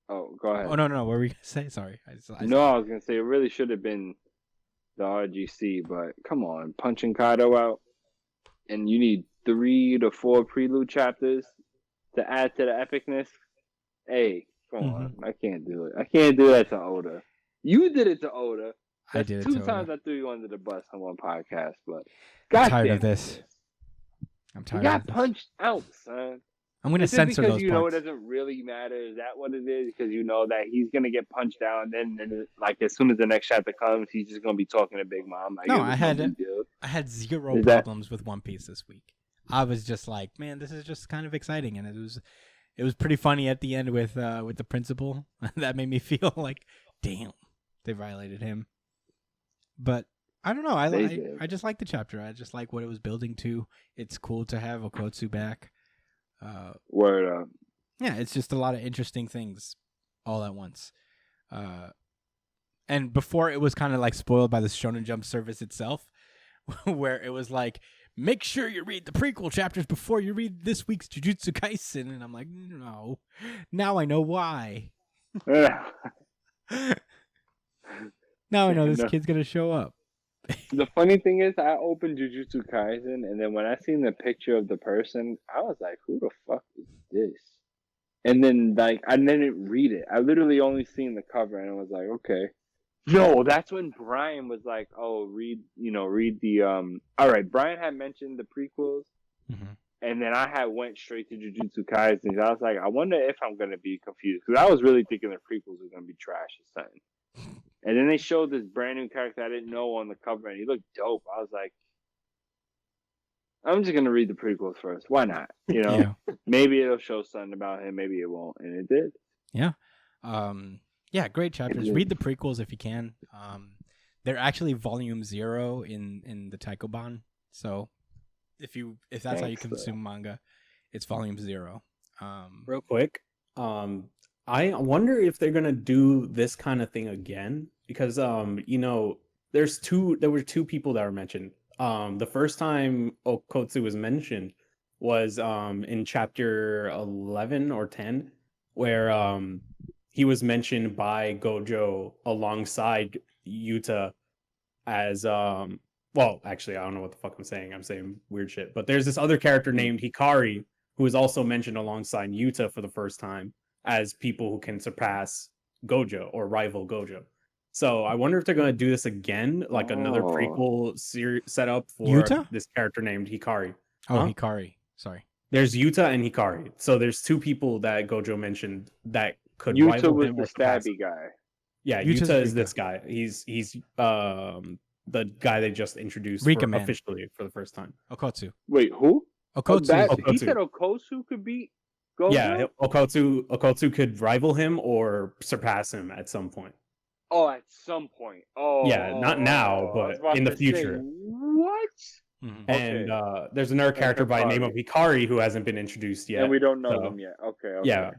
Oh, go ahead. Oh no, what were we gonna say? Sorry. I was gonna say it really should have been the RGC, but come on, punching Kaido out, and you need 3 to 4 prelude chapters to add to the epicness. Hey, come on, I can't do it. I can't do that to Oda. You did it to Oda. I did it 2 to times Oda. I threw you under the bus on one podcast, but I'm tired of this. I'm tired. You got punched out, son. I'm gonna censor those parts. It doesn't really matter. Is that what it is? Because you know that he's gonna get punched out, and then like as soon as the next chapter comes, he's just gonna be talking to Big Mom. Like, no, I had zero problems with One Piece this week. I was just like, man, this is just kind of exciting, and it was pretty funny at the end with the principal. That made me feel like, damn, they violated him. But I don't know. I just like the chapter. I just like what it was building to. It's cool to have Okotsu back. Word up. Yeah, it's just a lot of interesting things all at once. And before it was kind of like spoiled by the Shonen Jump service itself, where it was like, make sure you read the prequel chapters before you read this week's Jujutsu Kaisen. And I'm like, no. Now I know why. Now I know this kid's going to show up. The funny thing is, I opened Jujutsu Kaisen, and then when I seen the picture of the person, I was like, who the fuck is this? And then, like, I didn't read it. I literally only seen the cover, and I was like, okay. No, that's when Brian was like, "Oh, read the All right, Brian had mentioned the prequels, and then I had went straight to Jujutsu Kaisen. I was like, I wonder if I'm gonna be confused because I was really thinking the prequels were gonna be trash or something. And then they showed this brand new character I didn't know on the cover, and he looked dope. I was like, I'm just gonna read the prequels first. Why not? Maybe it'll show something about him. Maybe it won't, and it did. Yeah. Yeah, great chapters. Read the prequels if you can. They're actually volume 0 in the Taikoban. So if that's how you consume manga, it's volume 0. Real quick, I wonder if they're gonna do this kind of thing again because there were two people that were mentioned. The first time Okotsu was mentioned was in chapter 11 or 10, where he was mentioned by Gojo alongside Yuta as well, actually I don't know what the fuck I'm saying. I'm saying weird shit. But there's this other character named Hikari who is also mentioned alongside Yuta for the first time as people who can surpass Gojo or rival Gojo. So I wonder if they're going to do this again, like another prequel setup for Yuta? This character named Hikari. Oh, huh? Hikari. Sorry. There's Yuta and Hikari. So there's two people that Gojo mentioned that could Yuta rival was him the stabby guy. Yeah, Yuta is this guy. He's the guy they just introduced officially for the first time. Okotsu. Wait, who? Okotsu. He said Okotsu could beat Gojo? Yeah, Okotsu could rival him or surpass him at some point. Oh, at some point. Oh, yeah, not now, but in the future. What? Mm-hmm. And there's another character by the name of Hikari who hasn't been introduced yet. And we don't know them yet. Okay. Yeah.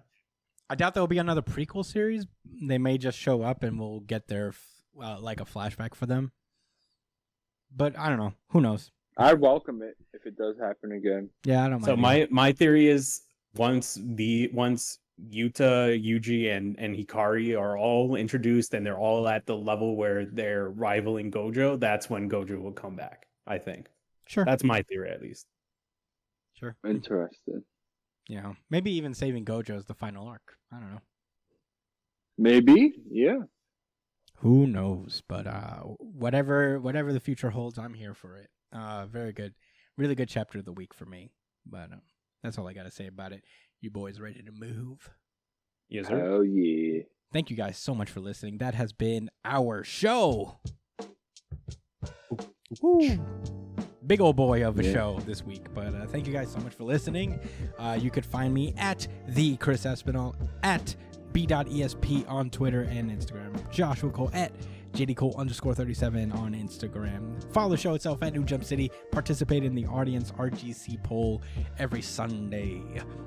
I doubt there will be another prequel series. They may just show up and we'll get their like a flashback for them. But I don't know. Who knows? I welcome it if it does happen again. Yeah, I don't mind. So my theory is once Yuta, Yuji, and Hikari are all introduced and they're all at the level where they're rivaling Gojo, that's when Gojo will come back, I think. Sure. That's my theory, at least. Sure. Interesting. Yeah. Maybe even saving Gojo is the final arc. I don't know. Maybe. Yeah. Who knows? But whatever the future holds, I'm here for it. Very good. Really good chapter of the week for me. But that's all I got to say about it. You boys ready to move? Yes, sir. Oh, yeah. Thank you guys so much for listening. That has been our show. Woo. Big old boy of a show this week. But thank you guys so much for listening. You could find me at the Chris Espinal, at b.esp on Twitter and Instagram. Joshua Cole at JDCole_37 on Instagram. Follow the show itself at New Jump City. Participate in the audience RGC poll every Sunday.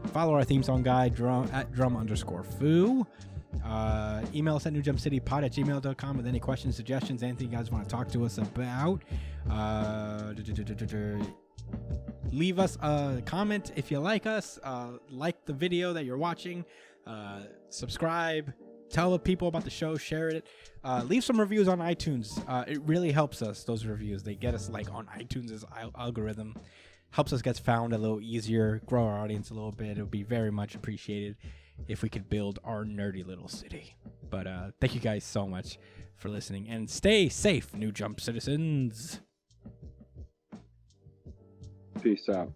Follow our theme song guy at drum_foo. Email us at newjumpcitypod@gmail.com with any questions, suggestions, anything you guys want to talk to us about. Leave us a comment if you like us. Like the video that you're watching. Subscribe. Tell the people about the show. Share it. Leave some reviews on iTunes. It really helps us, those reviews. They get us like on iTunes' algorithm. Helps us get found a little easier. Grow our audience a little bit. It would be very much appreciated if we could build our nerdy little city. But thank you guys so much for listening. And stay safe, New Jump citizens. Peace out.